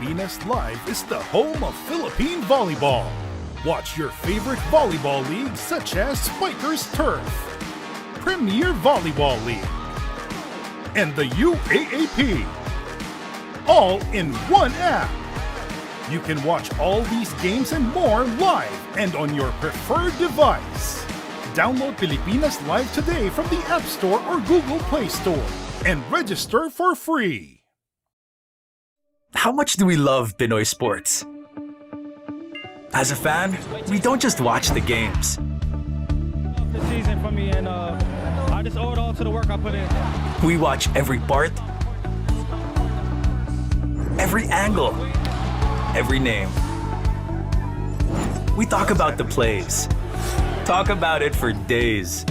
Pilipinas Live is the home of Philippine volleyball. Watch your favorite volleyball leagues such as Spikers Turf, Premier Volleyball League, and the UAAP, all in one app. You can watch all these games and more live and on your preferred device. Download Pilipinas Live today from the App Store or Google Play Store and register for free. How much do we love Pinoy sports? As a fan, we don't just watch the games. This season for me, and I just owe it all to the work I put in. We watch every part, every angle, every name. We talk about the plays. Talk about it for days.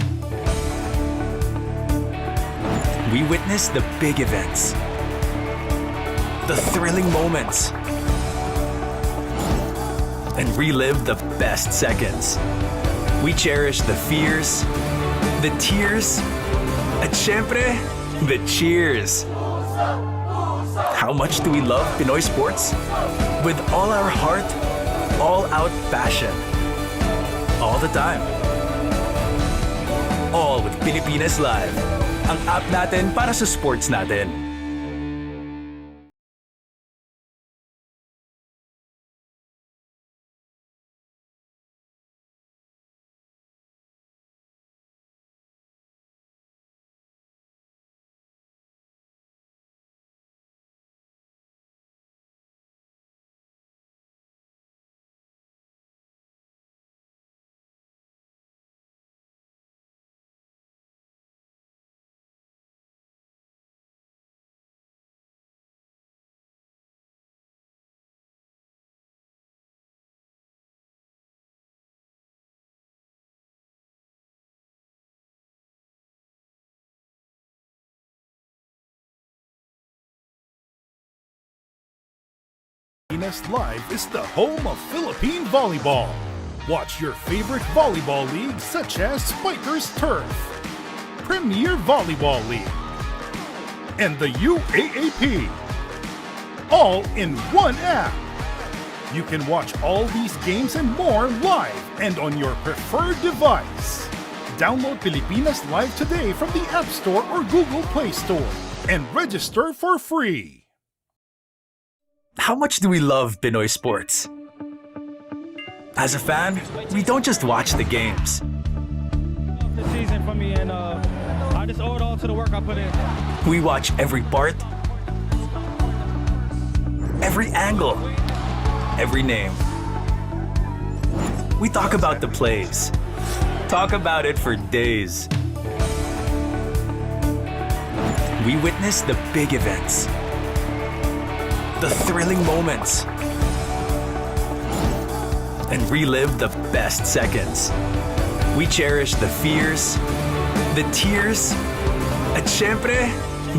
We witness the big events, the thrilling moments, and relive the best seconds. We cherish the fears, the tears, at syempre, the cheers. How much do we love Pinoy sports? With all our heart, all-out passion. All the time. All with Pilipinas Live. Ang app natin para sa sports natin. Pilipinas Live is the home of Philippine volleyball. Watch your favorite volleyball leagues such as Spikers Turf, Premier Volleyball League, and the UAAP, all in one app. You can watch all these games and more live and on your preferred device. Download Pilipinas Live today from the App Store or Google Play Store and register for free. How much do we love Pinoy sports? As a fan, we don't just watch the games. This season for me, and I just owe it all to the work I put in. We watch every part, every angle, every name. We talk about the plays. Talk about it for days. We witness the big events, the thrilling moments, and relive the best seconds. We cherish the fears, the tears, at syempre,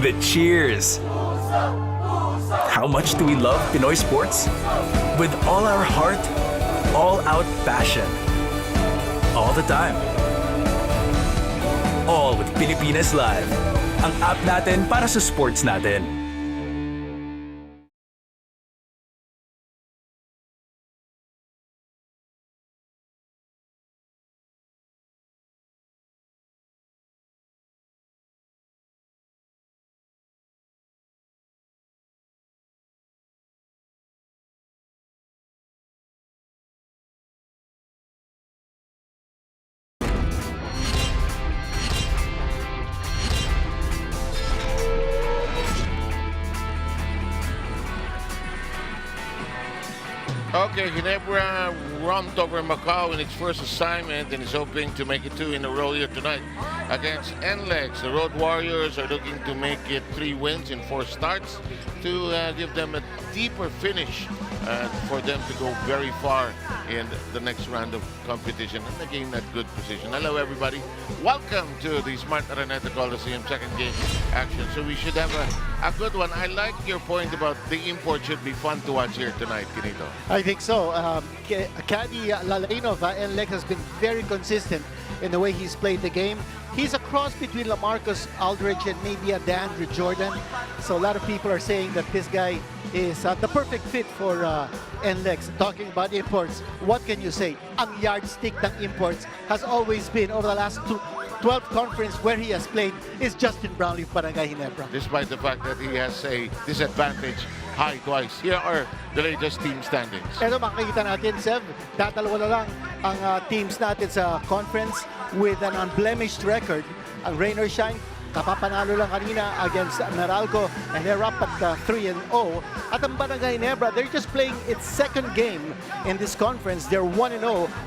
the cheers. How much do we love Pinoy sports? With all our heart, all-out passion. All the time. All with Pilipinas Live. Ang app natin para sa sports natin. Okay, Ginebra romped over Macau in its first assignment and is hoping to make it 2 in a row here tonight against NLEX. The Road Warriors are looking to make it 3 wins in 4 starts to give them a deeper finish for them to go very far in the next round of competition and again that good position. Hello everybody, welcome to the Smart Araneta Coliseum second game action. So we should have a good one. I like your point about the import should be fun to watch here tonight, Kinito. I think so. Caddy Lalaino of NLEX has been very consistent in the way he's played the game. He's a cross between LaMarcus Aldridge and maybe a DeAndre Jordan. So a lot of people are saying that this guy is the perfect fit for NLEX. Talking about imports, what can you say? Ang yardstick ng imports has always been, over the last 12 conference where he has played, is Justin Brownlee of Barangay Ginebra. Despite the fact that he has a disadvantage high twice. Here are the latest team standings. Ito makikita natin, Sev, tatalawa na lang ang teams natin sa conference with an unblemished record. Ang Rain or Shine, kapapanalo lang kanina against Meralco, and they're up at 3-0. At ang Barangay Ginebra, they're just playing its second game in this conference. They're 1-0.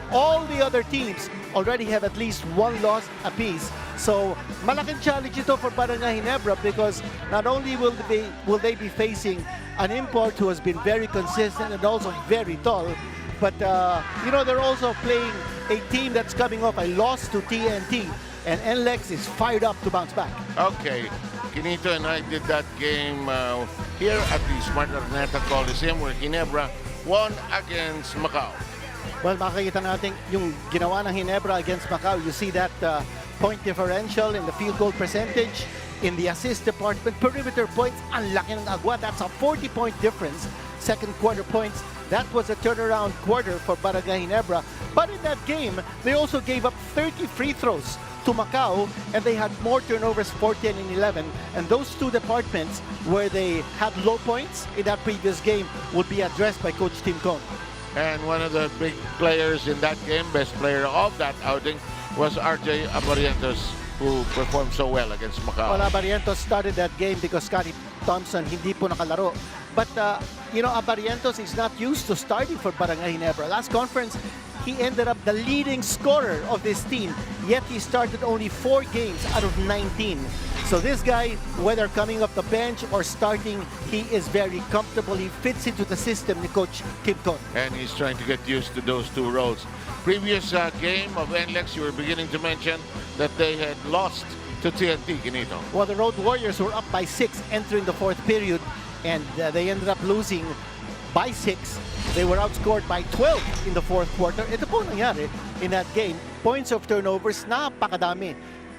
All the other teams already have at least one loss apiece. So, malaking challenge ito for Barangay Ginebra because not only will they be facing an import who has been very consistent and also very tall, but you know, they're also playing a team that's coming off a loss to TNT. And NLEX is fired up to bounce back. Okay, Quinito and I did that game here at the Smart Araneta Coliseum where Ginebra won against Macau. Well, makikita natin yung ginawa ng Ginebra against Macau. You see that point differential in the field goal percentage, in the assist department, perimeter points, ang laki ng agwa. That's a 40-point difference. Second quarter points, that was a turnaround quarter for Barangay Ginebra. But in that game, they also gave up 30 free throws to Macau, and they had more turnovers, 14 and 11. And those two departments where they had low points in that previous game would be addressed by Coach Tim Cone. And one of the big players in that game, best player of that outing, was RJ Abarientos, who performed so well against Macau. Well, Abarientos started that game because Scotty Thompson hindi po nakalaro. But, you know, Abarientos is not used to starting for Barangay Ginebra. Last conference, he ended up the leading scorer of this team, yet he started only 4 games out of 19. So this guy, whether coming off the bench or starting, he is very comfortable. He fits into the system ni Coach Tim Cone. And he's trying to get used to those two roles. Previous game of NLEX, you were beginning to mention that they had lost to TNT, Quinito. Well, the Road Warriors were up by 6 entering the 4th period, and they ended up losing by 6. They were outscored by 12 in the 4th quarter. Ito po nangyari in that game. Points of turnovers, napakadami.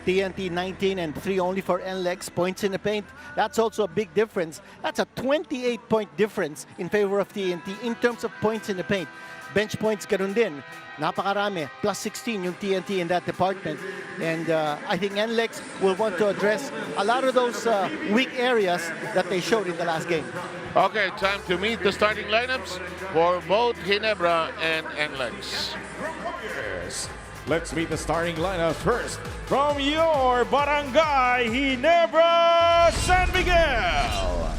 TNT 19 and 3 only for NLEX. Points in the paint, that's also a big difference. That's a 28-point difference in favor of TNT in terms of points in the paint. Bench points, ganun din. Napakarami. Plus 16 yung TNT in that department. And I think NLEX will want to address a lot of those weak areas that they showed in the last game. Okay, time to meet the starting lineups for both Ginebra and NLEX. Let's meet the starting lineup first from your Barangay Ginebra San Miguel.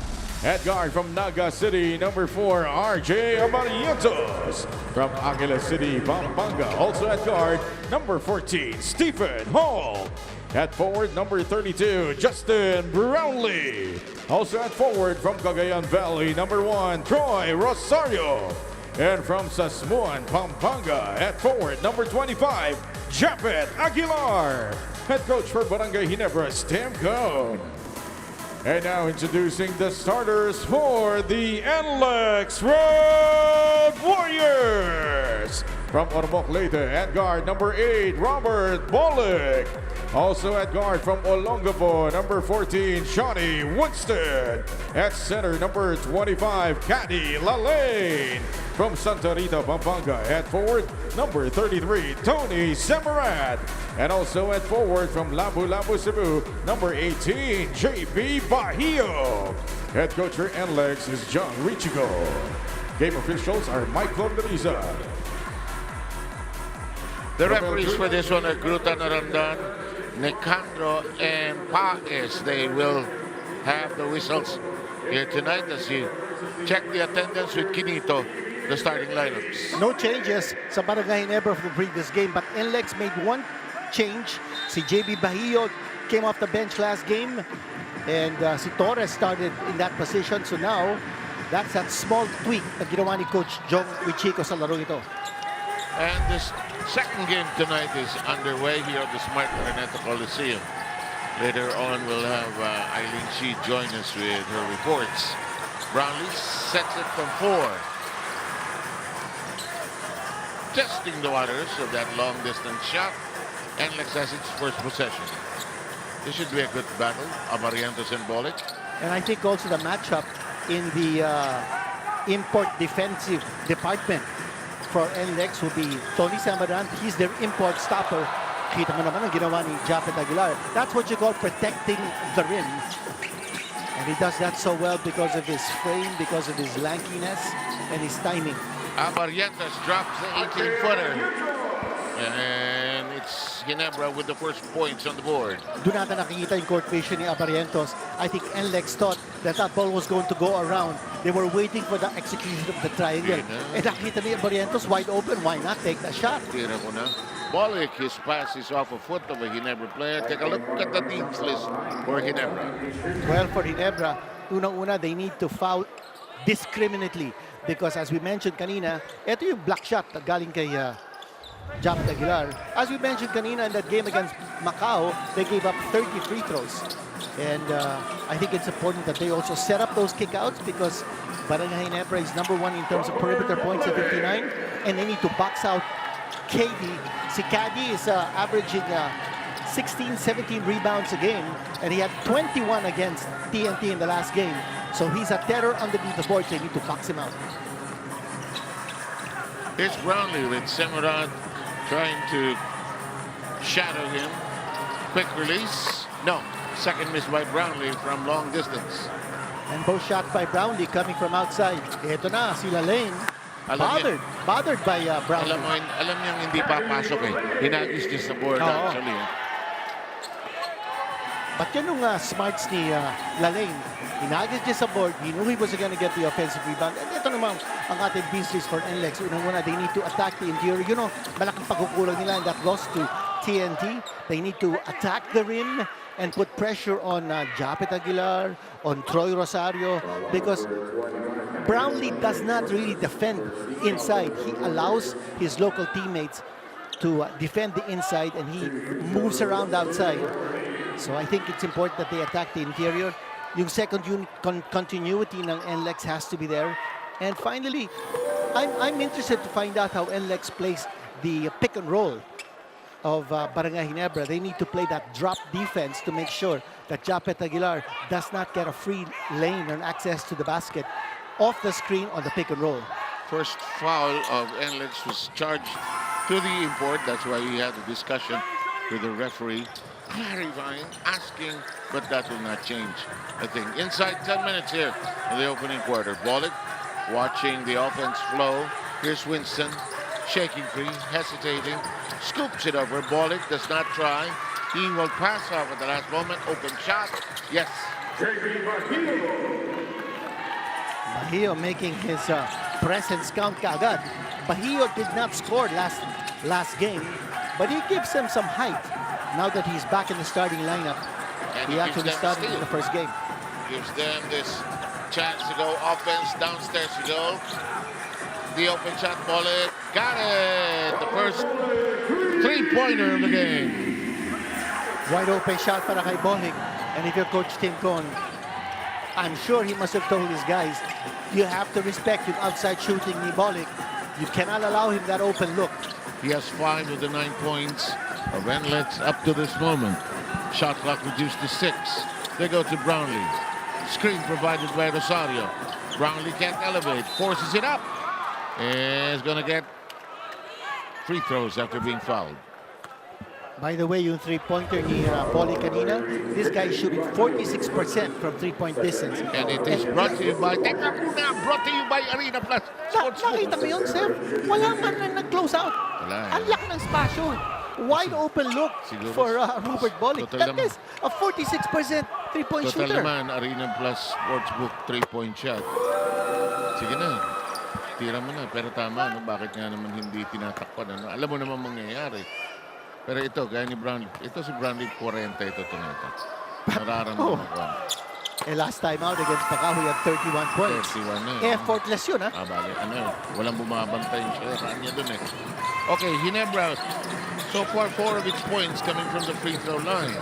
At guard from Naga City, number 4, RJ Abarientos. From Aguila City, Pampanga. Also at guard, number 14, Stephen Hall. At forward, number 32, Justin Brownlee. Also at forward from Cagayan Valley, number 1, Troy Rosario. And from Sasmuan, Pampanga, at forward, number 25, Japet Aguilar. Head coach for Barangay Ginebra, Tim Cone. And now introducing the starters for the NLEX Road Warriors. From Ormoc Leyte, at guard, number 8, Robert Bolick. Also at guard from Olongapo, number 14, Shawnee Winston. At center, number 25, Caddy Lalane. From Santa Rita, Pampanga, at forward, number 33, Tony Semarat. And also at forward from Labu-Labu, Cebu, number 18, JB Bahio. Head coach for NLEX is John Richigo. Game officials are Mike Londariza. The referees for this one are Grutan Arandan, Nicandro, and Paes. They will have the whistles here tonight as you check the attendance with Quinito, the starting lineups. No changes sa Barangay Ginebra from the previous game, but NLEX made one change. Si JB Bahio came off the bench last game, and si Torres started in that position. So now, that's that small tweak na ginawa ni Coach John Wichico sa laro ito. And this second game tonight is underway here at the Smart Araneta Coliseum. Later on, we'll have Eileen Shi join us with her reports. Brownlee sets it from 4. Testing the waters of that long-distance shot. NLEX has its first possession. This should be a good battle, Abarientos and Bolick. And I think also the matchup in the import defensive department for NLEX will be Tony Samaran. He's their import stopper. Kita mo naman ang ginawa ni Japet Aguilar. That's what you call protecting the rim. And he does that so well because of his frame, because of his lankiness, and his timing. Abarrientos drops the 18-footer. And it's Ginebra with the first points on the board. Doon natin nakikita yung court vision ni Abarrientos. I think NLEX thought that ball was going to go around. They were waiting for the execution of the triangle. And nakita ni Abarrientos wide open. Why not take the shot? Tira ko na. Bolek, his pass is off a foot of a Ginebra player. Take a look at the team's list for Ginebra. Well, for Ginebra, unang-una, they need to foul discriminately. Because as we mentioned kanina, ito yung block shot na galing kay Japet Aguilar. As we mentioned kanina in that game against Macau, they gave up 30 free throws. And I think it's important that they also set up those kickouts because Barangay Ginebra is #1 in terms of perimeter points at 59. And they need to box out KD. Si KD is averaging 16, 17 rebounds a game. And he had 21 against TNT in the last game. So he's a terror underneath the board, so they need to box him out. Here's Brownlee with Semerad trying to shadow him. Quick release. No. Second miss by Brownlee from long distance. And both shots by Brownlee coming from outside. Ito na, sila Lane. Bothered by Brownlee. Alam niyang hindi papasok eh. Hinagis niya sa board actually. But yun yung smarts ni Lalaine. Hinagis niya sa board. He knew he was going to get the offensive rebound. And ito naman ang ating business for NLEX. Unang-una, they need to attack the interior. You know, malaking pagkukulang nila in that loss to TNT. They need to attack the rim and put pressure on Japet Aguilar, on Troy Rosario, because Brownlee does not really defend inside. He allows his local teammates to defend the inside, and he moves around outside. So I think it's important that they attack the interior. Yung second unit continuity ng NLEX has to be there. And finally, I'm interested to find out how NLEX plays the pick and roll of Barangay Ginebra. They need to play that drop defense to make sure that Japet Aguilar does not get a free lane and access to the basket off the screen on the pick and roll. First foul of NLEX was charged to the import. That's why we had a discussion with the referee, clarifying, asking, but that will not change. I think inside 10 minutes here in the opening quarter. Bolek watching the offense flow. Here's Winston, shaking free, hesitating, scoops it over. Bolek does not try. He will pass off at the last moment. Open shot. Yes. Bahio making his presence count kaagad. Bahio did not score last game, but he gives them some height now that he's back in the starting lineup. And He actually started in the first game. Gives them this chance to go offense. Downstairs to go. The open shot, Bolek. Got it! The first three-pointer of the game. Wide open shot para kay Bolek. And if you're Coach Tim Con, I'm sure he must have told his guys, you have to respect yung outside shooting ni Bolek. You cannot allow him that open look. He has 5 of the 9 points of NLEX up to this moment. Shot clock reduced to 6. They go to Brownlee. Screen provided by Rosario. Brownlee can't elevate. Forces it up. Is going to get free throws after being fouled. By the way, yung three-pointer ni Paulie kanina, this guy is shooting 46% from three-point distance. And it is brought to you by, brought to you by Arena Plus. Nakita mo yun, sir? Wala man na nag-close out. Ang laki ng spasyo. Wide open look for Robert Bolek. That is a 46% three-point shooter. Total naman, Arena Plus Sportsbook 3-point shot. Sige na. Tira mo na. Pero tama, no? Bakit nga naman hindi tinatakpan? Ano? Alam mo naman mangyayari. Pero ito, gaya ni Brownlee. Ito si Brownlee, 40 ito tonight. Nararamdaman ko. Last time out against Macau, he had 31 points. 31 na. Effortless yun, ha? Bali, walang bumabantay yung share niya dun eh. Okay, Ginebra. So far, 4 of its points coming from the free throw line.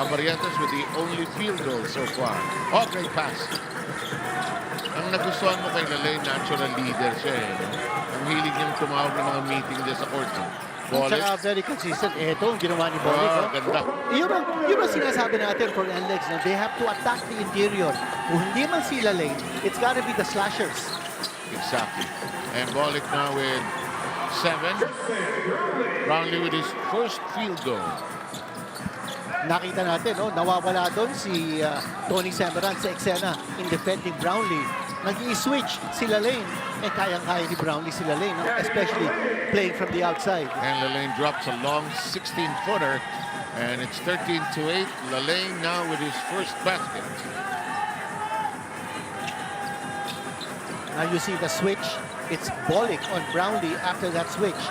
Abarrientos with the only field goal so far. Oh, great pass. Ang nagustuhan mo kay Lalaine, natural leader siya eh. No? Ang hilig niyang tumawag ng mga meeting dyan sa court. Bolek. At saka very consistent. Ito ang ginawa ni Bolek. Oh, ganda. Yun ang sinasabi natin for NLEX. No? They have to attack the interior. Kung hindi man sila lane, it's gotta be the slashers. Exactly. And Bolek now with 7. Brownlee with his first field goal. Nakita natin, no? Nawawala doon si Tony Semeran sa eksena in defending Brownlee. Nag-i-switch sila lane. Kayang-kaya ni Brownlee sila lane, no? Especially playing from the outside. And Lalane drops a long 16-footer. And it's 13-8. Lalane now with his first basket. Now you see the switch. It's Bolek on Brownlee after that switch.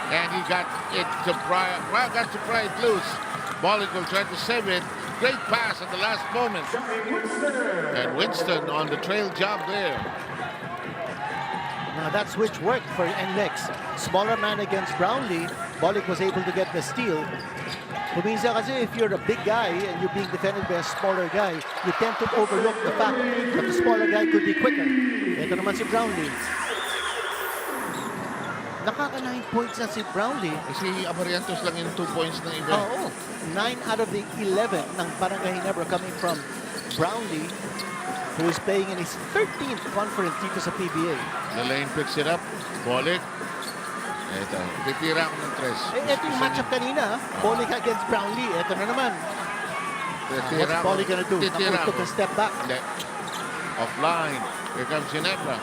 And he got it to pry it loose. Bolek will try to save it. Great pass at the last moment. And Winston on the trail job there. Now that switch worked for NLEX. Smaller man against Brownlee. Bolek was able to get the steal. Kuminsan kasi if you're a big guy and you're being defended by a smaller guy, you tend to overlook the fact that the smaller guy could be quicker. Ito naman si Brownlee. Nakaka-9 points na si Brownlee. Si Abarientos lang yung 2 points na iba. Oo. 9 out of the 11 ng Barangay Ginebra coming from Brownlee, who is playing in his 13th conference dito sa PBA. Lalane picks it up. Bolek. Ito. Titira ako ng 3. Ito yung matchup kanina. Bolek against Brownlee. Ito na naman. Titira What's Bolek gonna do? Titira Took a step back. Hindi. Offline. Here comes Ginebra.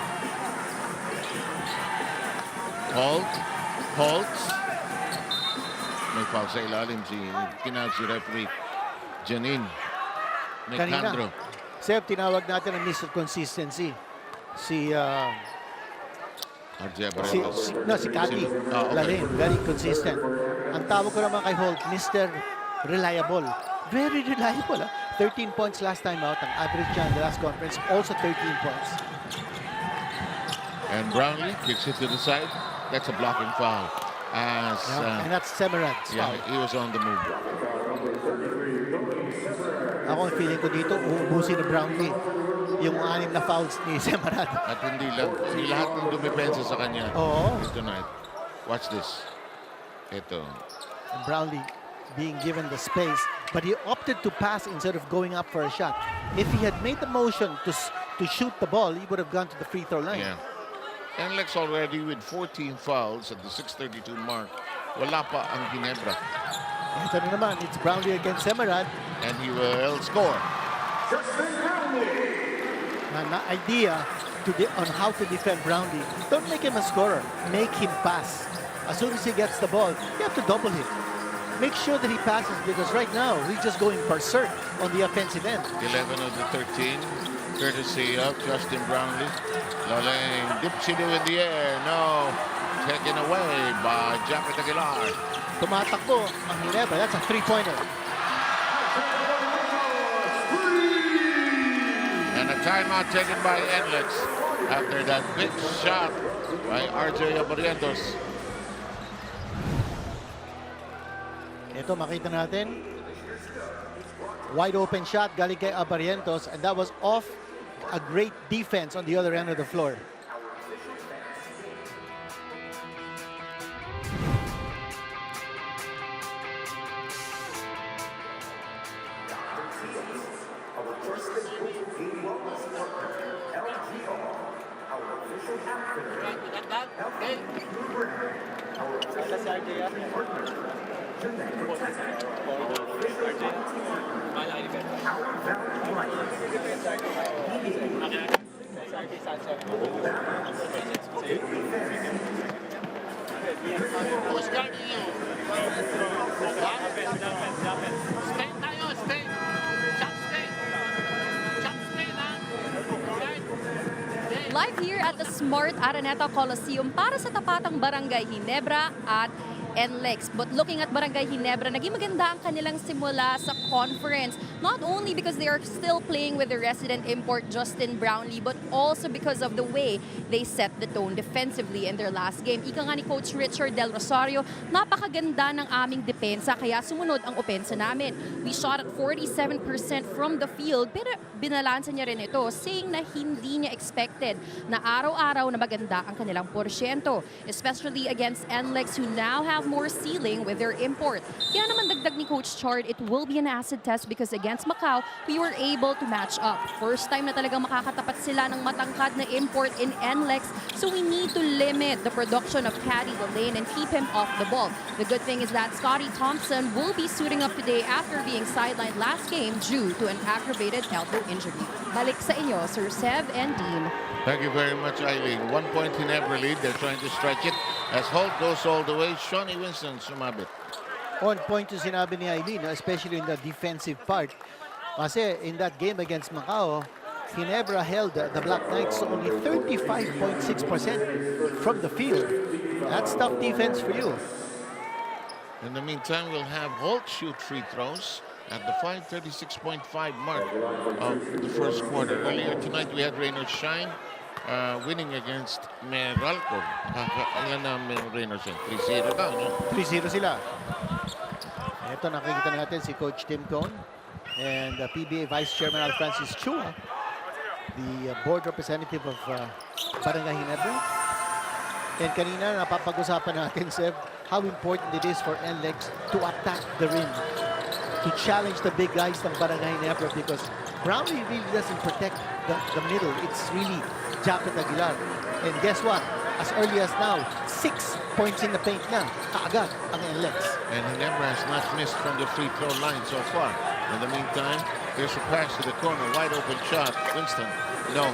Holtz. May foul sa ilalim si referee Janine Nicandro. Seb, tinawag natin ang Mr. Consistency. Si Cathy Lalane, very consistent. Ang tawag ko naman kay Holt, Mr. Reliable. Very reliable. 13 points last time out. Ang average niya in the last conference, also 13 points. And Brownlee kicks it to the side. That's a blocking foul. And that's Semeran's foul. He was on the move. Ako ang feeling ko dito, uubusin ni Brownlee yung 6 na fouls ni Semeran. At hindi lang. Lahat ng dumipensa sa kanya. Oo. Tonight. Watch this. Ito. Brownlee being given the space, but he opted to pass instead of going up for a shot. If he had made the motion to shoot the ball, he would have gone to the free throw line. Yeah. NLEX already with 14 fouls at the 6:32 mark. Wala pa ang Ginebra. Ito na naman, it's Brownlee against Semeran. And he will score. Na idea on how to defend Brownlee. Don't make him a scorer. Make him pass. As soon as he gets the ball, you have to double him. Make sure that he passes because right now, he's just going berserk on the offensive end. 11 of the 13. Courtesy of Justin Brownlee. Lalane dips it in the air. No. Taken away by Japet Aguilar. Tumatakbo ang Ginebra. That's a three-pointer. And a timeout taken by NLEX after that big shot by RJ Abarientos. Ito, makita natin. Wide open shot galing kay Abarientos, and that was off a great defense on the other end of the floor. Who's guarding you? Stay tayo, stay. Shot stay. Shot stay lang. Live here at the Smart Araneta Coliseum para sa tapatang Barangay Ginebra at NLEX. But looking at Barangay Ginebra, naging maganda ang kanilang simula sa conference. Not only because they are still playing with the resident import Justin Brownlee, but also because of the way they set the tone defensively in their last game. Ika nga ni Coach Richard Del Rosario, napakaganda ng aming depensa kaya sumunod ang opensa namin. We shot at 47% from the field, pero binalansa niya rin ito, saying na hindi niya expected na araw-araw na maganda ang kanilang porsyento, especially against NLEX who now have more ceiling with their import. Kaya naman dagdag ni Coach Chard, it will be an acid test because against Macau, we were able to match up. First time na talagang makakatapat sila ng matangkad na import in NLEX, so we need to limit the production of Caddy Lane and keep him off the ball. The good thing is that Scotty Thompson will be suiting up today after being sidelined last game due to an aggravated elbow injury. Balik sa inyo, Sir Seb and Dean. Thank you very much, Eileen. 1 point Ginebra lead. They're trying to stretch it as Holt goes all the way. Shawnee Winston sumabit. On point yung sinabi ni Eileen, especially in the defensive part. Kasi in that game against Macau, Ginebra held the Black Knights to only 35.6% from the field. That's tough defense for you. In the meantime, we'll have Holt shoot free throws at the 5:36.5 mark of the first quarter. Earlier tonight, we had Raynor Shine winning against Meralco. Ilan na Raynor Shine? 3-0 daw, no? 3-0 sila. Ito nakikita natin si Coach Tim Cone and PBA Vice Chairman Al Francis Chua, the board representative of Barangay Ginebra. And kanina napapag-usapan natin, Seb, how important it is for NLEX to attack the rim, to challenge the big guys ng Barangay Ginebra because Brownlee really doesn't protect the middle. It's really Japet Aguilar. And guess what? As early as now, 6 points in the paint na kaagad ang NLEX. And Ginebra has not missed from the free throw line so far. In the meantime, here's a pass to the corner. Wide open shot. Winston. No.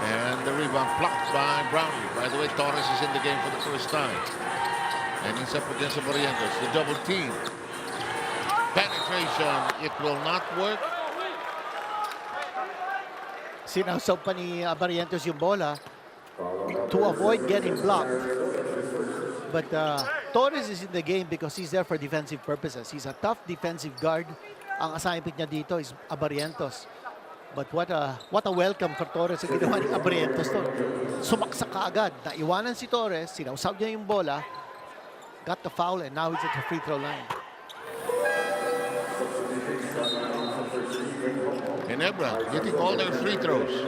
And the rebound blocked by Brownlee. By the way, Torres is in the game for the first time. And he's up against the Barrientos. The double team. Penetration. It will not work. Sinausaw pa ni Barrientos yung bola to avoid getting blocked. But Torres is in the game because he's there for defensive purposes. He's a tough defensive guard. Ang assignment niya dito is Barrientos. But what a welcome for Torres ang ginawa ni Barrientos to. Sumaksak kaagad. Naiwanan si Torres, sinausaw niya yung bola, got the foul, and now he's at the free throw line. Ginebra hitting all their free throws.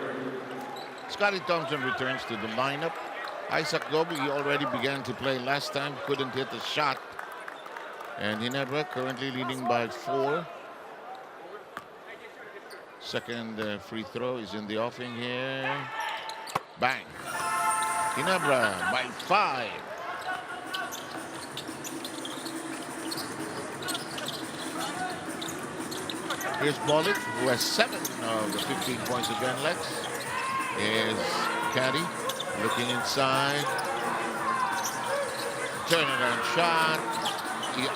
Scotty Thompson returns to the lineup. Isaac Gobi already began to play last time, couldn't hit a shot. And Ginebra currently leading by 4. Second free throw is in the offing here. Bang. Ginebra by 5. Here's Bollick, who has 7 of the 15 points of NLEX. Is Caddy looking inside. Turnaround shot.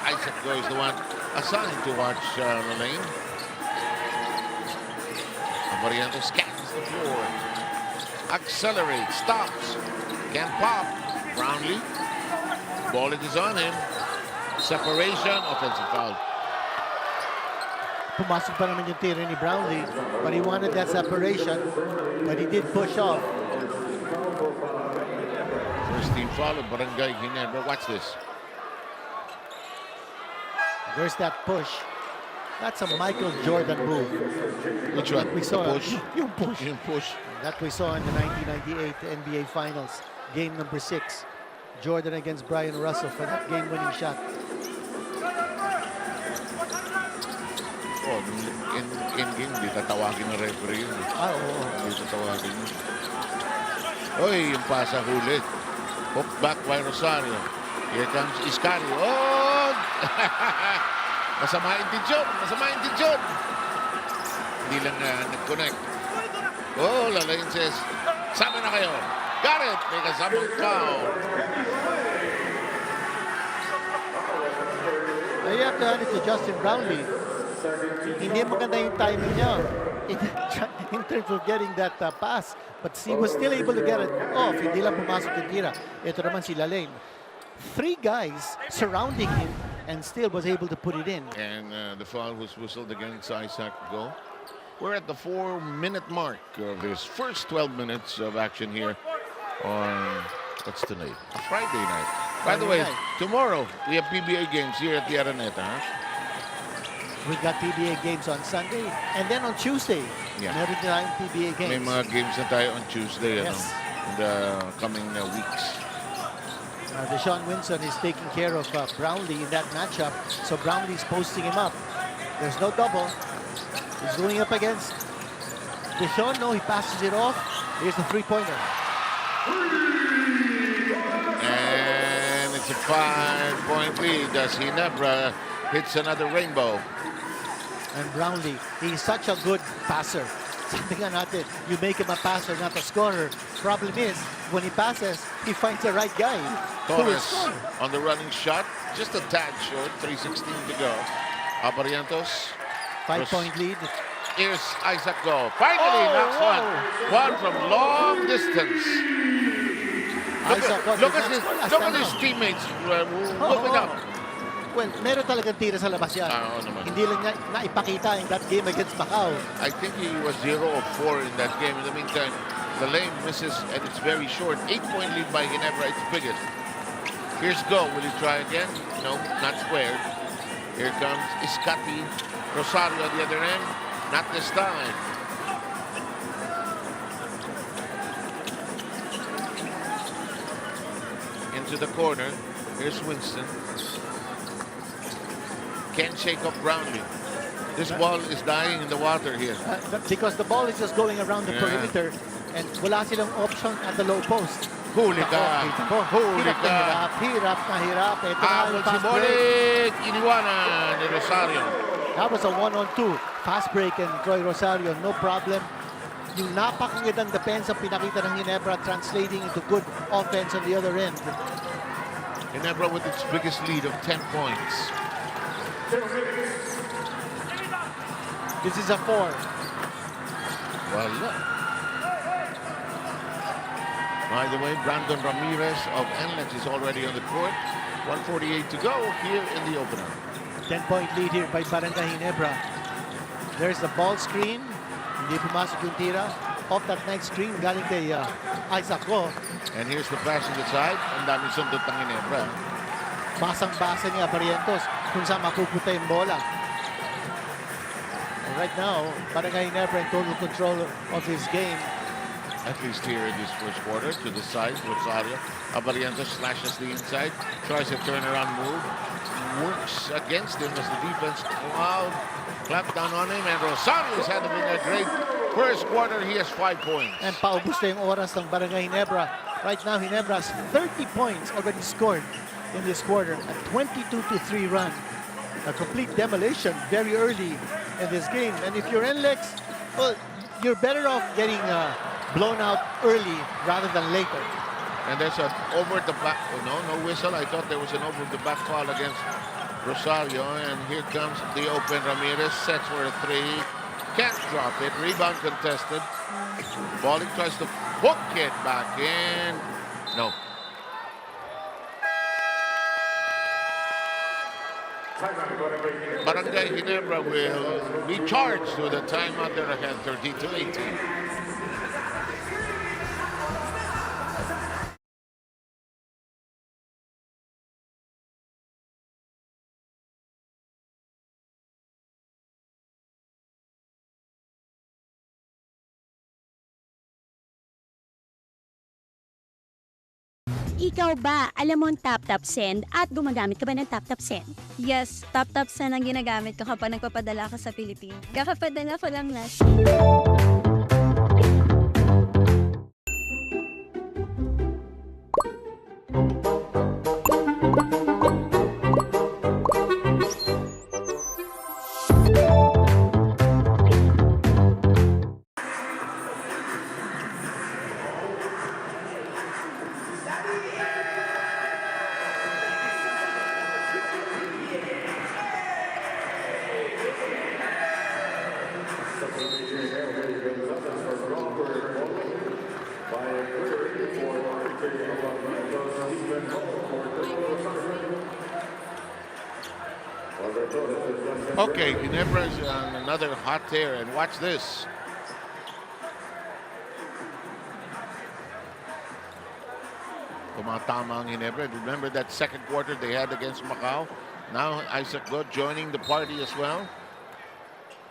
Isaac goes the one assigned to watch the lane. Barrientos scans the floor. Accelerates, stops. Can't pop. Brownlee. Bollick is on him. Separation, offensive foul. Pumasok pa naman yung tira ni Brownlee, but he wanted that separation, but he did push off. First team foul of Barangay Ginebra. Watch this. There's that push. That's a Michael Jordan move. Which one? We saw the push? Yung push. Yung push. That we saw in the 1998 NBA Finals, game number 6. Jordan against Brian Russell for that game-winning shot. Oh, in-game, di tatawagin ng referee yun. Oo. Di tatawagin yun. Oy, yung pasa huli. Hook back by Rosario. Here comes Iscari. Oh! Masama intensyon! Masama intensyon! Hindi lang nag-connect. Oh, Lalain says, sama na kayo. Got it! May kasamang foul. You have to hand it to Justin Brownlee. Hindi maganda yung timing niya in terms of getting that pass. But he was still able to get it off. Hindi lang pumasok yung tira. Ito naman si Lalain. three guys surrounding him and still was able to put it in. And the foul was whistled against Isaac Go. We're at the 4-minute mark of this first 12 minutes of action here on, what's tonight? A Friday night. By the way, tomorrow we have PBA games here at the Araneta. We've got PBA games on Sunday and then on Tuesday. Yeah. Meron din tayong PBA games. May mga games na tayo on Tuesday Yes. in the coming weeks. Deshaun Winson is taking care of Brownlee in that matchup. So Brownlee's posting him up. There's no double. He's going up against Deshaun. No, he passes it off. Here's the three-pointer. And it's a 5-point lead as Ginebra hits another rainbow. And Brownlee, he's such a good passer. Sabi nga natin, you make him a passer, not a scorer. Problem is, when he passes, he finds the right guy. who will Torres score. on the running shot, just a tad short, 3:16 to go. Abarientos. 5-point lead. Here's Isaac Go. Finally knocks one. One from long distance. Isaac Go Look did at not score last look time at his out. teammates moving up. Well, meron talagang tira sa labas yan. Oo naman. Hindi lang niya naipakita in that game against Macau. I think he was 0 of 4 in that game. In the meantime, the lane misses and it's very short. 8-point lead by Ginebra. It's biggest. Here's Go. Will he try again? No, not squared. Here comes Iscati. Rosario at the other end. Not this time. Into the corner. Here's Winston. Can't shake up Brownlee. This ball is dying in the water here. Because the ball is just going around the perimeter and wala silang option at the low post. Huli ka. Huli Hirap na ka. hirap na hirap. Ito na Habol yung si fast break. Bolik. Iniwanan ni Rosario. That was a 1-on-2. Fast break and Troy Rosario, no problem. Yung napakagandang defense ang pinakita ng Ginebra translating into good offense on the other end. Ginebra with its biggest lead of 10 points. This is a 4. Voila. By the way, Brandon Ramirez of NLEX is already on the court. 1:48 to go here in the opener. 10-point lead here by Barangay Ginebra. There's the ball screen. Hindi pumasok yung tira. Off that night screen, galing kay Isaac Go. And here's the pass to the side. Ang daming sundot ng Ginebra. Basang-basa niya Barrientos kung saan mapupunta yung bola. And right now, Barangay Ginebra in total control of his game. At least here in this first quarter. To the side, Rosario. Abarientos slashes the inside. Tries a turnaround move. Works against him as the defense clamped down on him. And Rosario is having a great first quarter. He has 5 points. And paubos na yung oras ng Barangay Ginebra. Right now, Ginebra has 30 points already scored in this quarter. A 22-3 run. A complete demolition very early in this game. And if you're NLEX, well, you're better off getting blown out early rather than later. And there's an over the back. Oh, no whistle. I thought there was an over the back foul against Rosario. And here comes the open. Ramirez sets for a 3. Can't drop it. Rebound contested. Bolling tries to hook it back in. No. Barangay Ginebra will be charged with a timeout. They're ahead 30-18. Ikaw ba, alam mo ang tap-tap send at gumagamit ka ba ng tap-tap send? Yes, tap-tap send ang ginagamit ko kapag nagpapadala ka sa Pilipinas. Kakapadala ko lang last. Okay, Ginebra is on another hot tear, and watch this. Tumatama ang Ginebra. Remember that second quarter they had against Macau? Now Isaac God joining the party as well.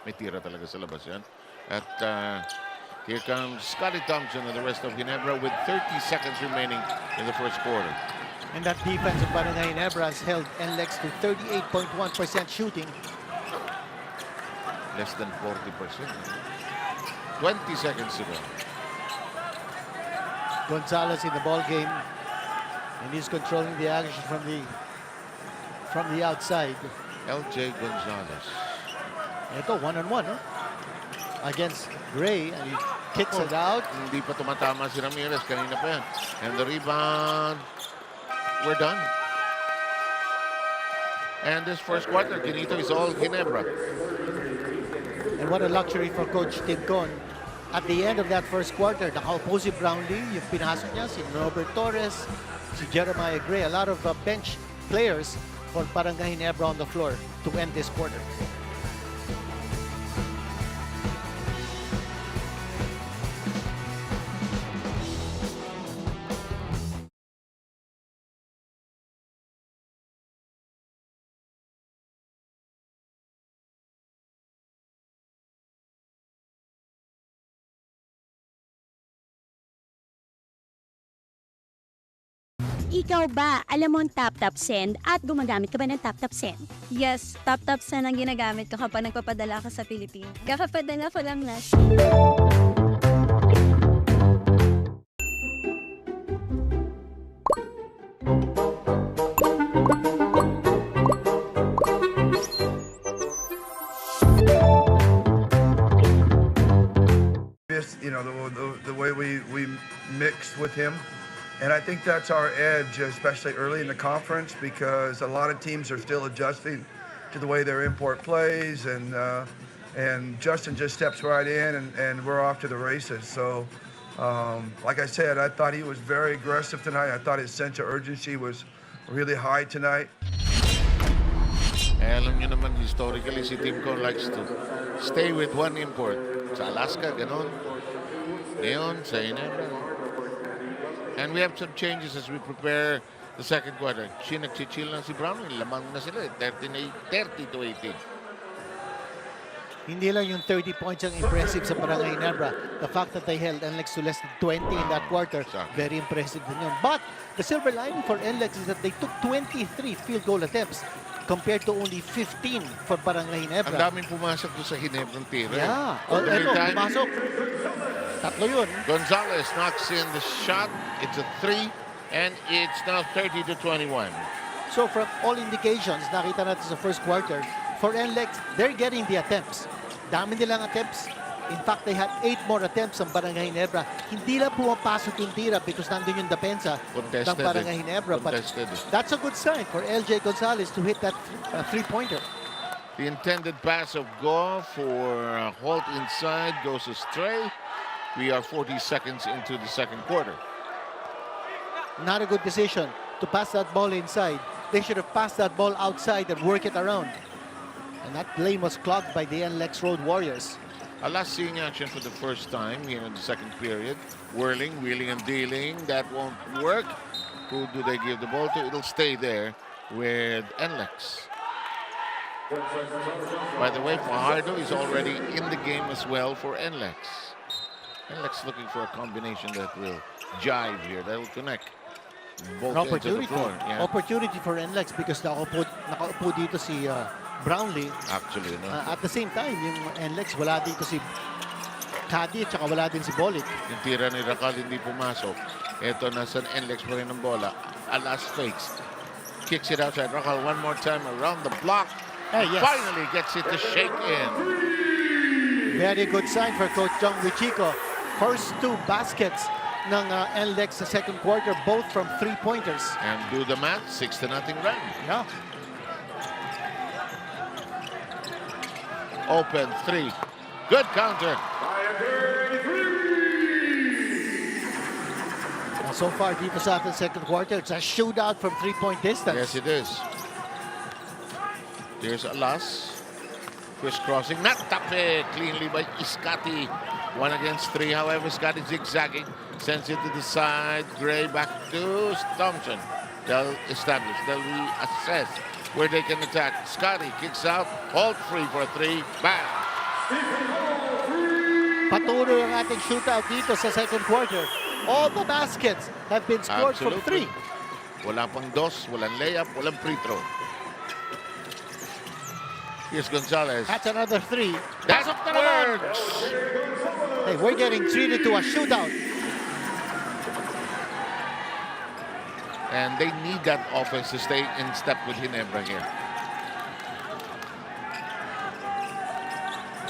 May tira talaga sa labas yan. At here comes Scotty Thompson and the rest of Ginebra with 30 seconds remaining in the first quarter. And that defense of Barangay Ginebra has held NLEX to 38.1% shooting. Less than 40%. 20 seconds to go. Gonzalez in the ball game, and he's controlling the action from the outside. LJ Gonzalez. Ito, one-on-one, no? Against Gray, and he kicks it out. Hindi pa tumatama si Ramirez. Kanina pa yan. And the rebound. We're done. And this first quarter, Quinito is all Ginebra. And what a luxury for Coach Tim Con. At the end of that first quarter, nakaupo si Brownlee, yung pinasok niya, si Robert Torres, si Jeremiah Gray, a lot of bench players for Barangay Ginebra on the floor to end this quarter. Ikaw ba, alam mo ang tap-tap send at gumagamit ka ba ng tap-tap send? Yes, tap-tap send ang ginagamit ko kapag nagpapadala ka sa Pilipinas. Kakapadala ko lang last. You know, the way we mixed with him. And I think that's our edge, especially early in the conference, because a lot of teams are still adjusting to the way their import plays, and Justin just steps right in, and we're off to the races. So, like I said, I thought he was very aggressive tonight. I thought his sense of urgency was really high tonight. Alam niyo naman, historically, si Tim Con likes to stay with one import. Sa Alaska, ganon. Ngayon, sa Ginebra. And we have some changes as we prepare the second quarter. Nagchichill lang si Brownlee. Lamang na sila. 30 to 18. Hindi lang yung 30 points ang impressive sa Barangay Ginebra. The fact that they held NLEX to less than 20 in that quarter, very impressive din yun. But the silver lining for NLEX is that they took 23 field goal attempts compared to only 15 for Barangay Ginebra. Ang daming pumasok doon sa Ginebra ng tira. Yeah. Eto, pumasok. Tatlo yun. Gonzalez knocks in the shot. It's a 3, and it's now 30 to 21. So from all indications, nakita natin sa first quarter, for NLEX, they're getting the attempts. Dami nilang attempts. In fact, they had 8 more attempts ang Barangay Ginebra. Hindi lang pumapasok yung tira because nandun yung depensa ng Barangay Ginebra. But that's a good sign for LJ Gonzalez to hit that three-pointer. The intended pass of Go for Holt inside goes astray. We are 40 seconds into the second quarter. Not a good decision to pass that ball inside. They should have passed that ball outside and work it around. And that lane was clogged by the NLEX Road Warriors. Alas seeing action for the first time here in the second period. Whirling, wheeling, and dealing. That won't work. Who do they give the ball to? It'll stay there with NLEX. By the way, Fajardo is already in the game as well for NLEX. NLEX looking for a combination that will jive here, that will connect both ends of the floor. Yeah. Opportunity for NLEX because nakaupo dito si Brownlee. Actually, no? At the same time, yung NLEX, wala dito si Caddy at saka wala din si Bolit. Yung tira ni Racal hindi pumasok. Ito nasa NLEX pa rin ang bola. Alas fakes. Kicks it outside. Racal one more time around the block. Yes. Finally gets it to shake in. Very good sign for Coach John Wichico. First 2 baskets ng NLEX sa second quarter, both from 3-pointers. And do the math, 6-0 run. Yeah. Open 3. Good counter. So far dito sa ating second quarter, it's a shootout from 3-point distance. Yes, it is. Here's Alas. Crisscrossing, not tapped cleanly by Scotty. 1 against 3, however, Scotty zigzagging. Sends it to the side. Gray back to Thompson. They'll establish, they'll reassess where they can attack. Scotty kicks out, hold free for a 3. Bang! Patuloy ang ating shootout dito sa second quarter. All the baskets have been scored from 3. Wala pang dos, walang layup, walang free throw. Here's Gonzalez. That's another 3. That works! Hey, we're getting treated to a shootout. And they need that offense to stay in step with Ginebra here.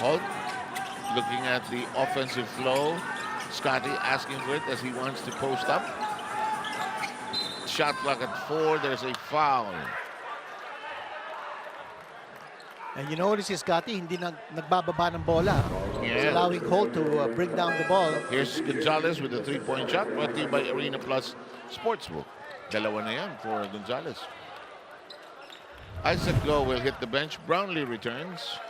Holt looking at the offensive flow. Scotty asking for it as he wants to post up. Shot clock at 4. There's a foul. And you notice si Scotty hindi nagbababa ng bola. He's Yeah. allowing Holt to bring down the ball. Here's Gonzalez with a 3-point shot brought to you by Arena Plus Sportsbook. Dalawa na yan for Gonzalez. Isaac Go will hit the bench. Brownlee returns.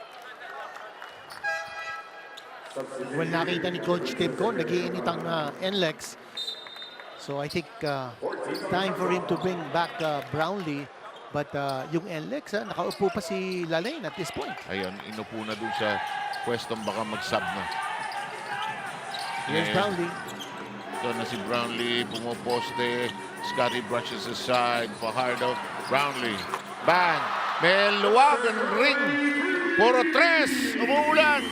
Well, nakita ni Coach Tim Cone, nag-iinit ang NLEX. So I think time for him to bring back Brownlee. But yung NLEX, nakaupo pa si Lalaine at this point. Ayun, inupo na dun sa pwestong baka mag-sub na. Here's Brownlee. Ito na si Brownlee, pumoposte. Scotty brushes aside. Fajardo, Brownlee. Bang! May luwagan ring. Puro 3. Umuulan.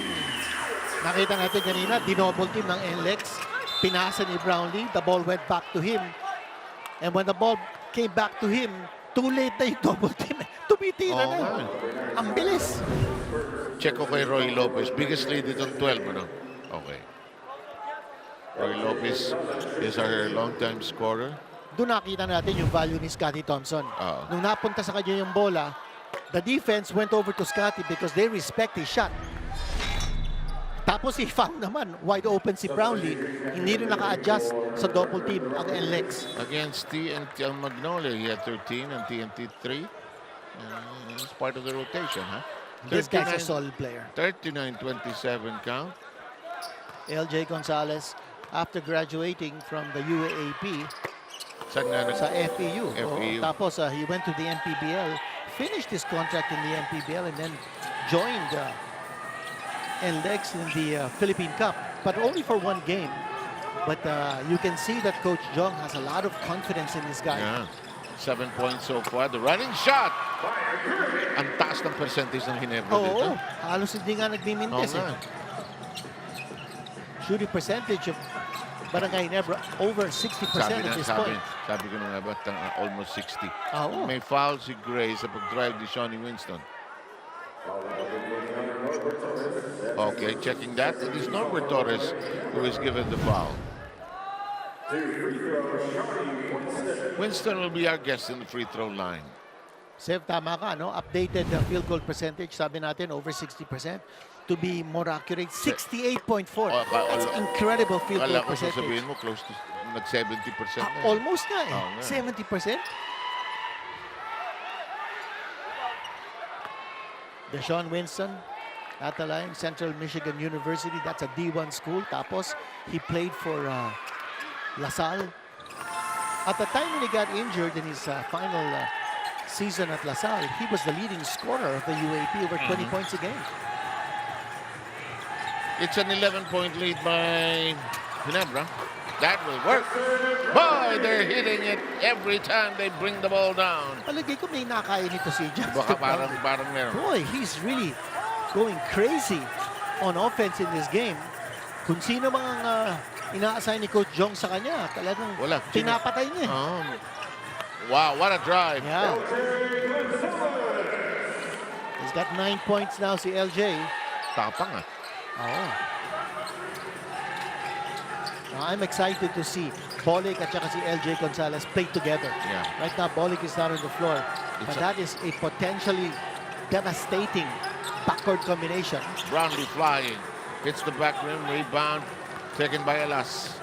Nakita natin kanina, dinouble team ng NLEX. Pinasa ni Brownlee. The ball went back to him. And when the ball came back to him, too late na yung double team. Tumitira na. Ang bilis. Check ko kay Roy Lopez. Biggest lead itong 12, ano? Okay. Roy Lopez is our long-time scorer. Doon nakita natin yung value ni Scotty Thompson. Nung napunta sa kanya yung bola, the defense went over to Scotty because they respect his shot. Tapos he found naman wide open si Brownlee. Hindi rin naka-adjust sa double team ang NLEX. Against TNT Magnolia, he had 13 and TNT 3. It's part of the rotation, huh? This guy's a solid player. 39-27 count. LJ Gonzalez, after graduating from the UAAP sa FEU. FEU. Tapos he went to the NPBL, finished his contract in the NPBL, and then joined NLEX in the Philippine Cup, but only for 1 game. But you can see that Coach Jong has a lot of confidence in this guy. Yeah. 7 points so far. The running shot. Ang taas ng percentage ng Ginebra dito. Halos hindi nga nagmimintis. Shooting percentage of Barangay Ginebra over 60% at this point. Sabi ko na nga ba, almost 60. Oo. May foul si Gray sa pag-drive ni Shawnee Winston. Okay, checking that. It is Norbert Torres who is given the foul. Winston will be our guest in the free throw line. Sev, tama ka, no? Updated field goal percentage, sabi natin, over 60%. To be more accurate, 68.4. That's incredible field goal percentage. Sabihin mo, close to nag-70% na. Almost na eh. 70%. Deshaun Winston, Ataline, Central Michigan University. That's a D1 school. Tapos, he played for LaSalle. At the time when he got injured in his final season at LaSalle, he was the leading scorer of the UAP, over 20 points a game. It's an 11-point lead by Ginebra. That will work. Boy, they're hitting it every time they bring the ball down. Palagay ko may nakaya nito si Justin. Baka parang meron. Boy, he's really going crazy on offense in this game. Kung sino mga ina-assign ni Coach Jong sa kanya, talagang pinapatay niya. Wow, what a drive. Yeah. He's got 9 points now si LJ. Tapang I'm excited to see Bolik at saka si LJ Gonzalez play together. Yeah. Right now, Bolik is not on the floor. But that is a potentially devastating backward combination. Brownlee flying. Hits the back rim, rebound, taken by Alas.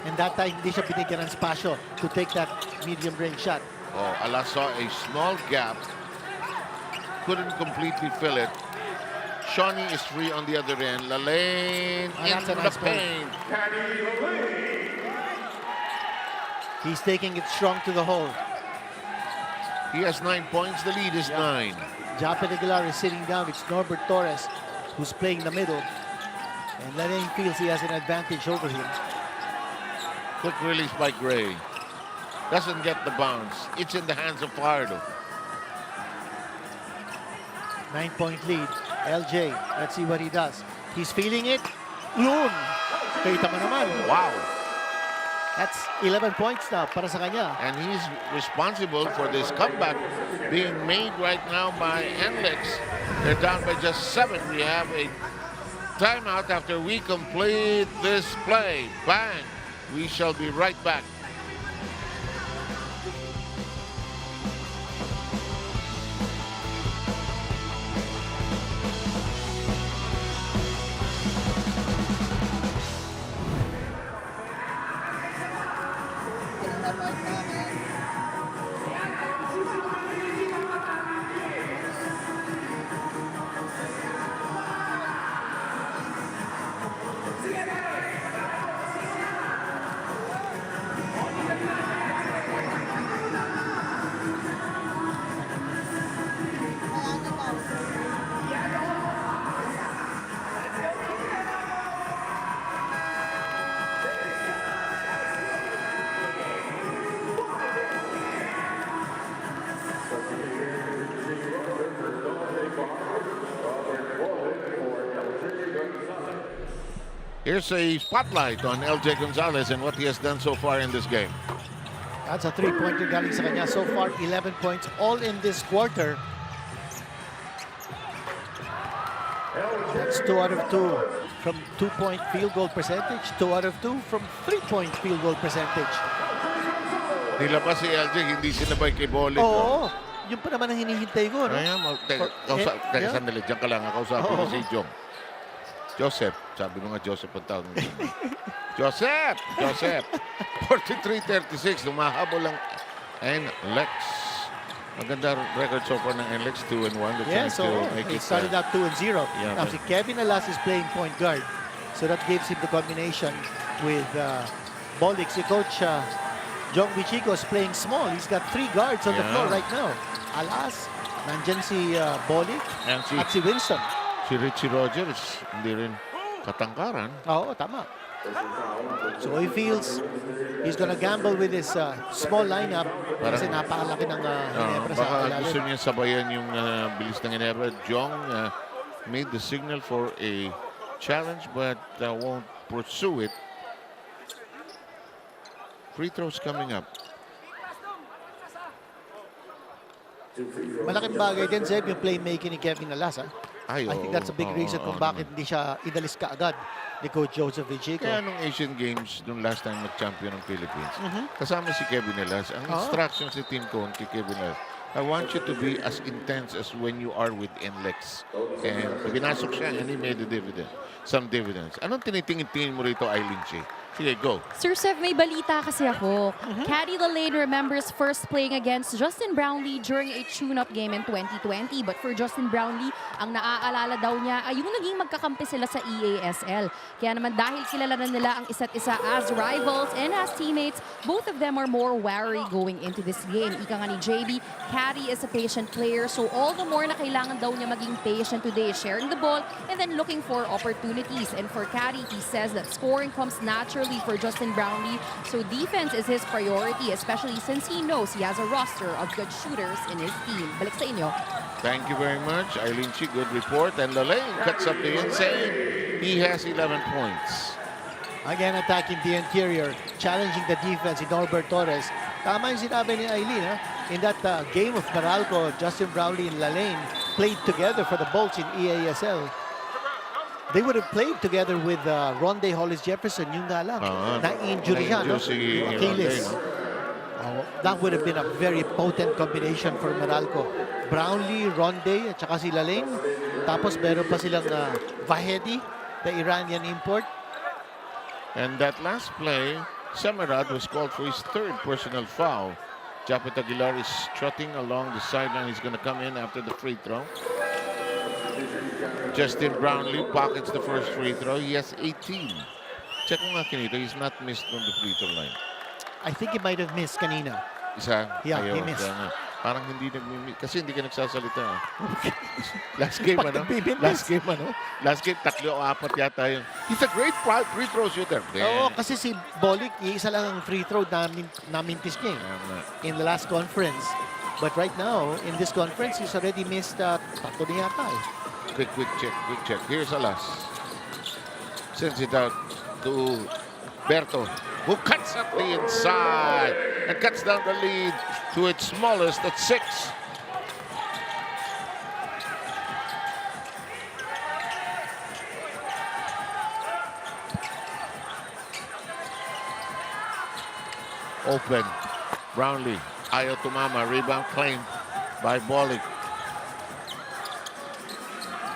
And that time, hindi siya binigyan ng spasyo to take that medium range shot. Oh, Ala saw a small gap. Couldn't completely fill it. Shawnee is free on the other end. Lalaine in That's a the nice move. paint. He's taking it strong to the hole. He has 9 points. The lead is 9. Japan Aguilar is sitting down. It's Norbert Torres who's playing the middle. And Lalaine feels he has an advantage over him. Quick release by Gray. Doesn't get the bounce. It's in the hands of Fajardo. 9-point lead. LJ, let's see what he does. He's feeling it. Yun! Kita mo naman. Wow. That's 11 points now para sa kanya. And he's responsible for this comeback being made right now by NLEX. They're down by just 7. We have a timeout after we complete this play. Bang! We shall be right back. Here's a spotlight on LJ Gonzalez and what he has done so far in this game. That's a three-pointer galing sa kanya. So far, 11 points all in this quarter. That's 2 out of 2 from 2-point field goal percentage. 2 out of 2 from 3-point field goal percentage. Nilabas si LJ, hindi sinabay kay Bolek. Oo, yun pa naman ang hinihintay ko. No? Ayan, teka sandali, dyan ka lang. Kausapin mo si Jong. Joseph, sabi mo nga Joseph ang tawag mo. Joseph! 43-36, lumahabol lang NLEX. Maganda record so far ng NLEX, 2-1. Yeah, so he started out 2-0. Yeah, Now, si Kevin Alas is playing point guard. So that gives him the combination with Bolix. Si Coach Jong Bichico is playing small. He's got 3 guards on the floor right now. Alas, nandyan si Bolic at si Winston. Si Richie Rogers, hindi rin katangkaran. Oo, tama. So he feels he's gonna gamble with his small lineup kasi napakalaki ng Ginebra sa Baka ilalim. gusto niya sabayan yung bilis ng Ginebra. Jong made the signal for a challenge but won't pursue it. Free throws coming up. Malaking bagay din, Zeb, yung playmaking ni Kevin Alas. I think that's a big reason kung bakit hindi siya inalis kaagad ni Coach Joseph Vichico. Kaya nung Asian Games, nung last time nag-champion ng Philippines, kasama si Kevin Alas. Ang instruction si Team Cone kay Kevin Alas, I want you to be as intense as when you are with NLEX. And binasok siya and he made the some dividends. Anong tinitingin-tingin mo rito, Eileen Shea? Sige, go. Sir Sev, may balita kasi ako. Caddy Lalaine remembers first playing against Justin Brownlee during a tune-up game in 2020. But for Justin Brownlee, ang naaalala daw niya ay yung naging magkakampi sila sa EASL. Kaya naman dahil kilala na nila ang isa't isa as rivals and as teammates, both of them are more wary going into this game. Ika nga ni JB, Caddy is a patient player, so all the more na kailangan daw niya maging patient today, sharing the ball and then looking for opportunities. And for Caddy, he says that scoring comes naturally for Justin Brownlee, so defense is his priority, especially since he knows he has a roster of good shooters in his team. Balik sa inyo. Thank you very much, Eileen Shea. Good report. And Lalaine cuts up the inside. He has 11 points. Again, attacking the interior, challenging the defense in Norbert Torres. Tama yung sinabi ni Eileen. In that game of Meralco, Justin Brownlee and Lalaine played together for the Bolts in EASL. They would have played together with Ronde Hollis Jefferson. Yung nga lang, na-injury siya, no? Achilles. That would have been a very potent combination for Meralco. Brownlee, Ronde, at saka si Lalaine. Tapos meron pa silang Vahedi, the Iranian import. And that last play, Semerad was called for his third personal foul. Japet Aguilar is strutting along the sideline. He's going to come in after the free throw. Justin Brownlee pockets the first free throw. He has 18. Check mo nga kinito, he's not missed from the free throw line. I think he might have missed kanina. Isa? Yeah, he Ayaw, missed. kaya nga. Parang hindi nagmimiss. Kasi hindi ka nagsasalita. Last game, ano? nagbibimis. Last game, ano? Last game, 3 o 4 yata yun. He's a great free throw shooter. Oo, kasi si Bolik, isa lang ang free throw na namintis niya in the last conference. But right now, in this conference, he's already missed 3 na yata eh. Quick check. Here's Alas. Sends it out to Berto, who cuts up the inside and cuts down the lead to its smallest at 6. Open. Brownlee. Ayaw tumama. Rebound claimed by Bolik.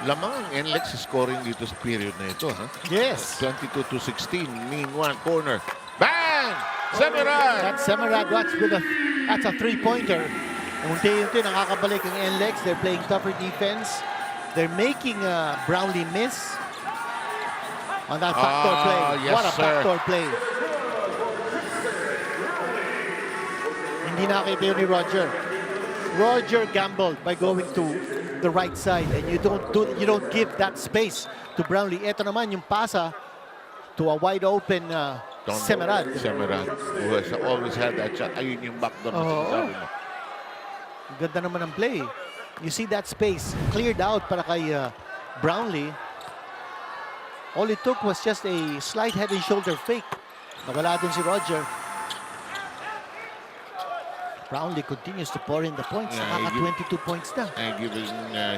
Lamang ang NLEX scoring dito sa period na ito, ha? Yes. 22-16. Meanwhile, corner. Bang! Semerad! That's Semerad. That's a three-pointer. Unti-unti nakakabalik ang NLEX. They're playing tougher defense. They're making Brownlee miss on that backdoor play. Yes, What a backdoor play. Hindi nakita yun ni Roger. Roger gambled by going to the right side, and you don't give that space to Brownlee. Ito naman yung pasa to a wide open Semerad. Semerad, who has always had that shot. Ayun yung backdoor na sinasabi mo. Ganda naman ang play. You see that space cleared out para kay Brownlee. All it took was just a slight head and shoulder fake. Nagala dun si Roger. Brownlee continues to pour in the points. Nakaka 22 points na. And giving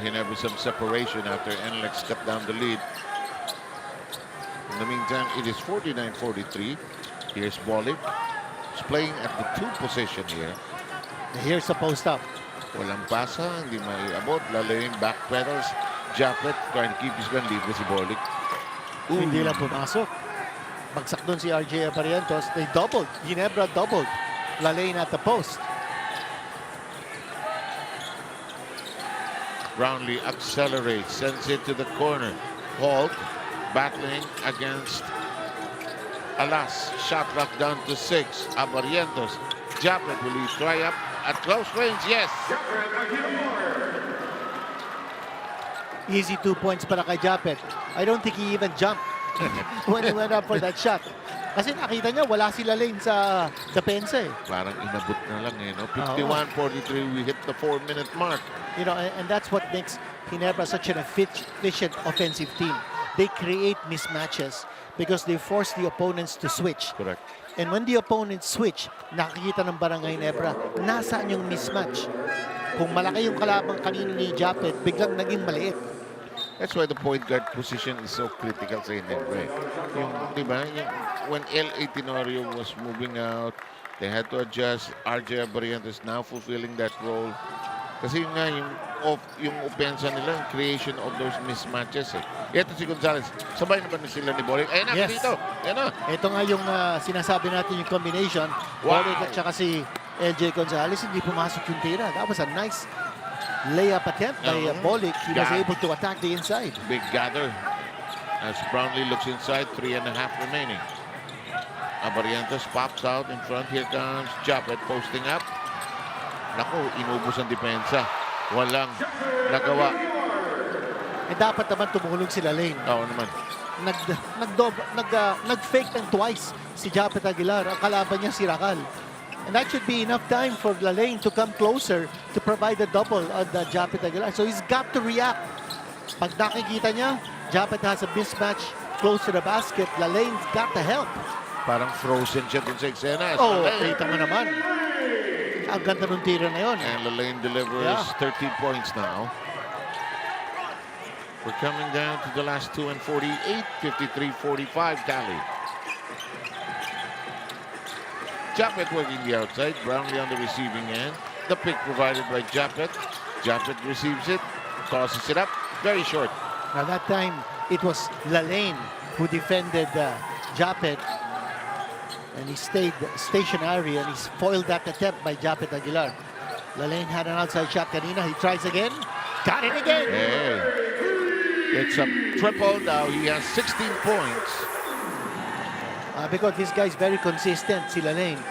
Ginebra some separation after NLEX cut down the lead. In the meantime, it is 49-43. Here's Bolik. He's playing at the 2 position here. Here's the post up. Walang pasa, hindi maiabot. Lalayin, back pedals. Japet trying to keep his gun libre si Bolik. Hindi lang pumasok. Bagsak doon si RJ Barrientos. They doubled. Ginebra doubled. Lalayin at the post. Brownlee accelerates, sends it to the corner. Holt battling against Alas. Shot clock down to 6. Abarientos. Japet, will he try up at close range? Yes. Easy 2 points para kay Japet. I don't think he even jumped when he went up for that shot. Kasi nakita niya, wala sila lane sa depensa eh. Parang inabot na lang eh, no? 51-43, we hit the 4-minute mark. You know, and that's what makes Ginebra such an efficient offensive team. They create mismatches because they force the opponents to switch. Correct. And when the opponents switch, nakikita ng Barangay Ginebra, nasaan yung mismatch? Kung malaki yung kalabang kanina ni Japet, biglang naging maliit. That's why the point guard position is so critical sa Ginebra. Yung, di ba, when L.A. Tenorio was moving out, they had to adjust. RJ Barrientos now fulfilling that role. Kasi nga, yung opensa nila, yung creation of those mismatches eh. Ito si Gonzalez, sabay na ba na sila ni Bolik? Ayan na, Yes. dito. Ayan na. Ito nga yung sinasabi natin yung combination. Wow. Bolik at saka si LJ Gonzalez, hindi pumasok yung tira. That was a nice layup attempt by Bolik. He was able to attack the inside. Big gather as Brownlee looks inside, 3.5 remaining. Abarientos pops out in front. Here comes Japet posting up. Naku, inubos ang depensa. Walang nagawa. Eh dapat naman tumulong sila lane. Oo naman. Nag-fake ng twice si Japet Aguilar. Ang kalaban niya si Racal. And that should be enough time for Lane to come closer to provide a double on the Japet Aguilar. So he's got to react. Pag nakikita niya, Japet has a mismatch close to the basket. Lane's got to help. Parang frozen siya dun sa eksena. Oh, kita mo naman. Ang ganda ng tira na yun. And Lane delivers 13 points now. We're coming down to the last 2 and 48, 53-45 tally. Japet working the outside, Brownlee on the receiving end. The pick provided by Japet. Japet receives it, tosses it up, very short. Now that time, it was Lane who defended Japet. And he stayed stationary and he's foiled that attempt by Japet Aguilar. Lalaine had an outside shot kanina. He tries again. Got it again. Hey. It's a triple now. He has 16 points. Because this guy's very consistent, si Lalaine.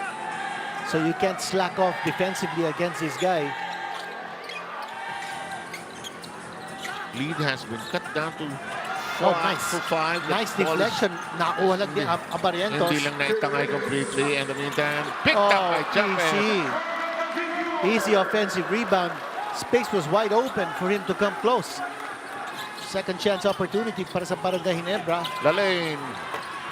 So you can't slack off defensively against this guy. Lead has been cut down to nice. to 5. Nice deflection. Nakuha lang din Abarientos. Hindi lang naitangay completely. In the meantime, picked up by Japet. Easy offensive rebound. Space was wide open for him to come close. Second chance opportunity para sa Barangay Ginebra. Lalaine.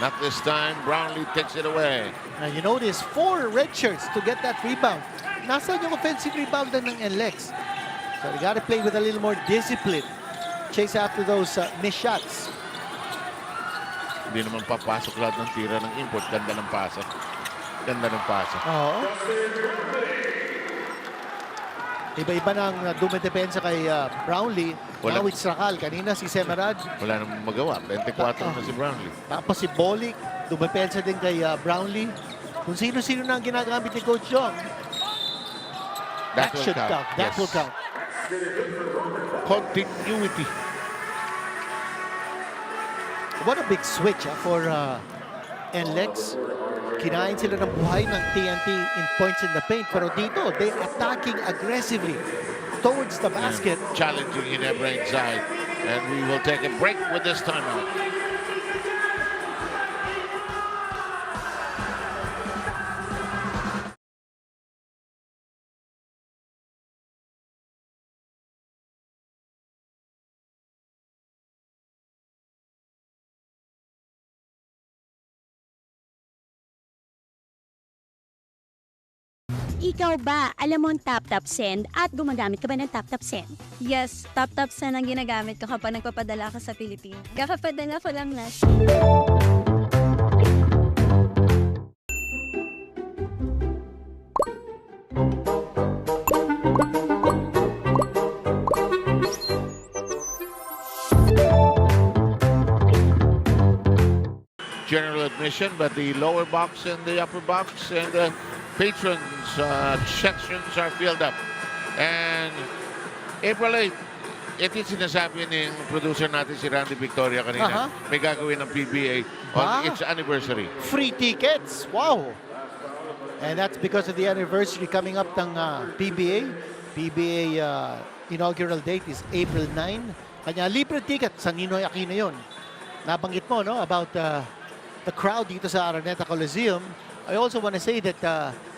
Not this time. Brownlee takes it away. And you notice 4 red shirts to get that rebound. Nasaan yung offensive rebound ng NLEX? So you got to play with a little more discipline. Chase after those missed shots. Hindi naman papasok lahat ng tira ng import. Ganda ng pasa. Ganda ng pasa. Oo. Iba-iba nang dumidepensa kay Brownlee. Now it's Rakal. Kanina si Semerad. Wala namang magawa. 24 na si Brownlee. Tapos si Bolick. Dumidepensa din kay Brownlee. Kung sino-sino na ang ginagamit ni Coach Jong. That should count. That will count. Continuity. What a big switch for NLEX. Kinain sila ng buhay ng TNT in points in the paint. Pero dito, they're attacking aggressively towards the basket. And challenging Ginebra inside. And we will take a break with this timeout. Ikaw ba, alam mo ang tap-tap send at gumagamit ka ba ng tap-tap send? Yes, tap-tap send ang ginagamit ko kapag nagpapadala ka sa Pilipinas. Kakapadala ko lang last. General admission, but the lower box and the upper box and the patrons sections are filled up. And April 8, ito yung sinasabi ng producer natin si Randy Victoria kanina. May gagawin ng PBA on its anniversary. Free tickets! Wow! And that's because of the anniversary coming up ng PBA. PBA inaugural date is April 9. Kanya libre ticket sa Ninoy Aquino yun. Nabanggit mo, no, about the crowd dito sa Araneta Coliseum. I also want to say that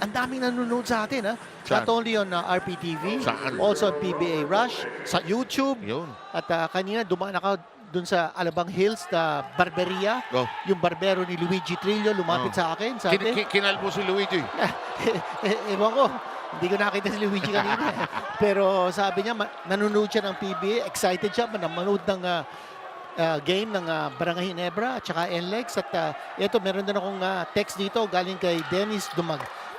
ang daming nanonood sa atin. Not only on RPTV, also on PBA Rush, sa YouTube. Yun. At kanina dumaan ako dun sa Alabang Hills na Barberia. Yung barbero ni Luigi Trillo lumapit sa akin. Sabi, Kinalbo si Luigi. Ewan ko. Hindi ko nakita si Luigi kanina. Pero sabi niya, nanonood siya ng PBA. Excited siya manood ng game ng Barangay Ginebra at saka NLEX. At ito, meron din akong text dito galing kay Dennis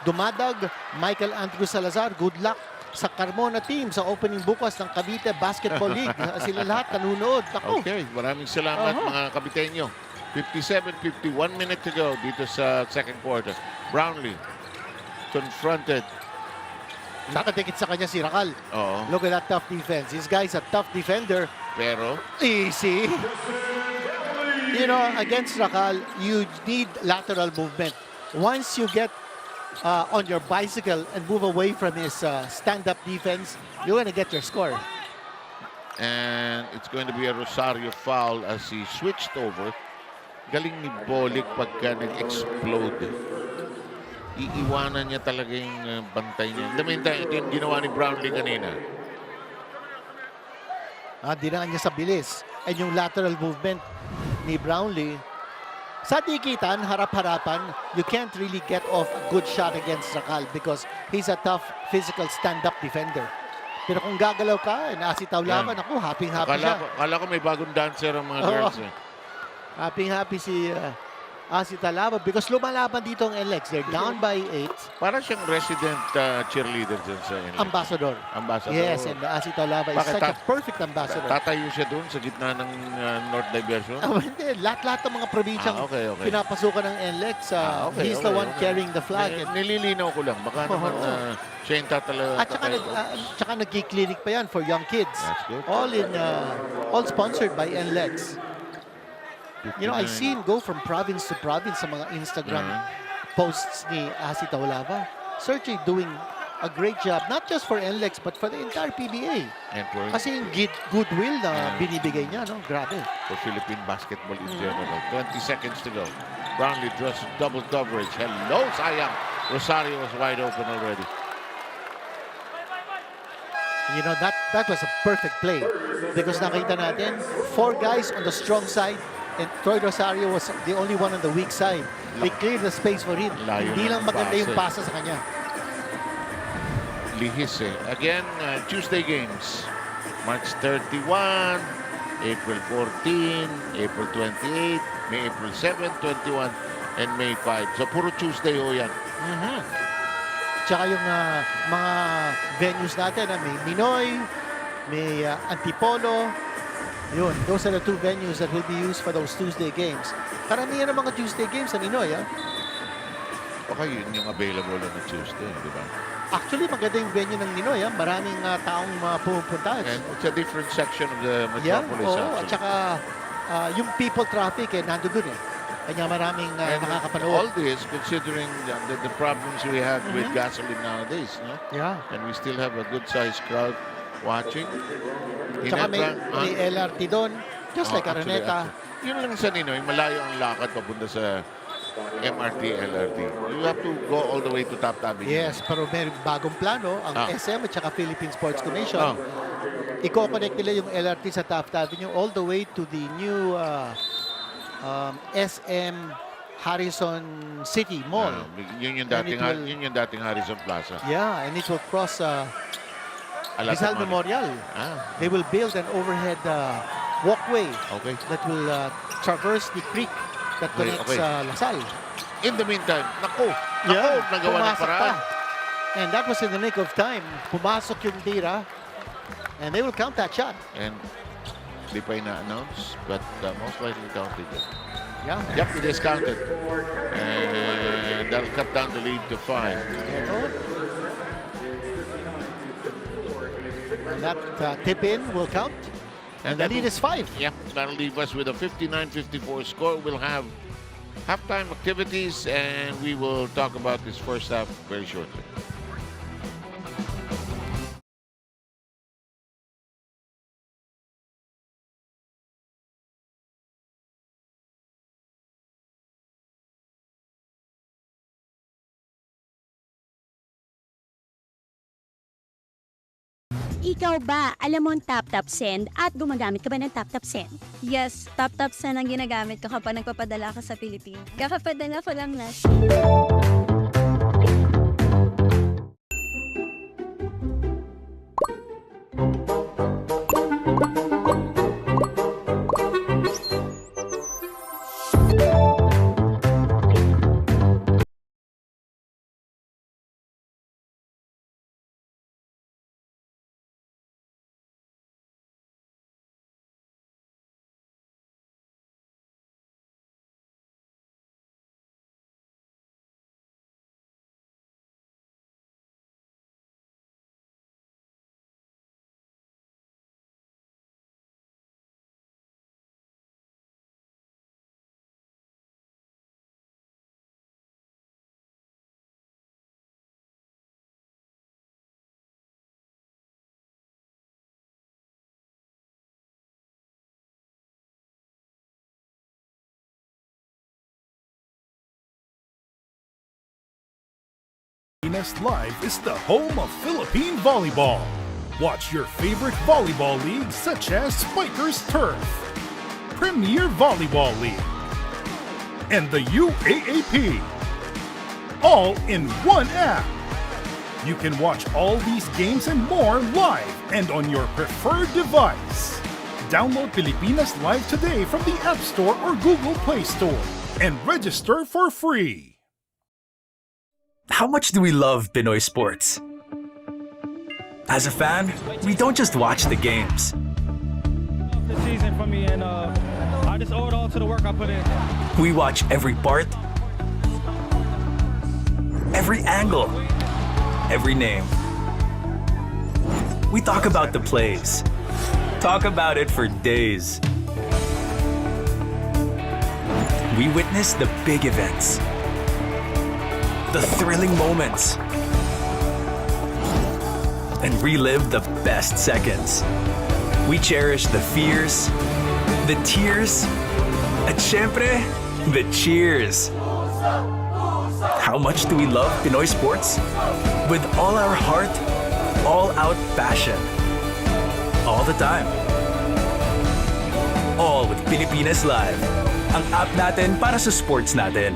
Dumadag, Michael Andrew Salazar. Good luck sa Carmona team sa opening bukas ng Cavite Basketball League. Sila lahat nanonood. Okay, maraming salamat mga Caviteño. 57-51 minutes to go dito sa second quarter. Brownlee confronted. Nakatikit sa kanya si Rakal. Look at that tough defense. This guy's a tough defender. Pero easy. You know, against Rakal, you need lateral movement. Once you get on your bicycle and move away from his stand-up defense, you're going to get your score. And it's going to be a Rosario foul as he switched over. Galing ni Bolick pagka nag-explode. Iiwanan niya talaga yung bantay niya. Ito yung ginawa ni Brownlee kanina. Dinaan niya sa bilis. And yung lateral movement ni Brownlee, sa dikitan, harap-harapan, you can't really get off a good shot against Rakal because he's a tough physical stand-up defender. Pero kung gagalaw ka, nasitaw laban, ako, happy-happy siya. Akala ko may bagong dancer ang mga girls. Happy-happy si Talaba because lumalaban dito ang NLEX. They're down by 8. Parang siyang resident cheerleader dyan sa NLEX. Ambassador. Ambassador. Yes, and Talaba is Bakit such a perfect ambassador. Tatayo siya doon sa gitna ng North Diversion? Hindi, lahat-lahat ng mga probinsyang okay. pinapasukan ng NLEX. He's the one carrying the flag. Nililinaw ko lang. Baka naman siya yung tatalaga. At saka nagki-clinic pa yan for young kids. That's good. All sponsored by NLEX. You know, I seen go from province to province sa mga Instagram posts ni Talaba. Sergey doing a great job, not just for NLEX, but for the entire PBA. And for, Kasi yung goodwill na binibigay niya, no? Grabe. for Philippine basketball in general. 20 seconds to go. Brownlee draws double coverage. Hello, sayang. Rosario was wide open already. You know, that was a perfect play. Because nakita natin, 4 guys on the strong side, and Troy Rosario was the only one on the weak side. They cleared the space for him. Layo Hindi ng lang maganda yung pasa. pasa sa kanya. Lihis eh. Again, Tuesday games. March 31, April 14, April 28, May April 7, 21, and May 5. So, puro Tuesday ho yan. Tsaka yung mga venues natin, may Minoy, may Antipolo. Yun, those are the 2 venues that will be used for those Tuesday games. Karamihan ng mga Tuesday games sa Ninoy, Okay, yun yung available on Tuesday, di ba? Actually, maganda yung venue ng Ninoy, Maraming taong pumupunta. And it's a different section of the metropolis. At saka yung people traffic, nandoon Kanya maraming nakakapanood. All this, considering the problems we have with gasoline nowadays, no? Yeah. And we still have a good-sized crowd watching. Tsaka may LRT doon, just like Araneta. Yun lang sa Ninoy, malayo ang lakad papunta sa MRT, LRT. You have to go all the way to Taft Avenue. Yes, pero may bagong plano ang SM at saka Philippine Sports Commission. Iko-connect nila yung LRT sa Taft Avenue all the way to the new SM Harrison City Mall. Yun yung dating Harrison Plaza. Yeah, and it will cross Rizal Memorial. They will build an overhead walkway that will traverse the creek that connects Lasal. In the meantime, nagawa ng paraan. And that was in the nick of time. Pumasok yung tira, and they will count that shot. And di pa ina-announce, but most likely counted it. Yeah. Yep, it is counted. And that'll cut down the lead to 5. And that tip-in will count. And the lead is 5. Yep, that'll leave us with a 59-54 score. We'll have halftime activities, and we will talk about this first half very shortly. Ikaw ba, alam mo ang tap-tap send at gumagamit ka ba ng tap-tap send? Yes, tap-tap send ang ginagamit ko kapag nagpapadala ka sa Pilipinas. Kakapadala ko lang last. Live is the home of Philippine volleyball. Watch your favorite volleyball leagues such as Spikers Turf, Premier Volleyball League, and the UAAP, all in one app. You can watch all these games and more live and on your preferred device. Download Pilipinas Live today from the App Store or Google Play Store. and register for free. How much do we love Pinoy sports? As a fan, we don't just watch the games. The season for me, and I just owe it all to the work I put in. We watch every part, every angle, every name. We talk about the plays. Talk about it for days. We witness the big events, the thrilling moments, and relive the best seconds. We cherish the fears, the tears, at syempre, the cheers. How much do we love Pinoy sports? With all our heart, all-out passion. All the time. All with Pilipinas Live. Ang app natin para sa sports natin.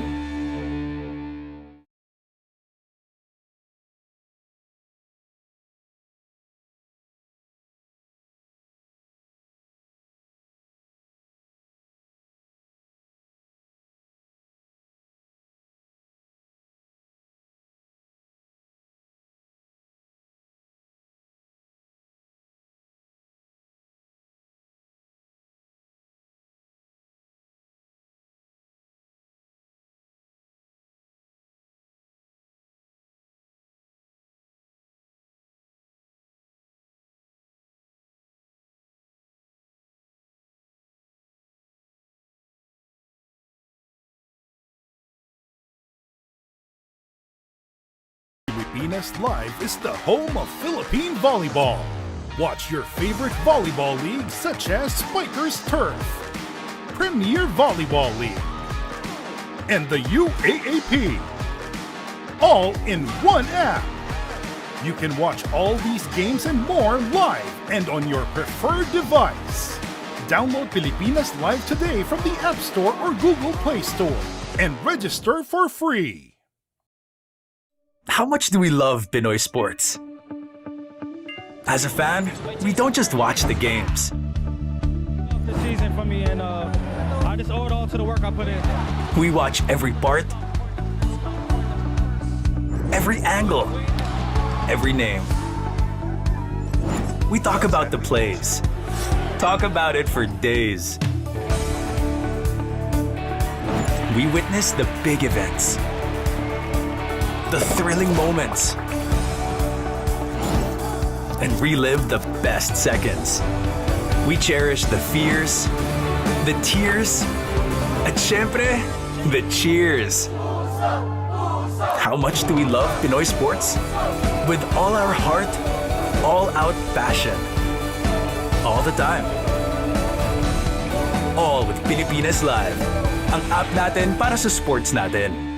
Pilipinas Live is the home of Philippine volleyball. Watch your favorite volleyball leagues such as Spikers Turf, Premier Volleyball League, and the UAAP, all in one app. You can watch all these games and more live and on your preferred device. Download Pilipinas Live today from the App Store or Google Play Store and register for free. How much do we love Pinoy sports? As a fan, we don't just watch the games. The season for me, and I just owe it all to the work I put in. We watch every part, every angle, every name. We talk about the plays. Talk about it for days. We witness the big events, the thrilling moments, and relive the best seconds. We cherish the fears, the tears, at syempre, the cheers. How much do we love Pinoy sports? With all our heart, all-out passion. All the time. All with Pilipinas Live. Ang app natin para sa sports natin.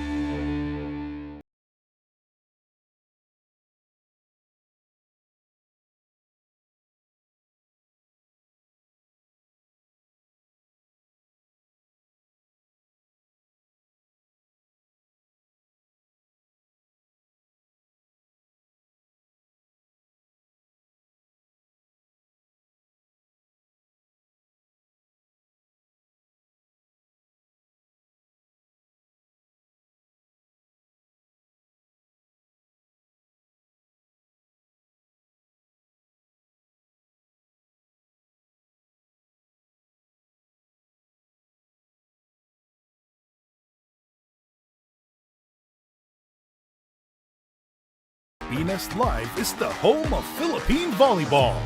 Pilipinas Live is the home of Philippine volleyball.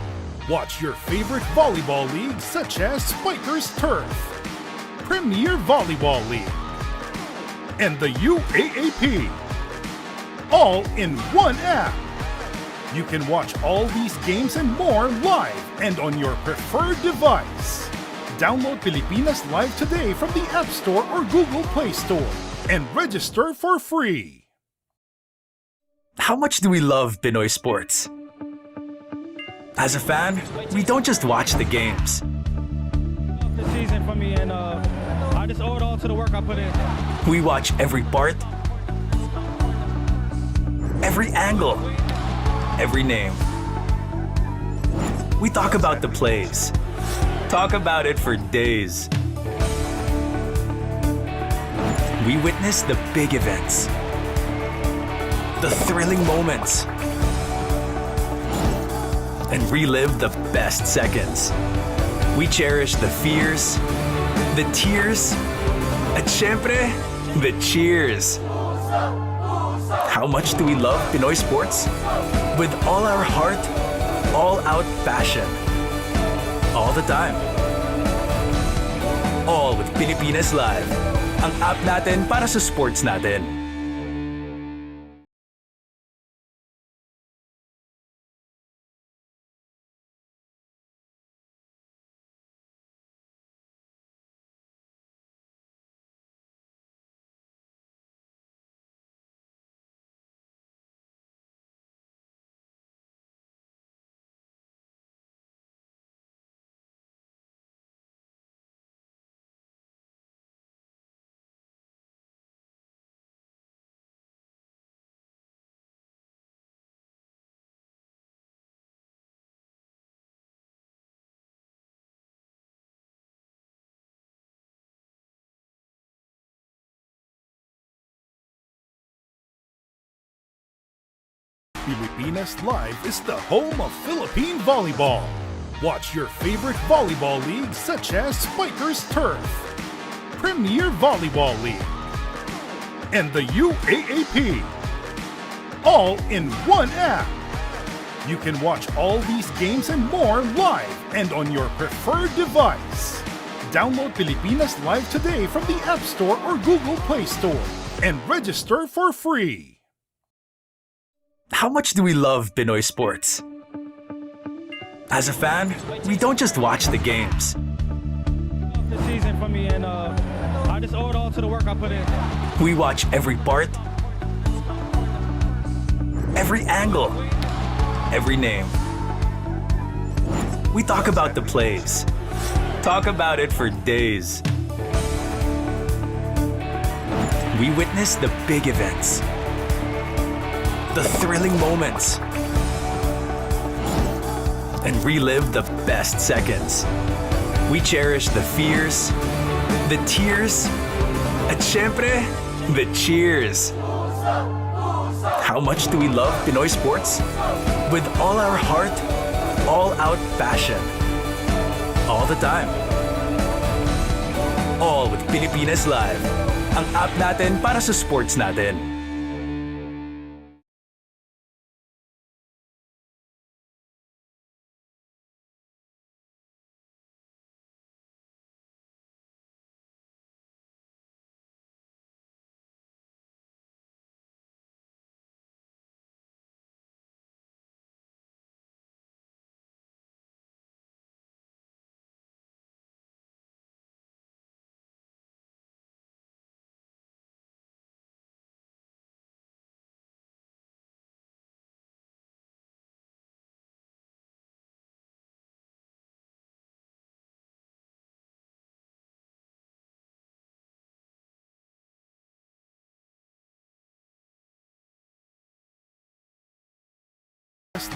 Watch your favorite volleyball leagues such as Spikers Turf, Premier Volleyball League, and the UAAP, all in one app. You can watch all these games and more live and on your preferred device. Download Pilipinas Live today from the App Store or Google Play Store and register for free. How much do we love Pinoy sports? As a fan, we don't just watch the games. The season for me, and I just owe it all to the work I put in. We watch every part, every angle, every name. We talk about the plays. Talk about it for days. We witness the big events, the thrilling moments, and relive the best seconds. We cherish the fears, the tears, at syempre, the cheers. How much do we love Pinoy sports? With all our heart, all-out passion. All the time. All with Pilipinas Live. Ang app natin para sa sports natin. Pilipinas Live is the home of Philippine volleyball. Watch your favorite volleyball leagues such as Spikers Turf, Premier Volleyball League, and the UAAP. All in one app. You can watch all these games and more live and on your preferred device. Download Pilipinas Live today from the App Store or Google Play Store and register for free. How much do we love Pinoy sports? As a fan, we don't just watch the games. This season for me, and I just owe it all to the work I put in. We watch every part, every angle, every name. We talk about the plays. Talk about it for days. We witness the big events, the thrilling moments, and relive the best seconds. We cherish the fears, the tears, at syempre, the cheers. How much do we love Pinoy sports? With all our heart, all-out passion. All the time. All with Pilipinas Live. Ang app natin para sa sports natin.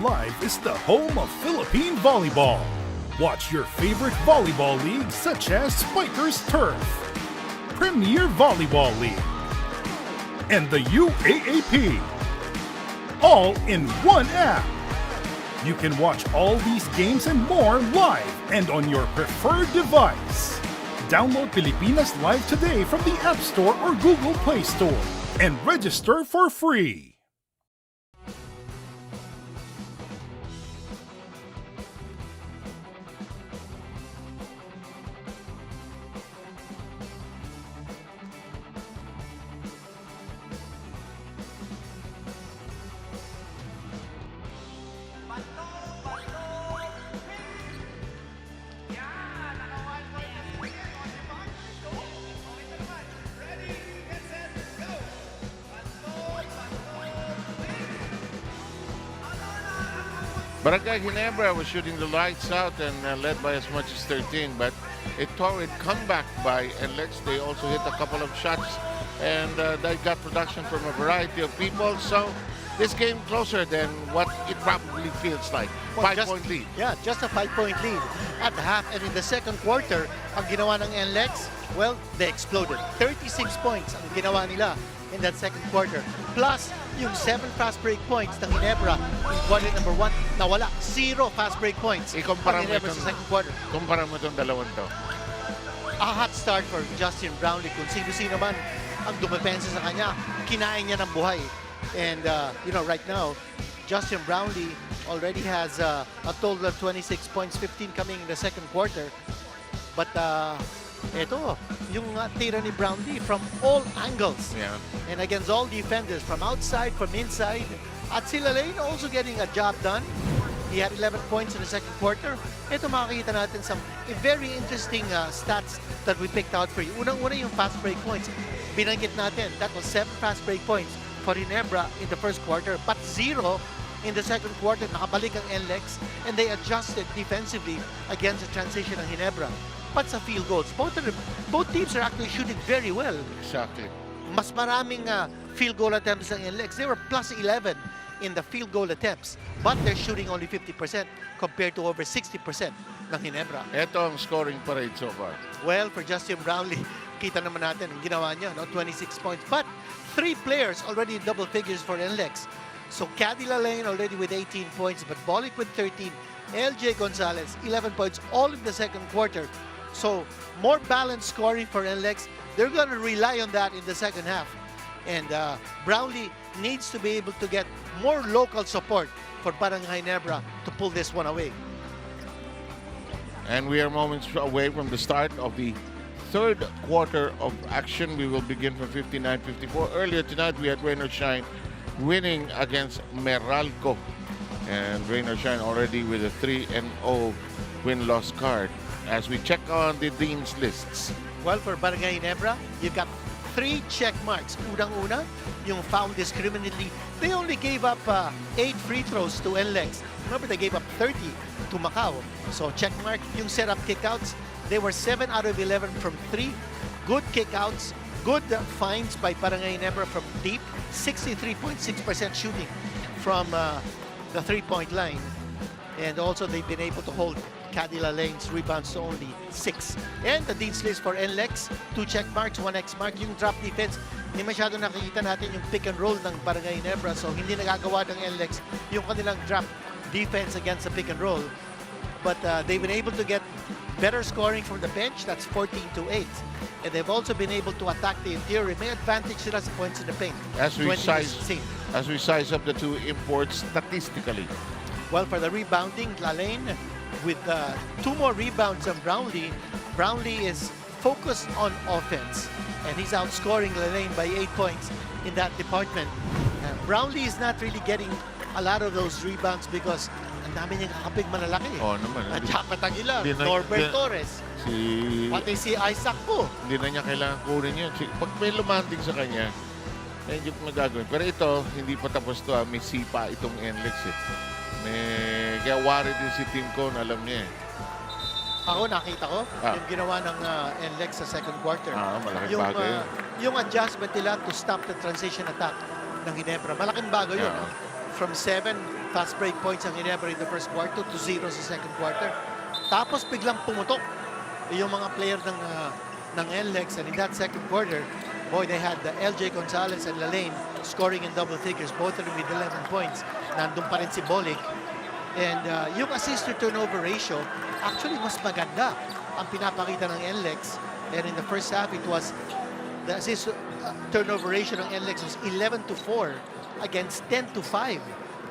Live is the home of Philippine volleyball. Watch your favorite volleyball leagues such as Spikers Turf, Premier Volleyball League, and the UAAP. All in one app. You can watch all these games and more live and on your preferred device. Download Pilipinas Live today from the App Store or Google Play Store and register for free. Barangay Ginebra was shooting the lights out and led by as much as 13, but a torrid comeback by NLEX. They also hit a couple of shots and they got production from a variety of people. So this game closer than what it probably feels like. Well, 5-point lead. Yeah, just a 5-point lead at the half. And in the second quarter, ang ginawa ng NLEX, well, they exploded. 36 points ang ginawa nila in that second quarter. Plus, yung 7 fast break points ng Ginebra in quarter number 1, nawala. 0 fast break points Ikumpara ang mo Ginebra itong, sa second quarter. kumpara mo itong dalawang to. A hot start for Justin Brownlee. Kung sino-sino man ang dumepensa sa kanya, kinain niya ng buhay. And, right now, Justin Brownlee already has a total of 26 points, 15 coming in the second quarter. But, ito, yung tira ni Brownlee from all angles. Yeah. And against all defenders, from outside, from inside. At sila Lane also getting a job done. He had 11 points in the second quarter. Ito makikita natin some very interesting stats that we picked out for you. Unang-una yung fast break points. Binanggit natin, that was 7 fast break points for Ginebra in the first quarter, but 0 in the second quarter. Nakabalik ang NLEX and they adjusted defensively against the transition ng Ginebra. But sa field goals, both teams are actually shooting very well. Exactly. Mas maraming field goal attempts ng NLEX. They were plus 11 in the field goal attempts, but they're shooting only 50% compared to over 60% ng Ginebra. Ito ang scoring parade so far. Well, for Justin Brownlee, kita naman natin ang ginawa niya, 26 points. But 3 players already in double figures for NLEX. So, Cadila Lane already with 18 points, but Bolick with 13, LJ Gonzalez, 11 points, all in the second quarter. So, more balanced scoring for NLEX. They're going to rely on that in the second half. And Brownlee needs to be able to get more local support for Barangay Ginebra to pull this one away. And we are moments away from the start of the third quarter of action. We will begin from 59-54. Earlier tonight, we had Rain or Shine winning against Meralco. And Rain or Shine already with a 3-0 win-loss card. As we check on the Dean's lists. Well, for Barangay Ginebra, you got 3 check marks. Unang-una, yung foul discriminately. They only gave up 8 free throws to NLEX. Remember, they gave up 30 to Macau. So, check mark. Yung set-up kickouts, they were 7 out of 11 from 3. Good kickouts. Good finds by Barangay Ginebra from deep. 63.6% shooting from the three-point line. And also, they've been able to hold Cadila Lane's rebounds to only 6. And the Dean's list for NLEX, 2 check marks, 1 X mark. Yung drop defense, hindi masyado nakikita natin yung pick and roll ng Barangay Ginebra. So, hindi nagagawa ng NLEX yung kanilang drop defense against the pick and roll. But they've been able to get better scoring from the bench. That's 14-8. And they've also been able to attack the interior. May advantage sila sa points in the paint. As we size up the 2 imports statistically. Well, for the rebounding, Lane with 2 more rebounds than Brownlee. Brownlee is focused on offense, and he's outscoring Lane by 8 points in that department. Brownlee is not really getting a lot of those rebounds because ang dami niyang kakapig malalaki. Oh, naman. At Jack Aguilar, Norbert Torres, pati si Isaac po. Hindi na niya kailangan kunin yun. Pag may lumanding sa kanya, hindi pa magagawin. Pero ito, hindi pa tapos to. May sipa itong NLEX eh. Kaya worry din si Team Cone, alam niya eh. Ako nakita ko yung ginawa ng NLEX sa second quarter. Malaking bagay yun. Yung adjustment nila to stop the transition attack ng Ginebra. Malaking bago yun. From 7 fast break points ang Ginebra in the first quarter to 0 sa second quarter. Tapos biglang pumutok yung mga player ng NLEX, and in that second quarter, boy, they had the LJ Gonzalez and Lane scoring in double figures, both of them with 11 points. Nandun pa rin si Bolick. And yung assist to turnover ratio, actually mas maganda ang pinapakita ng NLEX. And in the first half, it was the assist turnover ratio ng NLEX was 11-4 against 10-5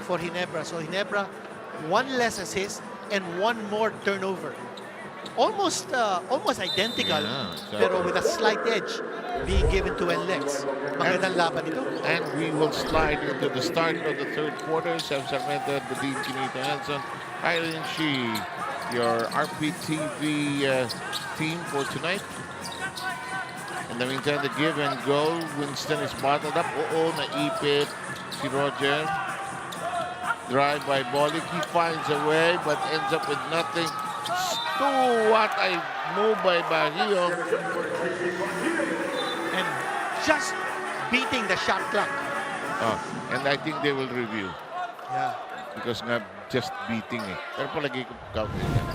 for Ginebra. So Ginebra, 1 less assist and 1 more turnover. Almost identical, pero with a slight edge being given to NLEX. Magandang laban ito. And we will slide into the start of the third quarter. Sam Sarmenta, the Dean Chinita Hanson, Eileen Shi, your RPTV team for tonight. In the meantime, the give and go. Winston is bottled up. Naipit si Roger. Drive by Bolick. He finds a way but ends up with nothing. What a move by Baguio. And just beating the shot clock And I think they will review. Yeah. Because nga, just beating eh. Pero palagi ko counting yan.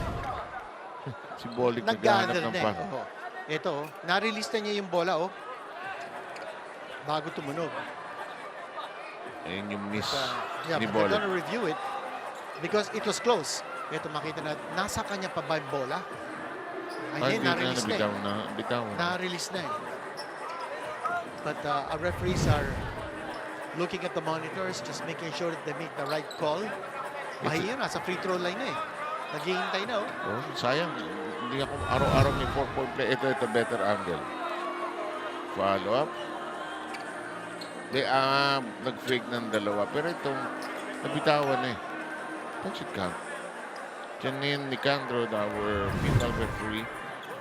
Si Bolig naghahanap Nag-gather ng na pan. eh. Oh. Ito, na-release na niya yung bola, oh. Bago tumunog. Ayun yung miss Yeah, ni but they're Bolig. gonna review it because it was close. Ito, makita na, nasa kanya pa ba yung bola? Ay, hindi, na-release na eh. Bitaw. Na-release na eh. But our referees are looking at the monitors, just making sure that they make the right call. Mahiya, nasa free throw line na eh. Naghihintay na, oh. Oh, sayang. Hindi ako araw-araw may 4-point play. Ito, better angle. Follow up. Nag-fake ng dalawa. Pero itong nabitawan eh. That should count. Janine Nicandro, our female referee,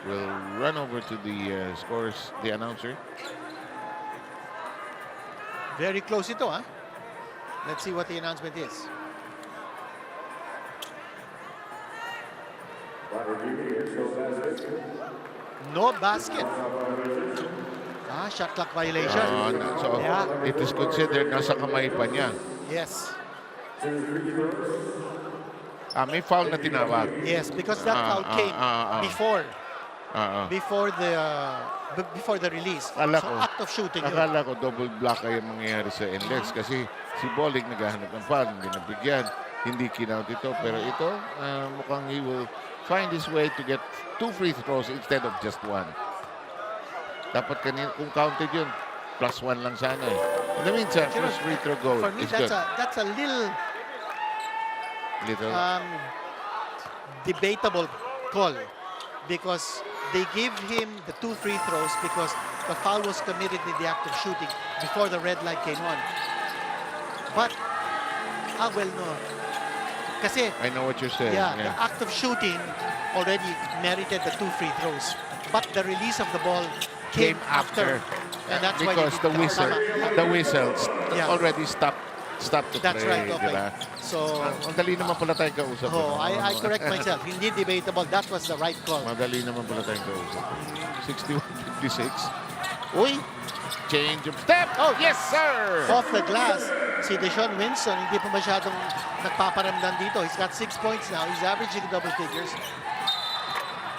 will run over to the scores, the announcer. Very close ito, ha? Let's see what the announcement is. No basket. Shot clock violation. So Yeah. it is considered nasa kamay pa niya. Yes. May foul na tinawag. Yes, because that foul came before the release. Akala So ko- act of shooting yun. Akala ko double block ay ang mangyayari sa NLEX kasi si Bolig naghahanap ng foul, hindi nabigyan, hindi kinount ito. Pero ito, mukhang he will find his way to get 2 free throws instead of just 1. Dapat kanina, kung counted yun, +1 lang sana eh. In the meantime, first free throw goal For me, is good. that's a little Little. debatable call because they gave him the 2 free throws because the foul was committed in the act of shooting before the red light came on. But, well, no. Kasi, I know what you're saying. yeah, the act of shooting already merited the 2 free throws. But the release of the ball came after. And that's why they because did the whistle Yeah. already stopped the That's play. right, okay. Diba? So, Ang dali naman pala tayong kausap. I correct myself. Hindi debatable. That was the right call. Madali naman pala tayong kausap. 61-56. Uy! Change of step! Oh, yes, sir! Off the glass, si Deshaun Winston, hindi pa masyadong nagpaparamdam dito. He's got 6 points now. He's averaging double figures.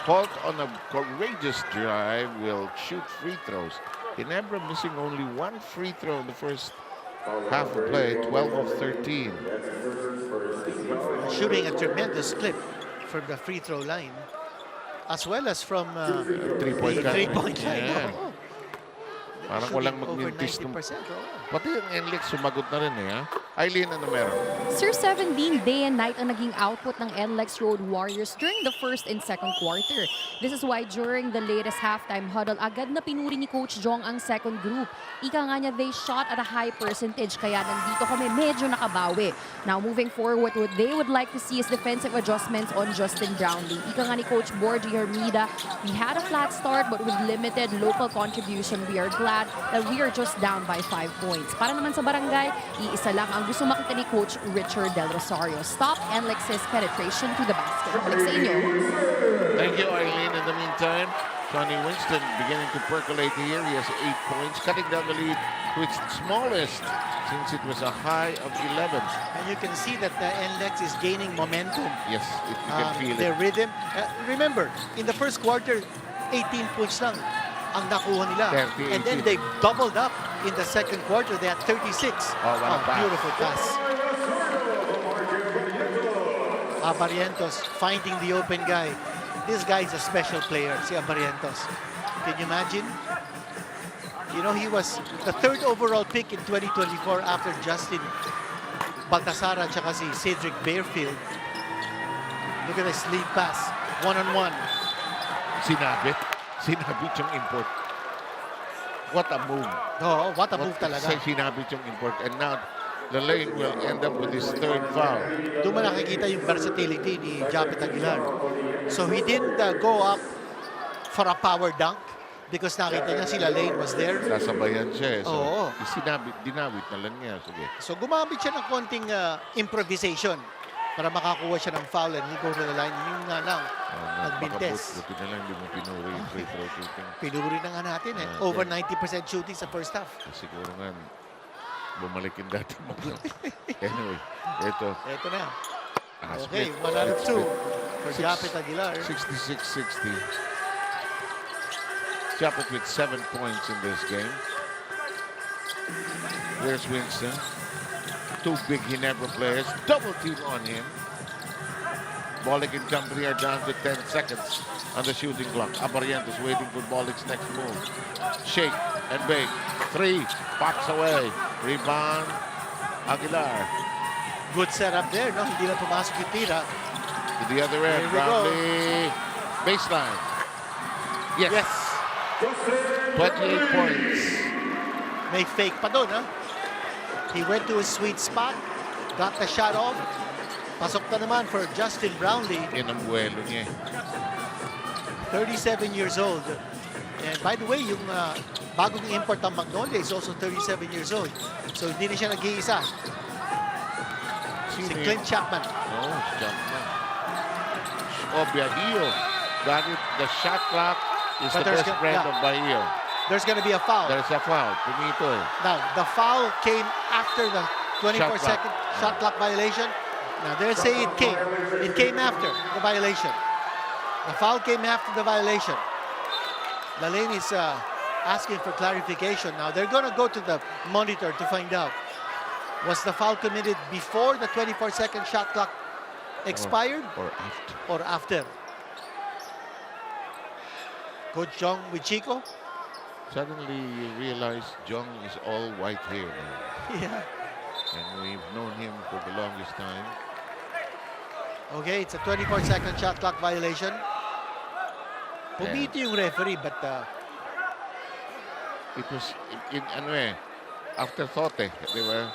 Holt on a courageous drive will shoot free throws. Ginebra missing only 1 free throw in the first half of play, 12 of 13. Shooting a tremendous clip from the free throw line, as well as from Three-point the line. three-point line. Yeah. Oo. Parang Shooting walang over magmintis. 90%. Pati yung NLEX sumagot na rin eh. Ha? Eileen, ano meron? Sir, 17 day and night ang naging output ng NLEX Road Warriors during the first and second quarter. This is why during the latest halftime huddle, agad na pinuri ni Coach Jong ang second group. Ika nga niya, they shot at a high percentage, kaya nandito kami medyo nakabawi. Now, moving forward, what they would like to see is defensive adjustments on Justin Brownlee. Ika nga ni Coach BRGY, we had a flat start but with limited local contribution. We are glad that we are just down by 5 points. Para naman sa Barangay, iisa lang ang gusto makita ni Coach Richard Del Rosario. Stop NLEX's penetration to the basket. Balik sa inyo. Thank you, Eileen. In the meantime, Johnny Winston beginning to percolate here. He has 8 points, cutting down the lead to its smallest since it was a high of 11. And you can see that the NLEX is gaining momentum. Yes, you can feel Their it. rhythm. Remember, in the first quarter, 18 points lang ang nakuha nila. 30, And then 18. they doubled up in the second quarter. They had 36. Oh, what a pass. Beautiful pass. Barrientos finding the open guy. This guy is a special player, si Barrientos. Can you imagine? You know, he was the 3rd overall pick in 2024 after Justin Baltasar at saka si Cedric Barefield. Look at this lead pass. One-on-one. Sinabit yung import. What a move. Oh, what a move talaga. Sinabit yung import. And now, the lane will end up with his 3rd foul. Doon mo nakikita yung versatility ni Japet Aguilar. So he didn't go up for a power dunk because nakita niya sila lane was there. Sasabayan siya eh. So, Oo. dinawit na lang niya. Sige. So gumamit siya ng konting improvisation para makakuha siya ng foul and he go to the line. Yun nga lang, nagbintes. Buti na lang hindi mo pinuri yung free throw shooting. Pinuri na nga natin eh. Over 90% shooting sa first half. Siguro nga, Bumalik yung dati mo. Anyway, ito. Ito na. Split, Okay, 1 out of 2 split. for Japet Aguilar. 66-60. Japet with 7 points in this game. There's Winston. 2 big Ginebra players. Double team on him. Bolick and company are down to 10 seconds on the shooting clock. Abarientos waiting for Bolick's next move. Shake and bake. 3. Pops away. Rebound. Aguilar. Good setup there, no? Hindi lang pumasok yung tira. To the other end. Here we go. Brownlee. Baseline. Yes. 28 points. May fake pa doon, ha? He went to his sweet spot, got the shot off. Pasok na naman for Justin Brownlee, Yan ang buwelo niya. 37 years old. And by the way, yung bagong import ng Magnolia is also 37 years old. So hindi na siya nag-iisa. Si Clint Chapman. Oh, Chapman. Oh, Bahio. Got it. The shot clock is But the best friend of Bahio. There's going to be a foul. There's a foul. Pumito eh. Now, the foul came after the 24-second Shot shot clock violation. Now, they'll say it came. It came after the violation. The foul came after the violation. The lane is asking for clarification. Now, they're going to go to the monitor to find out. Was the foul committed before the 24-second shot clock expired Or after. or after? Coach Jong with Chico. Suddenly you realize Jong is all white hair now. Yeah. And we've known him for the longest time. Okay, it's a 24-second shot clock violation. Pumito yung referee, but It was in ano eh, afterthought eh, di ba?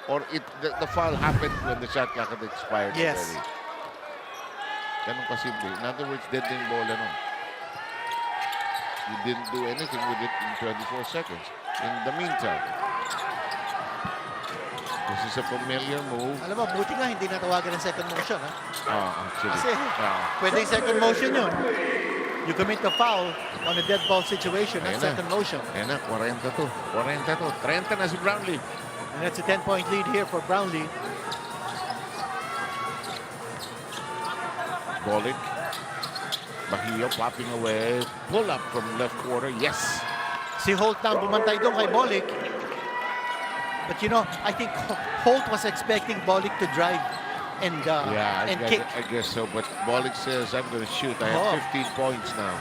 Or the foul happened when the shot clock had expired. Yes. Already. Ganun kasimple. In other words, dead yung bola nun. You didn't do anything with it in 24 seconds. In the meantime, this is a familiar move. alam mo, buti nga hindi natawagan ng second motion, ha? Actually. Kasi pwede second motion yun. You commit a foul on a dead ball situation, that's second motion. Ayan na, 40 to. 30 na si Brownlee. And that's a 10-point lead here for Brownlee. Bolick. Bahio popping away. Pull up from left quarter. Yes. Si Holt na ang bumantay doon kay Bolick. But you know, I think Holt was expecting Bolick to drive and kick. I guess so. But Bolick says, I'm going to shoot. I have 15 points now.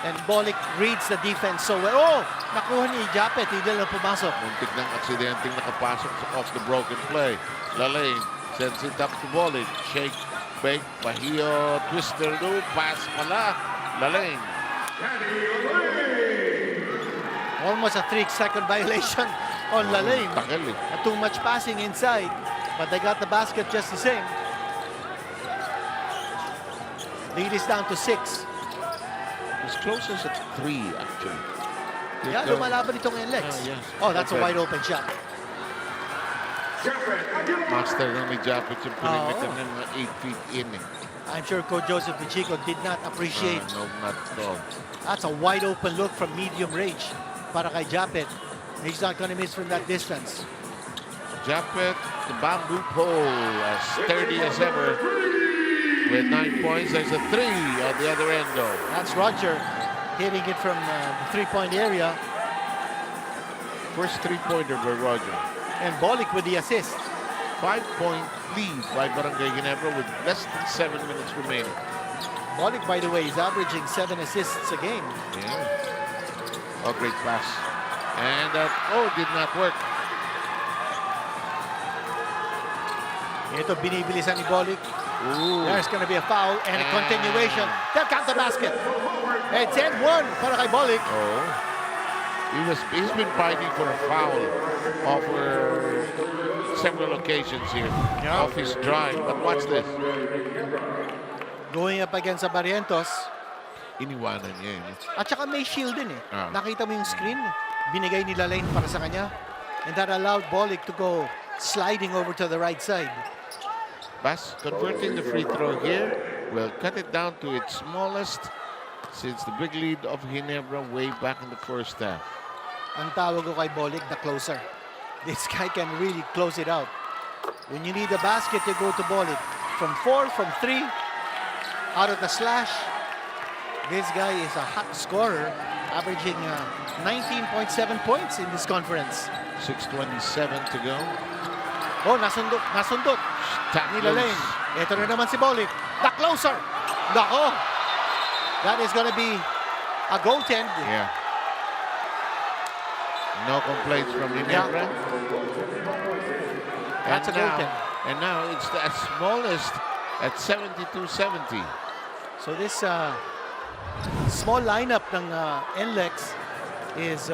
And Bolick reads the defense so well. Oh! Nakuha ni Japet. Hindi lang pumasok. Muntik ng aksidenteng nakapasok off the broken play. Lalane sends it up to Bolick. Shake, bake, Bahio, twister, do, pass pala. Lalane. Almost a 3-second violation on Lalane. Tagal eh. Too much passing inside. But they got the basket just the same. Lead is down to 6. As close as a 3, actually. Yeah, lumalaban itong NLEX. yes. Oh, that's a Okay. wide open shot. Master ng ni Japet yung perimeter Oo. ng 8 feet in eh. I'm sure Coach Joseph Pichico did not appreciate. No, not at all. That's a wide open look from medium range para kay Japet. He's not going to miss from that distance. Japet, the bamboo pole, as sturdy as ever. With 9 points, there's a 3 on the other end though. That's Roger hitting it from the three-point area. First 3-pointer by Roger. And Bolick with the assist. 5-point lead by Barangay Ginebra with less than 7 minutes remaining. Bolick, by the way, is averaging 7 assists a game. Yeah. Oh, great pass. And that, did not work. Ito, binibilisan ni Bolick. Ooh. There's going to be a foul and a continuation. They'll count the basket. It's 10-1 para kay Bolick. Oh. He's been fighting for a foul over several occasions here. Yeah. Off his drive. But watch this. Going up against Barrientos. Iniwanan niya yun. At saka may shield din eh. Ah. Nakita mo yung screen? Binigay ni Lane para sa kanya. And that allowed Bolick to go sliding over to the right side. Bas converting the free throw here will cut it down to its smallest since the big lead of Ginebra way back in the first half. Ang tawag ko kay Bolick, the closer. This guy can really close it out. When you need a basket, you go to ball it. From 4, from 3, out of the slash. This guy is a hot scorer, averaging 19.7 points in this conference. 6:27 to go. Oh, nasundot. Tap Nila loose. Lane. Ito na naman si Bolik. The closer. Nako. That is gonna be a goaltend. Yeah. No complaints from Ginebra. That's a goaltend. And now it's the smallest at 72-70. So this small lineup ng NLEX is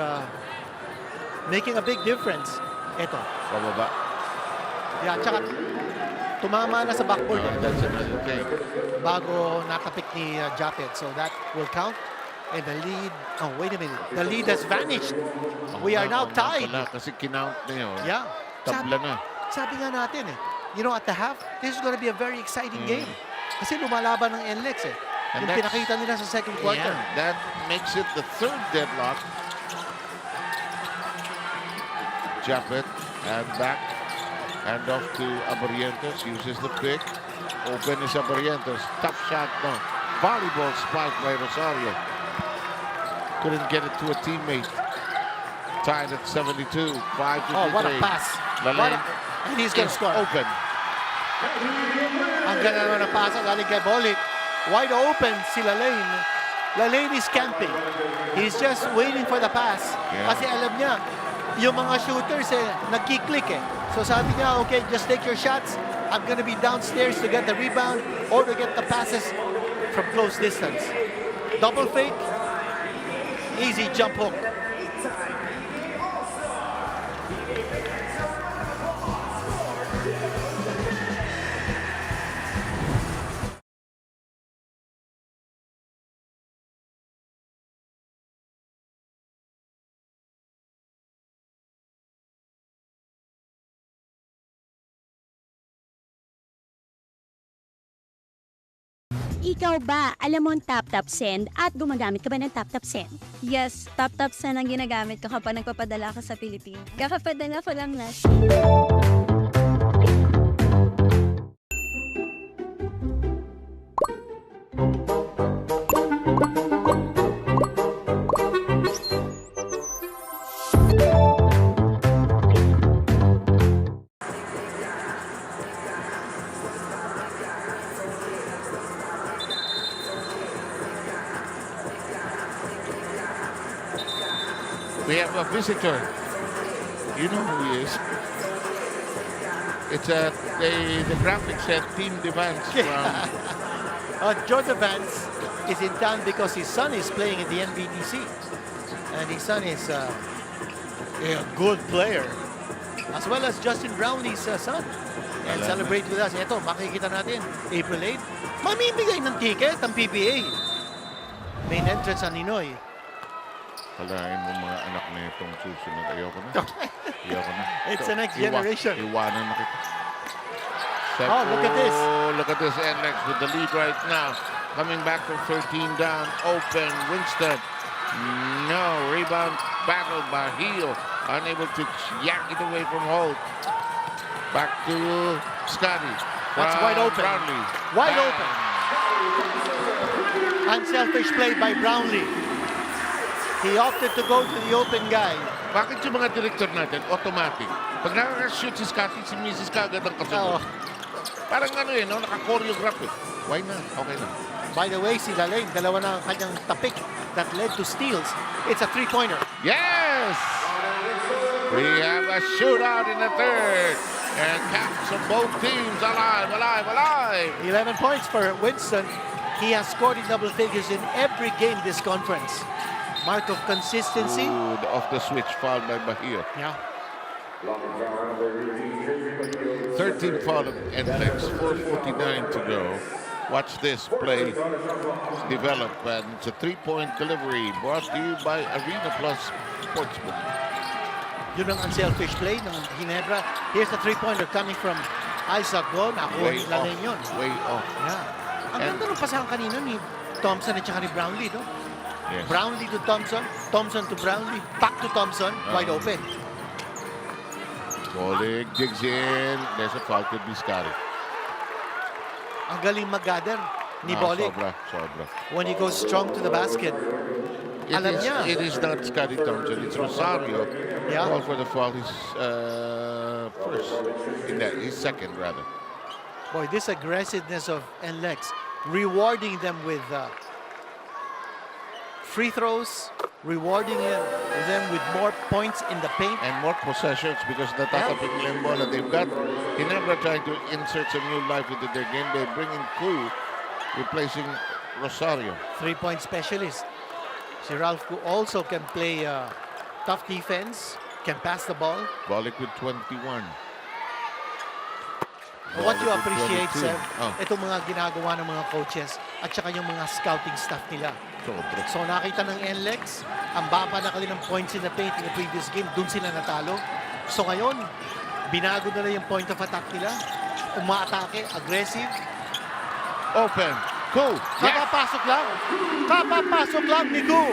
making a big difference. Ito. Pababa. Yeah, tsaka tumama na sa backboard. That's another thing. Bago natapik ni Japet. So that will count. And the lead, oh wait a minute. The lead has vanished. We are now tied. Kasi kinount na yun. Yeah. Tabla na. Sabi nga natin you know, at the half, this is going to be a very exciting game. Kasi lumalaban ng NLEX And yung pinakita nila sa second quarter. Yeah, that makes it the third deadlock. Japet and back. Hand off to Abarientos. Uses the pick. Open is Abarientos. Tough shot now. Volleyball spike by Rosario. Couldn't get it to a teammate. Tied at 72. 5-53. Oh, what a pass. And he's going to score. Open. Ang ganda naman na pasa galing kay Bolik. Wide open si Lalane. Lalane is camping. He's just waiting for the pass. Yeah. Kasi alam niya, yung mga shooters nagki-click So sabi niya, okay, just take your shots. I'm gonna be downstairs to get the rebound or to get the passes from close distance. Double fake. Easy jump hook. Ikaw ba, alam mo ang tap-tap send at gumagamit ka ba ng tap-tap send? Yes, tap-tap send ang ginagamit ko kapag nagpapadala ka sa Pilipinas. Kakapadala ko lang last. We have a visitor. You know who he is. It's the graphics said Team Devance from Jordan Vance is in town because his son is playing in the NBTC. And his son is a good player. As well as Justin Brownlee's son. And celebrate with us. Ito, makikita natin, April 8. Mamimigay ng ticket ang PBA. Main entrance ang Ninoy. Halain mo mga anak na itong susunod. Ayoko na. Ayoko na. It's the next generation. Iwanan na kita. Oh, look at this. Look at this. NLEX with the lead right now. Coming back from 13 down. Open. Winston. No. Rebound battled by Heel. Unable to yank it away from Holt. Back to Scotty. That's wide open. Brownlee. Wide open. Unselfish play by Brownlee. He opted to go to the open guy. Bakit yung mga director natin, automatic? Pag nakaka-shoot si Scotty, si Mrs. kagad ang kasunod. Parang no? Naka-choreograph Why not? Okay na. By the way, si Lalane, dalawa na ang kanyang tapik that led to steals. It's a three-pointer. Yes! We have a shootout in the third. And caps of both teams alive. 11 points for Winston. He has scored in double figures in every game this conference. Mark of consistency. Ooh, off the switch, fouled by Bahia. Yeah. 13th foul of NLEX, 4:49 to go. Watch this play develop, and it's a three-point delivery brought to you by Arena Plus Sportsbook. Yun ang unselfish play ng Ginebra. Here's the three-pointer coming from Isaac Go. Nakuha ni Lalane yun. Way off. Yeah. Ang ganda ng pasahan kanina ni Thompson at saka ni Brownlee, no? Yes. Brownlee to Thompson, Thompson to Brownlee, back to Thompson, wide open. Bolig digs in. There's a foul. Could be Scotty. Ang galing mag-gather ni Bolig. Sobra. When he goes strong to the basket. Alam niya. It is not Scotty Thompson. It's Rosario. Yeah. Call for the foul. He's first. He's second, rather. Boy, this aggressiveness of NLEX, rewarding them with free throws, rewarding them with more points in the paint. And more possessions because natatapik nila yung bola. They've got Ginebra trying to insert some new life into their game. They bring in Koo, replacing Rosario. 3-point specialist. Si Ralph Koo also can play tough defense, can pass the ball. Bolig with 21. What you appreciate, 22. Sir, Oh. itong mga ginagawa ng mga coaches at saka yung mga scouting staff nila. So nakita ng NLEX, ang baba na kanilang points in the paint in the previous game, dun sila natalo. So ngayon, binago na yung point of attack nila. Umaatake, aggressive. Open. Koo. Kapapasok lang. Kapapasok lang ni Koo.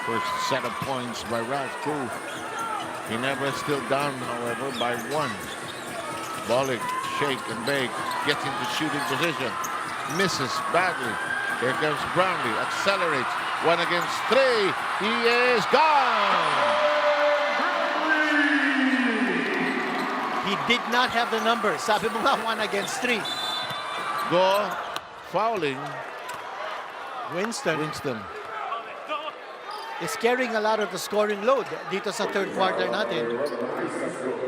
First set of points by Ralph Koo. Ginebra still down, however, by 1. Bolig, shake and bake, gets into shooting position. Misses badly. Here comes Brownlee, accelerates. 1 against 3. He is gone. He did not have the numbers. Sabi mo nga, 1 against 3. Go, fouling. Winston Winston. is carrying a lot of the scoring load dito sa third quarter natin.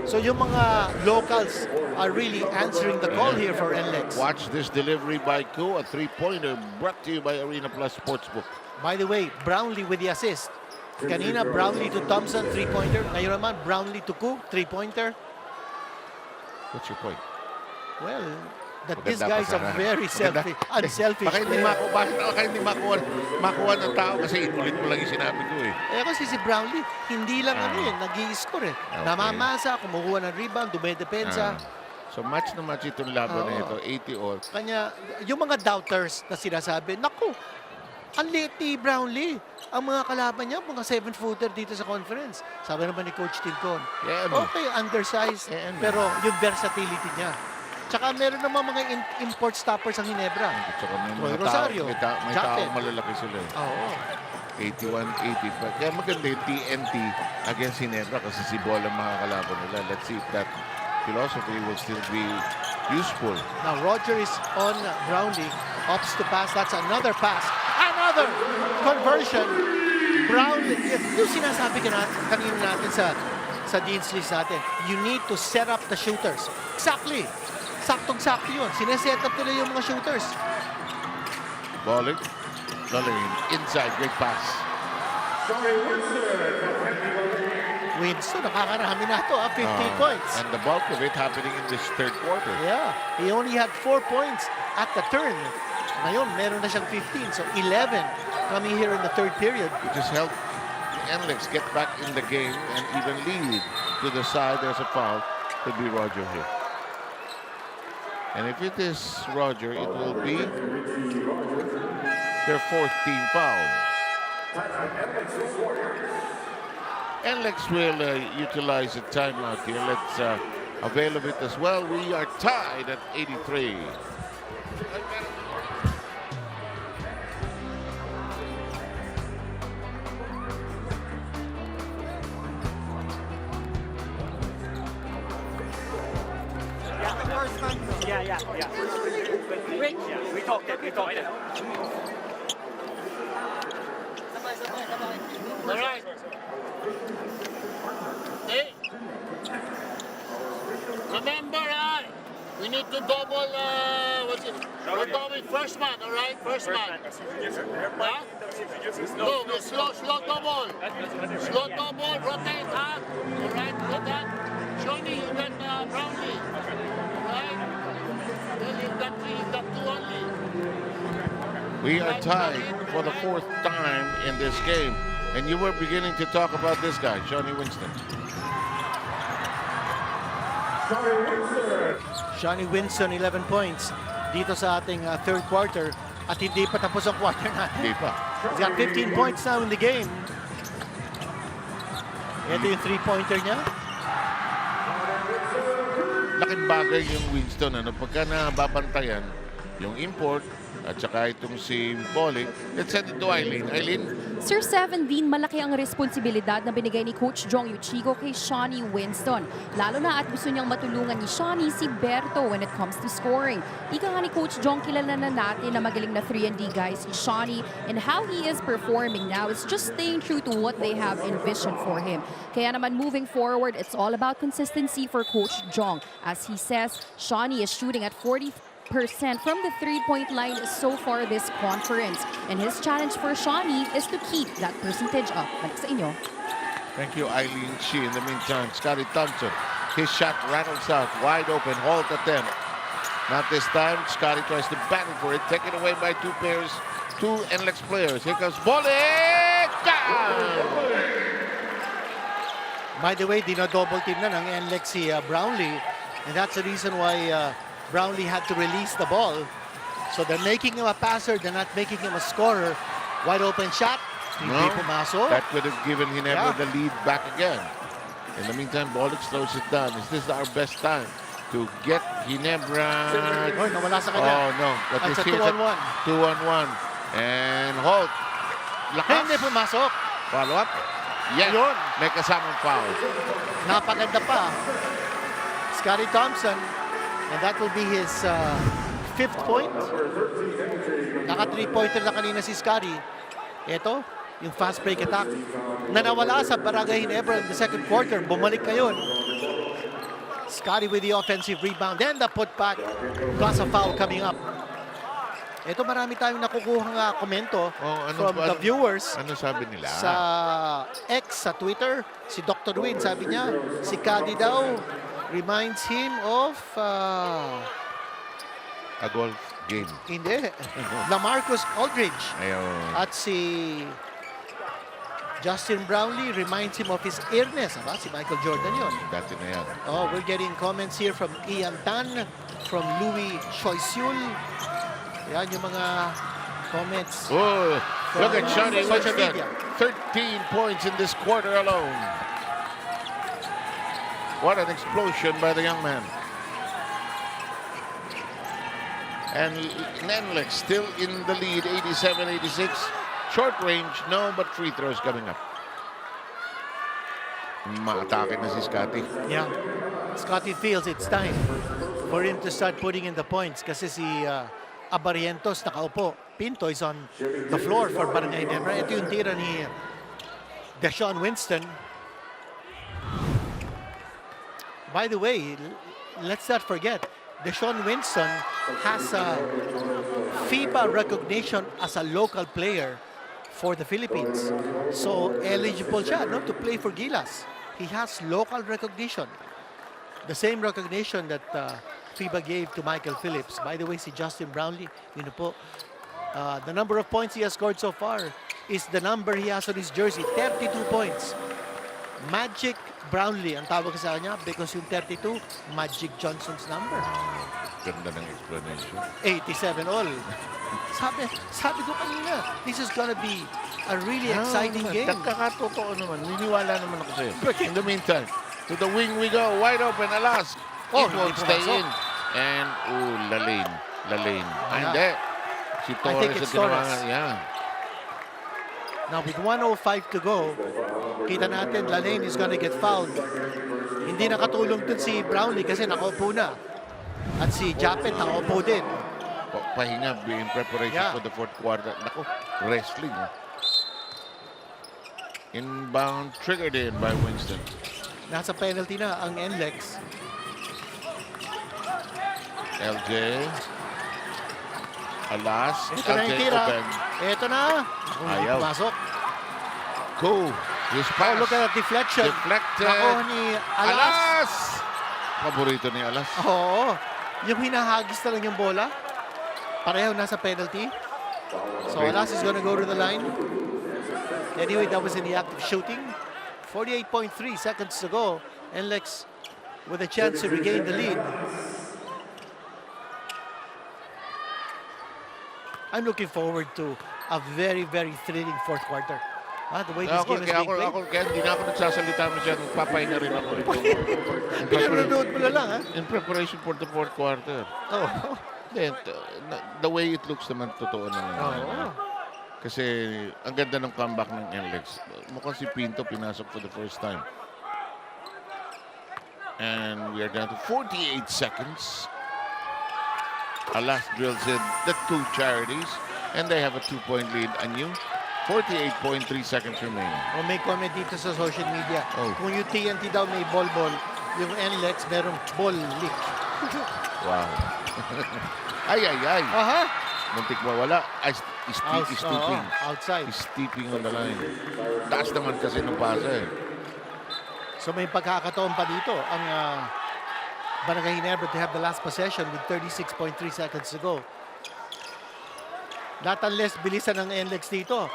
So yung mga locals are really answering the call here for NLEX. Watch this delivery by Koo, a 3-pointer brought to you by Arena Plus Sportsbook. By the way, Brownlee with the assist. Kanina, Brownlee to Thompson, 3-pointer. Ngayon naman, Brownlee to Koo, 3-pointer. What's your point? Well, that these Maganda guys are pa sana. very unselfish. Baka hindi makuha ng tao kasi inulit mo lang yung sinabi ko eh. Eh kasi si Brownlee, hindi lang nag-i-score eh. Okay. Namamasa, kumukuha ng rebound, dumedepensa. So match na match itong laban na ito, 80 all. Kanya, yung mga doubters na sinasabi, naku, ang liit ni Brownlee. Ang mga kalaban niya, mga 7-footer dito sa conference. Sabi naman ni Coach Tincon, okay, undersized, pero yung versatility niya. Tsaka meron naman mga import stoppers ang Ginebra. Tsaka may Troy mga Rosario, may Jacket. taong malalaki sila eh. Oo. 81-80. Kaya maganda yung TNT against Ginebra kasi si Ball ang mga kalaban nila. Let's see if that philosophy will still be useful. Now Roger is on Brownlee, opts to pass. That's another pass. Another conversion. Brownlee, yung sinasabi kanina natin sa Dean's List natin, you need to set up the shooters. Exactly. Saktong-sakto yun. Sineset up nila yung mga shooters. Bolig, the lane, inside, great pass. Winston, nakakarami na ito, 15 points. And the bulk of it happening in this third quarter. Yeah, he only had 4 points at the turn. Ngayon, meron na siyang 15, so 11 coming here in the third period. It just helped NLEX get back in the game and even lead to the side. There's a foul. Could be Roger here. And if it is Roger, it will be their 4th team foul. NLEX will utilize a timeout here. Let's avail of it as well. We are tied at 83. Yeah. Wait. Yeah, we talked it. All right. Hey. Remember, we need to double, double first man, all right? First man. Huh? No, slow double. Slow double, rotate, all right? Like that. Johnny, you got Brownlee. All right? Then you've got 2 only. We are tied for the 4th time in this game. And you were beginning to talk about this guy, Johnny Winston. Johnny Winston, 11 points dito sa ating third quarter at hindi pa tapos ang quarter natin. Hindi pa. He's got 15 points now in the game. Ito yung three-pointer niya. Laking bagay yung Winston. Pagka nababantayan, yung import at saka itong si Volley, let's send it to Eileen. Eileen? Sir 17, malaki ang responsibilidad na binigay ni Coach Jong Yuchigo kay Shawnee Winston. Lalo na at gusto niyang matulungan ni Shawnee si Berto when it comes to scoring. Ika nga ni Coach Jong, kilala na natin na magaling na 3-and-D guy si Shawnee, and how he is performing now is just staying true to what they have envisioned for him. Kaya naman moving forward, it's all about consistency for Coach Jong. As he says, Shawnee is shooting at 40% from the three-point line so far this conference. And his challenge for Shawnee is to keep that percentage up. Balik sa inyo. Thank you, Eileen Shi. In the meantime, Scotty Thompson. His shot rattles out. Wide open. Halt attempt. Not this time. Scotty tries to battle for it. Taken away by two NLEX players. Here comes volley. Down! By the way, dino-double team na ng NLEX si Brownlee. And that's the reason why Brownlee had to release the ball. So they're making him a passer, they're not making him a scorer. Wide open shot. Hindi pumasok. That could have given Ginebra the lead back again. In the meantime, Bollick slows it down. Is this our best time to get Ginebra? Oh, nawala sa kanya. Oh, no. But That's a this is 2-on-1. 2-on-1. And Holt. Lakas. Hindi pumasok. Follow up. Yes. Yun. May kasamang foul. Napaganda pa. Scotty Thompson. And that will be his 5th point. Naka 3-pointer na kanina si Scotty. Ito, yung fast break attack na nawala sa Barangay Ginebra in the second quarter. Bumalik ngayon. Scotty with the offensive rebound. Then the putback. Plus a foul coming up. Ito, marami tayong nakukuhang komento from the viewers. Ano sabi nila? Sa X, sa Twitter, si Dr. Win, sabi niya, si Cady daw reminds him of a golf game. Hindi. LaMarcus Aldridge. Ayun. At si Justin Brownlee reminds him of his earnest. Si Michael Jordan yun. Dati na yan. Oh, we're getting comments here from Ian Tan, from Louis Choisyul. Yan yung mga comments. Oh, look at Shawnee social Winston. media. 13 points in this quarter alone. What an explosion by the young man. And NLEX still in the lead, 87-86. Short range, no, but free throws coming up. Ma-atake na si Scotty. Yeah. Scotty feels it's time for him to start putting in the points kasi si Abarientos nakaupo. Pinto is on the floor for Barangay Ginebra. Ito yung tira ni Deshaun Winston. By the way, let's not forget, Deshaun Winston has a FIBA recognition as a local player for the Philippines. So eligible siya to play for Gilas. He has local recognition. The same recognition that FIBA gave to Michael Phillips. By the way, si Justin Brownlee, yun po, the number of points he has scored so far is the number he has on his jersey, 32 points. Magic Brownlee ang tawag sa kanya because yung 32, Magic Johnson's number. Ganda ng explanation. 87 all. Sabi ko kanina, this is gonna be a really exciting game. Nagkakatotoo naman. Niniwala naman ako sa'yo. In the meantime, to the wing we go. Wide open, alas. It won't stay in. And, Lalaine. Hindi. Si Torres. I think it's Torres. Yeah. Now with 1:05 to go, kita natin Lalaine is gonna get fouled. Hindi nakatulong dun si Brownlee kasi nakaupo na. At si Japet nakaupo din. Pahinga in preparation for the fourth quarter. Naku, wrestling. Inbound triggered in by Winston. Nasa penalty na ang NLEX. LJ. Alas. Ito na yung LJ tira. open. Ito na. Ayaw. Pasok. Go. His pass. Oh, look at that deflection. Deflected. Ako ni Alas. Alas! Paborito ni Alas. Oo. Yung hinahagis na lang yung bola. Pareho nasa penalty. So Alas is gonna go to the line. Anyway, that was in the act of shooting. 48.3 seconds to go. NLEX with a chance to regain the lead. I'm looking forward to a very, very thrilling fourth quarter. The way this game is being played. Kaya hindi na ako nagsasalita masyadong papahinga rin ako. Pinanonood mo na lang, ha? In preparation for the fourth quarter. Oh. Then, the way it looks naman, totoo naman. Kasi ang ganda ng comeback ng NLEX. Mukhang si Pinto pinasok for the first time. And we are down to 48 seconds. Alas drills in the two charities. And they have a 2-point lead. Anyu, 48.3 seconds remaining. May comment dito sa social media. Kung yung TNT daw may ball, yung NLEX merong ball leak. Wow. Ay. Muntik mawala. He's steeping. Outside. He's steeping on the line. Taas naman kasi ng pasa eh. So may pagkakataon pa dito ang Barangay Ginebra to have the last possession with 36.3 seconds to go. Not unless bilisan ng NLEX dito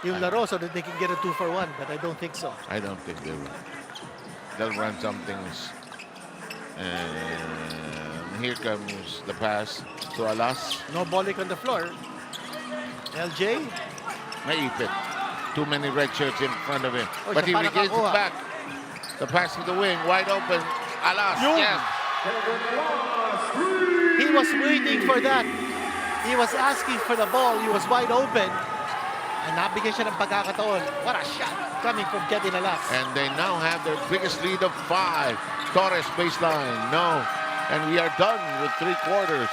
yung laro so that they can get a 2-for-1, but I don't think so. I don't think they will. They'll run some things. And here comes the pass to Alas. No balling on the floor. LJ. Naipit. Too many red shirts in front of him. But he regains it back. The pass to the wing, wide open. Alas, yes. He was waiting for that. He was asking for the ball. He was wide open. And nabigyan siya ng pagkakataon. What a shot coming from Kevin Alas. And they now have their biggest lead of 5. Torres baseline, no. And we are done with 3 quarters.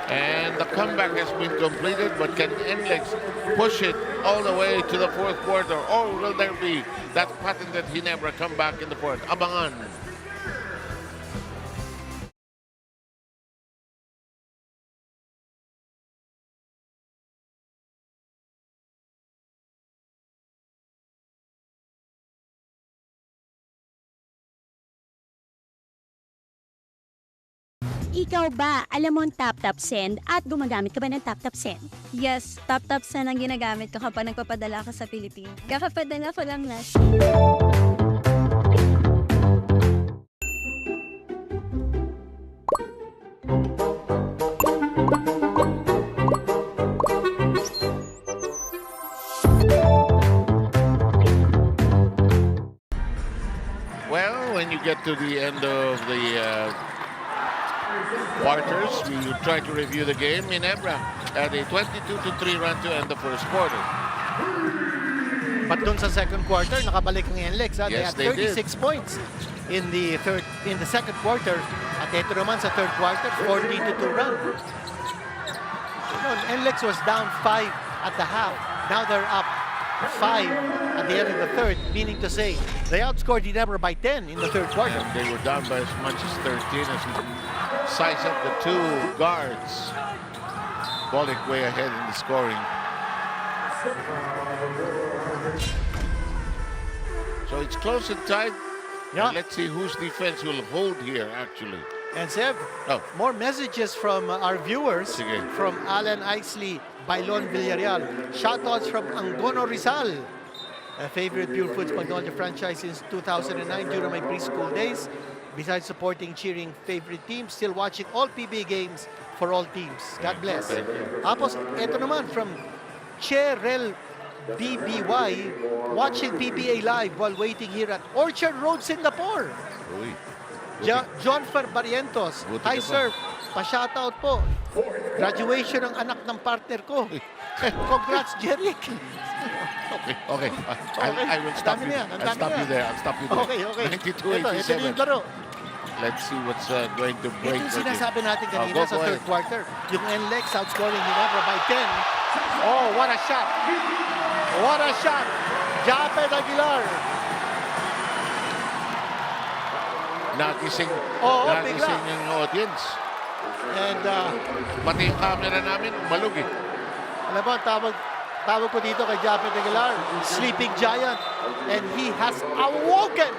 And the comeback has been completed, but can NLEX push it all the way to the fourth quarter? Or will there be that patented Ginebra comeback in the fourth? Abangan. Ikaw ba, alam mo ang tap-tap send at gumagamit ka ba ng tap-tap send? Yes, tap-tap send ang ginagamit ko kapag nagpapadala ka sa Pilipinas. Kakapadala ko lang last. Well, when you get to the end of the quarters, we will try to review the game. Ginebra had a 22-3 run to end the first quarter. But dun sa second quarter, nakabalik ang NLEX. They Yes, had they 36 points in the second quarter. At ito naman sa third quarter, 42 run. NLEX was down 5 at the half. Now they're up 5 at the end of the third, meaning to say they outscored Ginebra by 10 in the third quarter. And they were down by as much as 13 as we size up the 2 guards. Bollick way ahead in the scoring. So it's close and tight. Yeah. And let's see whose defense will hold here, actually. And Seb, more messages from our viewers. Sige. From Alan Isley, Bailon Villarreal. Shoutouts from Angono Rizal. A favorite Pure Foods Magnolia franchise since 2009 during my preschool days. Besides supporting, cheering favorite teams, still watching all PBA games for all teams. God bless. Tapos, ito naman from Cherel BBY, watching PBA live while waiting here at Orchard Road, Singapore. Uy. John Barrientos. Hi, sir. Pa-shoutout po. Graduation ng anak ng partner ko. Congrats, Jeric. Okay. I will stop you. I'll stop you there. Okay. 92-87. Ito yung laro. Let's see what's going to break. Ito yung sinasabi natin kanina sa third quarter. Yung NLEX outscoring Ginebra by 10. Oh, what a shot. What a shot. Japet Aguilar. Nagising bigla. yung audience. And pati yung camera namin, malug eh. alam mo, tawag ko dito kay Japet Aguilar, sleeping giant. And he has awoken.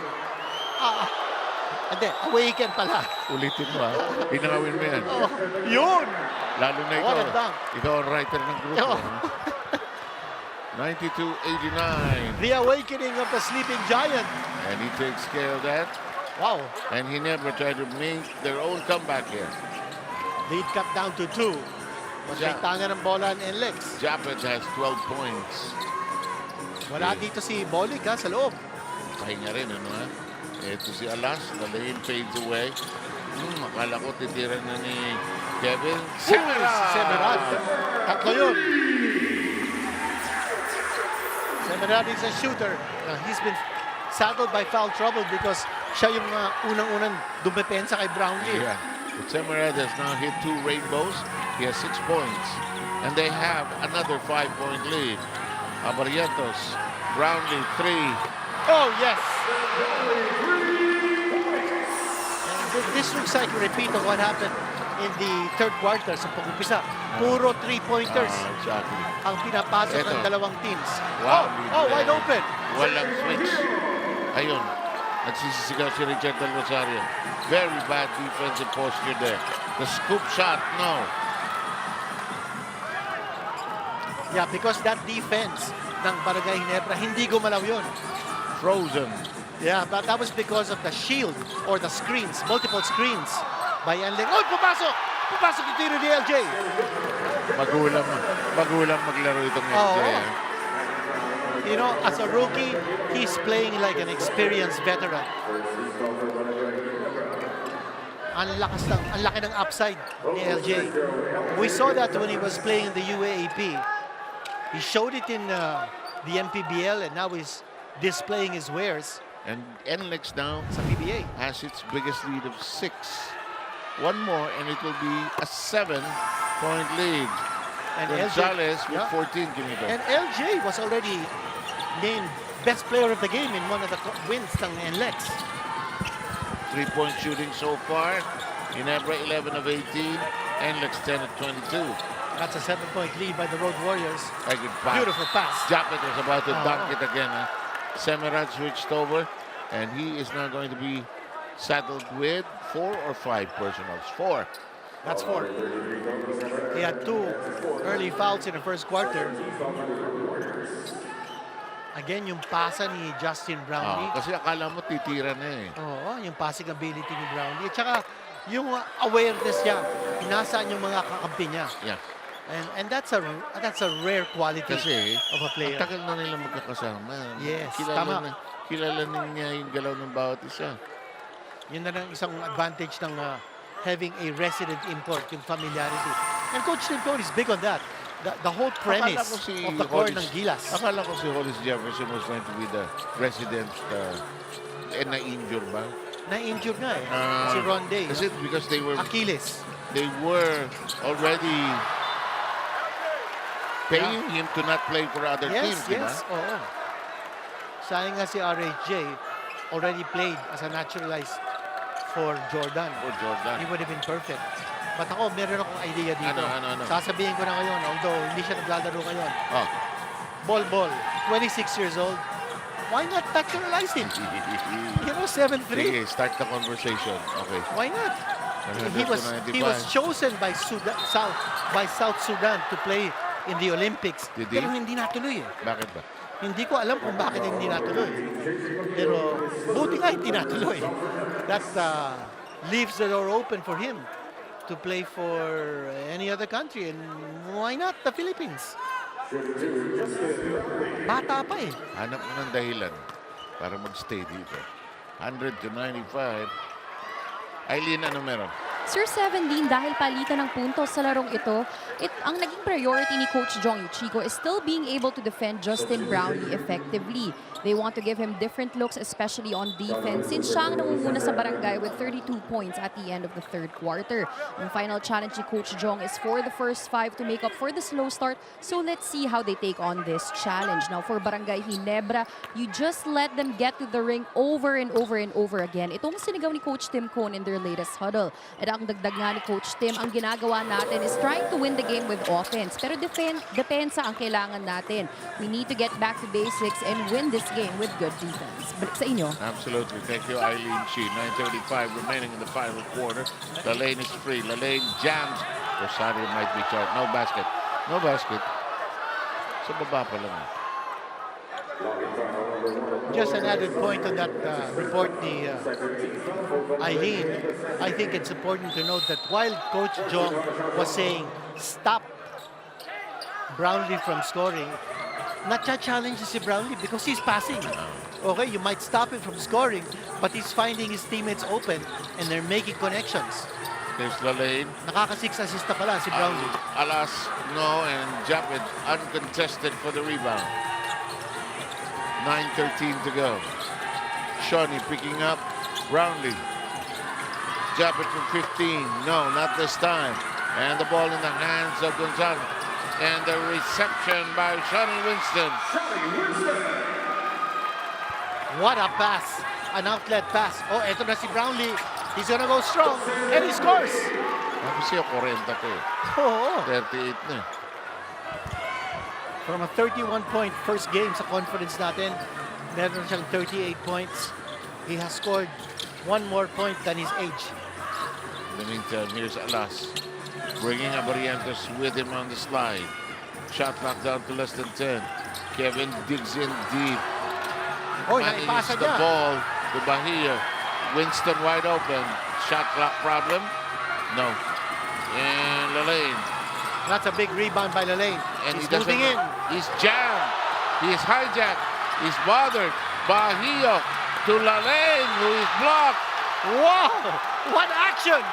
Hindi, awaken pala. Ulitin mo ha. Inawin mo yan. Yun! Lalo na ikaw. What a dunk. Ikaw ang writer ng grupo. 92-89. The awakening of the sleeping giant. And he takes care of that. Wow. And he never tried to make their own comeback here. Lead cut down to 2. Magbintangan ng bola ang NLEX. Japet has 12 points. Wala dito si Bolig sa loob. Pahinga rin, ano ha? Ito si Alas, the lane fades away. Akala ko titira na ni Kevin. Semerad. Tatlo yun. Semerad is a shooter. He's been saddled by foul trouble because siya yung unang-unang dumepensa kay Brownlee. Yeah. But Semerad has now hit 2 rainbows. He has 6 points. And they have another 5-point lead. Abarrientos, Brownlee, 3. Oh, yes! And this looks like a repeat of what happened in the third quarter sa pag-umpisa. Puro 3-pointers Exactly. ang pinapasok ng dalawang teams. Wow, wide open. Walang switch. Ayun. Nagsisisigaw si Richard Del Rosario. Very bad defensive posture there. The scoop shot, no. Yeah, because that defense ng Barangay Ginebra, hindi gumalaw yun. Frozen. Yeah, but that was because of the shield or the screens, multiple screens by NLEX. Oh, papasok! Papasok yung tiro ni LJ. Magulang maglaro itong LJ. You know, as a rookie, he's playing like an experienced veteran. Ang laki ng upside ni LJ. We saw that when he was playing in the UAAP. He showed it in the MPBL and now he's displaying his wares. And NLEX now sa PBA has its biggest lead of 6. One more and it will be a 7-point lead. And Gonzalez LJ, with 14, Ginebra. And LJ was already named best player of the game in one of the wins ng NLEX. 3-point shooting so far. Ginebra 11 of 18. NLEX 10 of 22. That's a 7-point lead by the Road Warriors. A good pass. Beautiful pass. Japet was about to dunk it again. Semerad switched over, and he is now going to be saddled with 4 or 5 personals. 4. That's 4. He had 2 early fouls in the first quarter. Again, yung pasa ni Justin Brownlee. Kasi akala mo titira na eh. Oo, yung passing ability ni Brownlee. At saka, yung awareness niya, nasaan yung mga kakampi niya. Yeah. And that's a rare quality Kasi, of a player. Ang tagal na nila magkakasama. Yes, tama. Kilala niya yung galaw ng bawat isa. Yun na lang isang advantage ng having a resident import, yung familiarity. And Coach Tim Cone is big on that. The whole premise of the core ng Gilas. Akala ko si Hollis Jefferson was going to be the resident na-injure ba? Na-injure nga eh. Si Ronde. Is it because they were... Achilles. They were already paying him to not play for other teams, Yes, oo. Sayang nga si RHJ already played as a naturalized for Jordan. He would have been perfect. But ako, meron akong idea dito. Ano? Sasabihin ko na ngayon, although hindi siya naglalaro ngayon. Ball, 26 years old. Why not naturalize him? 7-3. Okay, start the conversation. Okay. Why not? He was chosen by South Sudan to play in the Olympics. Pero hindi natuloy eh. Bakit ba? Hindi ko alam kung bakit hindi natuloy. Pero buti nga hindi natuloy. That leaves the door open for him to play for any other country. And why not the Philippines? Bata pa eh. Hanap mo ng dahilan para magstay dito. 100 to 95. Eileen, ano meron? Sir 17, dahil palitan ng puntos sa larong ito, ang naging priority ni Coach Jong Chico is still being able to defend Justin Brownlee effectively. They want to give him different looks, especially on defense, since siya ang nangunguna sa barangay with 32 points at the end of the third quarter. Ang final challenge ni Coach Jong is for the first 5 to make up for the slow start, so let's see how they take on this challenge. Now, for Barangay Ginebra, you just let them get to the ring over and over and over again. Itong sinigaw ni Coach Tim Cone in their latest huddle. At ang dagdag nga ni Coach Tim, ang ginagawa natin is trying to win the game with offense. Pero depensa ang kailangan natin. We need to get back to basics and win this game with good defense. Balik sa inyo. Absolutely. Thank you, Eileen Chi. 9:35 remaining in the final quarter. The lane is free. The lane jams. Rosario might be charged. No basket. No basket. Sa baba pa lang. Just an added point on that report ni Eileen. I think it's important to note that while Coach Jong was saying, stop Brownlee from scoring, na-challenge si Brownlee because he's passing. Okay, you might stop him from scoring, but he's finding his teammates open and they're making connections. There's Lalaine. Nakaka-6 assist na pala si Brownlee. Alas, no, and Japet uncontested for the rebound. 9:13 to go. Shawnee picking up Brownlee. Japet from 15. No, not this time. And the ball in the hands of Gonzalez. And the reception by Shawnee Winston. What a pass. An outlet pass. Oh, eto na si Brownlee. He's gonna go strong. And he scores. Ako siya 40 to eh. Oo. 38 na. From a 31-point first game sa conference natin, meron siyang 38 points. He has scored one more point than his age. In the meantime, here's Alas. Bringing Abarientos with him on the slide. Shot clock down to less than 10. Kevin digs in deep. Oh, Manages naipasa the niya. ball to Bahia. Winston wide open. Shot clock problem? No. And Lalaine. That's a big rebound by Lalaine. And He's he doesn't. moving in. He's jammed. He's hijacked. He's bothered. Bahia to Lalaine, who is blocked. Wow! What action!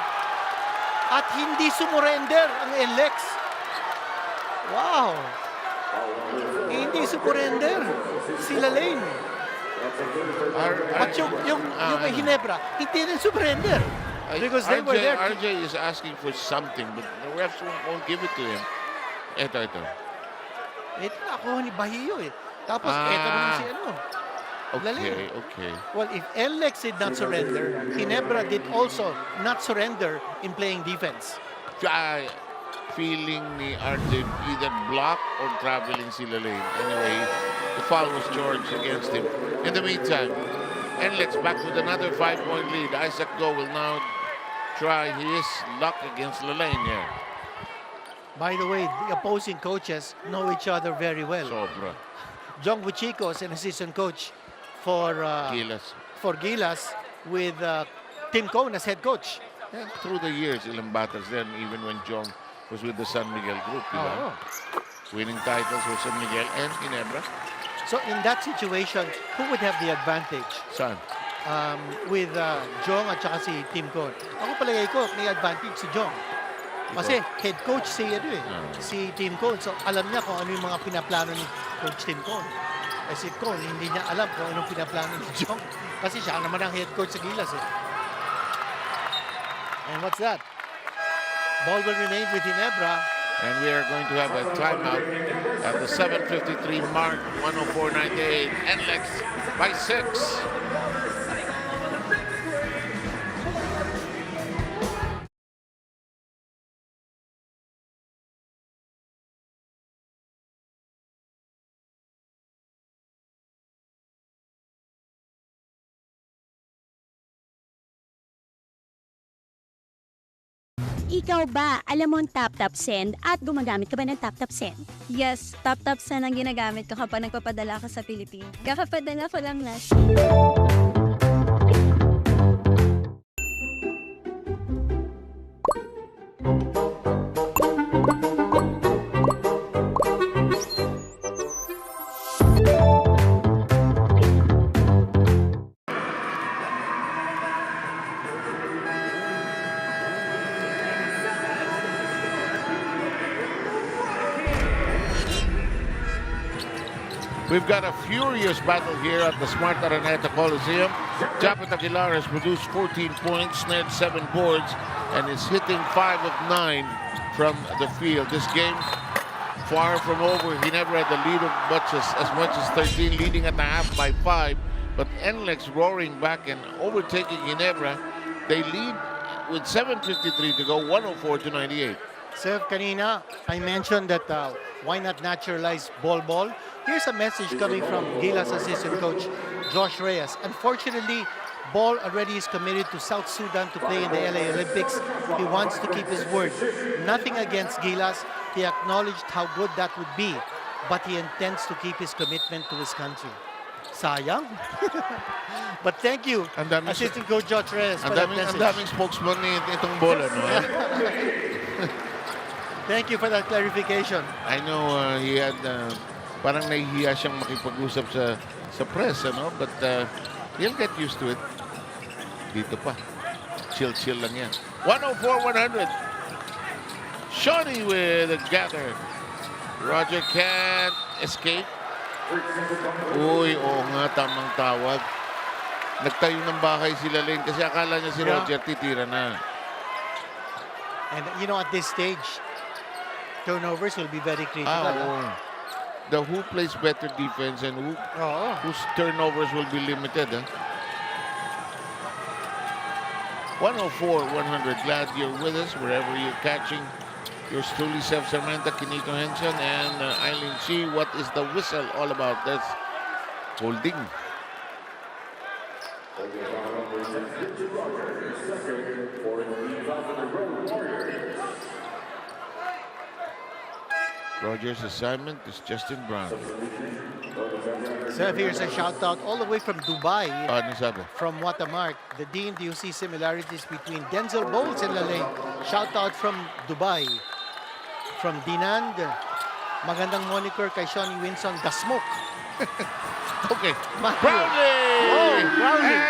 At hindi sumurrender ang NLEX. Wow! Hindi sumurrender si Lalaine. At yung Ginebra, hindi rin sumurrender. Because they were there. RJ is asking for something, but the refs won't give it to him. Ito. Ito nakuha ni Bahio eh. Tapos ito naman si ano. Lalaine. Okay. Well, if NLEX did not surrender, Ginebra did also not surrender in playing defense. Feeling ni RJ either block or traveling si Lalaine. Anyway, the foul was charged against him. In the meantime, NLEX back with another 5-point lead. Isaac Go will now try his luck against Lalaine here. By the way, the opposing coaches know each other very well. Sobra. Jong Buchico is an assistant coach for Gilas with Tim Cone as head coach. And through the years, ilang battles then, even when Jong was with the San Miguel group, diba? Winning titles with San Miguel and Ginebra. So in that situation, who would have the advantage? San? With Jong at saka si Tim Cone. Ako palagay ko, may advantage si Jong. Kasi head coach si Tim Cone. So alam niya kung ano yung mga pinaplano ni Coach Tim Cone. Eh si Cone, hindi niya alam kung anong pinaplano ni Jong. Kasi siya naman ang head coach sa Gilas eh. And what's that? Ball will remain with Ginebra. And we are going to have a timeout at the 7:53 mark, 104.98. NLEX by 6. Ikaw ba, alam mo ang tap-tap send at gumagamit ka ba ng tap-tap send? Yes, tap-tap send ang ginagamit ko kapag nagpapadala ka sa Pilipinas. Kakapadala ko lang last. We've got a furious battle here at the Smart Araneta Coliseum. Japet Aguilar has produced 14 points, snared 7 boards, and is hitting 5 of 9 from the field. This game far from over. He never had the lead of as much as 13, leading at the half by 5. But NLEX roaring back and overtaking Ginebra. They lead with 7:53 to go, 104-98. Sir, kanina, I mentioned that why not naturalize ball? Here's a message coming from Gilas assistant coach Josh Reyes. Unfortunately, Ball already is committed to South Sudan to play in the LA Olympics. He wants to keep his word. Nothing against Gilas. He acknowledged how good that would be, but he intends to keep his commitment to his country. Sayang. But thank you, assistant coach Josh Reyes. Ang daming spokesman ni itong bola, no? Thank you for that clarification. I know he had parang nahihiya siyang makipag-usap sa press, ano? But he'll get used to it. Dito pa. Chill lang yan. 104-100. Shawnee with a gather. Roger can't escape. Uy, oo nga, tamang tawag. Nagtayo ng bahay sila Lane kasi akala niya si Roger titira na. And you know, at this stage, turnovers will be very critical. The who plays better defense and whose turnovers will be limited. 104-100. Glad you're with us wherever you're catching. Yours truly, Seth Sarmenta, Kinito Henson, and Eileen Chi. What is the whistle all about? That's holding. Roger's assignment is Justin Brown. So here's a shout out all the way from Dubai. Ano sabi? From Watermark. The Dean, do you see similarities between Denzel Bowles and Lalane? Shout out from Dubai. From Dinand. Magandang moniker kay Shawnee Winson, The Smoke. Okay. Matthew. Brownlee! Oh, Brownlee.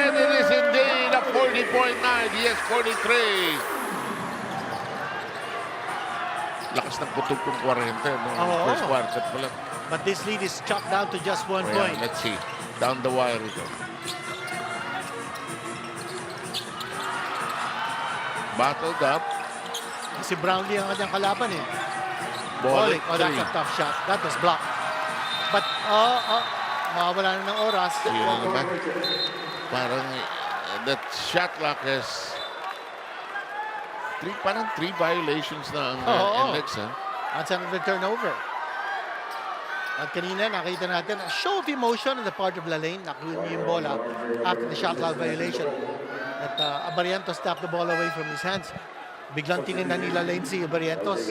And it is indeed a 40.9. Yes, 43. Lakas ng putok ng 40 no? First quarter pa lang. But this lead is chopped down to just 1 point. Let's see. Down the wire ito. Battled up. Si Brownlee ang kanyang kalaban eh. Ball Oh, that's a tough shot. That was blocked. But, mawawala na ng oras. Parang that shot clock has three violations na ang NLEX. That's another turnover. At kanina, nakita natin a show of emotion on the part of Lalane. Nakuha niya yung bola after the shot clock violation. At Abarientos tapped the ball away from his hands. Biglang tinignan ni Lalane si Abarientos.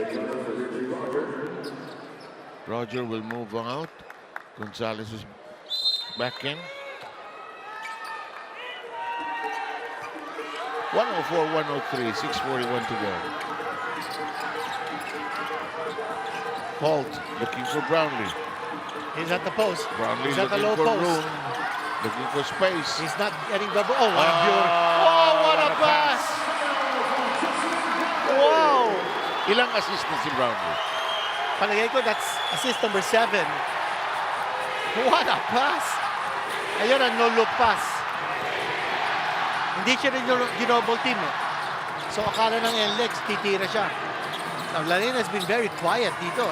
Roger will move out. Gonzalez is back in. 104-103, 6:41 to go. Holt looking for Brownlee. He's at the post. Brownlee He's at the looking low for post. room, looking for space. He's not getting double. Oh, what a beautiful. Oh, what a pass. Wow. Ilang assist na si Brownlee? Palagay ko, that's assist number 7. What a pass. Ayun ang no-look pass. Hindi siya rin ginobble team eh. So akala ng NLEX, titira siya. Now, Lalane has been very quiet dito.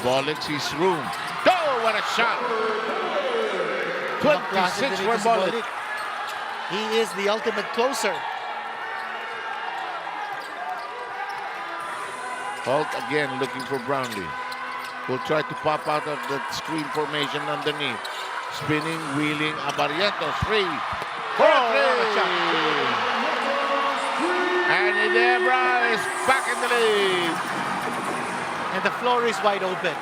Bollick sees room. Oh, what a shot! 26 for Bollick. He is the ultimate closer. Holt again looking for Brownlee. Will try to pop out of the screen formation underneath. Spinning, wheeling, Abarientos free. For three. And Ginebra is back in the lead. And the floor is wide open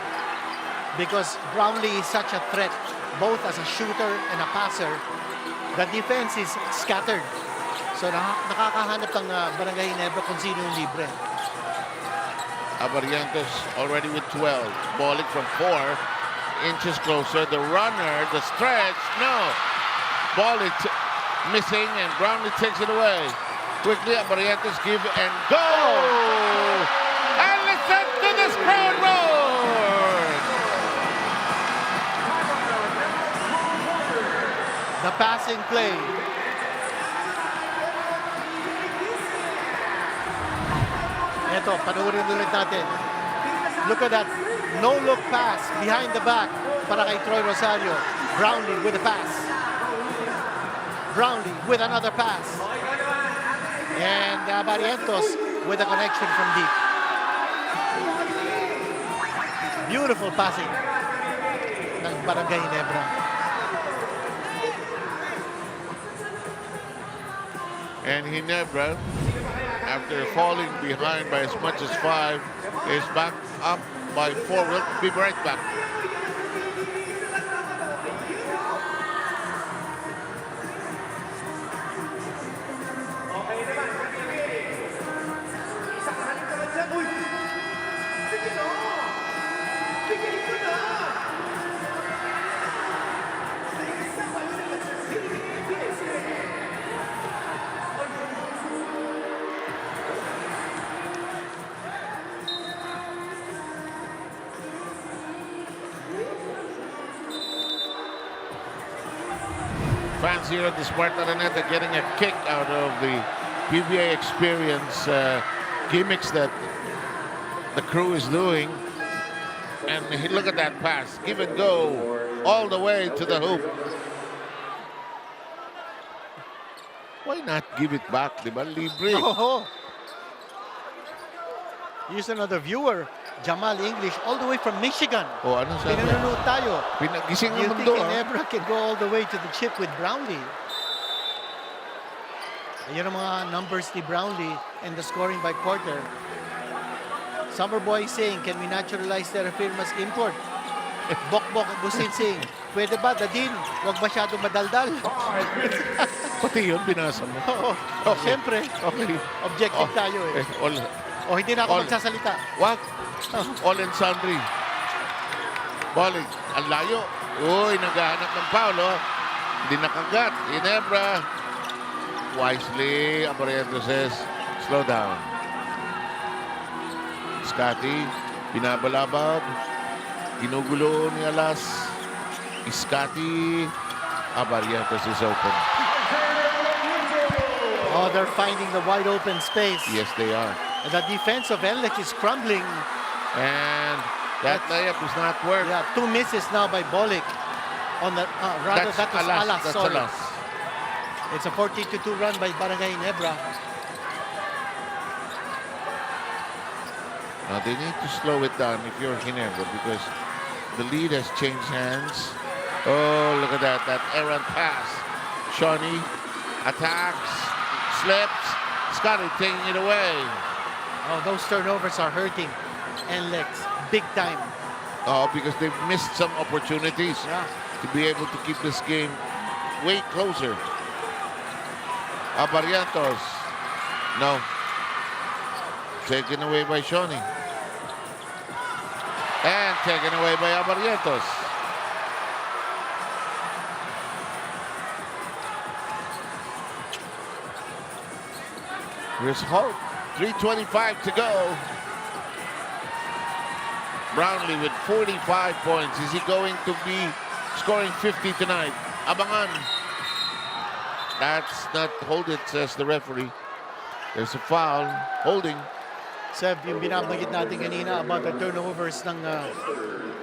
because Brownlee is such a threat, both as a shooter and a passer. The defense is scattered. So nakakahanap ng Barangay Ginebra kung sino yung libre. Abarientos already with 12. Bollick from 4 inches closer. The runner, the stretch, no. Bollick missing and Brownlee takes it away. Quickly, Abarientos give and go! And listen to this crowd roar! The passing play. Ito, panoorin ulit natin. Look at that no-look pass behind the back para kay Troy Rosario. Brownlee with a pass. Brownlee with another pass. And Barrientos with a connection from deep. Beautiful passing ng Barangay Ginebra. And Ginebra, after falling behind by as much as 5, is back up by 4. We'll be right back. fans here at the Smart Araneta getting a kick out of the PBA experience gimmicks that the crew is doing. And look at that pass. Give and go all the way to the hoop. Why not give it back, di ba? Libre. Oh. Here's another viewer, Jamal English, all the way from Michigan. Oh, ano sabi? Pinanonood tayo. Pinagising You ang think mundo, Ginebra can go all the way to the chip with Brownlee? Ayan ang mga numbers ni Brownlee and the scoring by quarter. Summer Boy saying, can we naturalize their firmas import? Bok-bok Agustin saying, pwede ba, Dadin? Huwag masyadong madaldal. Pati yun, binasa mo. Oo. Okay. Siyempre, Okay. objective tayo eh. O hindi na ako magsasalita. What? All and sundry. Balik. Ang layo. Uy, naghahanap ng foul, oh. Hindi nakagat. Ginebra. Wisely, Abariento says, slow down. Scotty, binabalabad. Ginugulo ni Alas. Scotty. Abarientos is open. Oh, they're finding the wide open space. Yes, they are. And the defense of NLEX is crumbling. And that layup does not work. Yeah, 2 misses now by Bolik. On the rather that was Alas. That's Sorry. Alas. It's a 14-2 run by Barangay Ginebra. Now they need to slow it down if you're Ginebra because the lead has changed hands. Oh, look at that. That errant pass. Shawnee attacks, slips. Scotty taking it away. Oh, those turnovers are hurting NLEX big time. Oh, because they've missed some opportunities to be able to keep this game way closer. Abarientos. No. Taken away by Shawnee. And taken away by Abarientos. Here's Hope. 3:25 to go. Brownlee with 45 points. Is he going to be scoring 50 tonight? Abangan. That's not hold it, says the referee. There's a foul. Holding. Seb, yung binabanggit natin kanina about the turnovers ng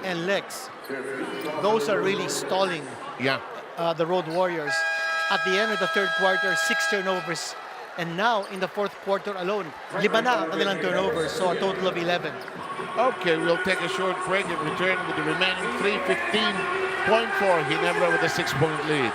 NLEX. Those are really stalling the Road Warriors. At the end of the third quarter, 6 turnovers. And now, in the fourth quarter alone, 5 na ang kanilang turnovers, so a total of 11. Okay, we'll take a short break and return with the remaining 3:15.4. Ginebra with a 6-point lead.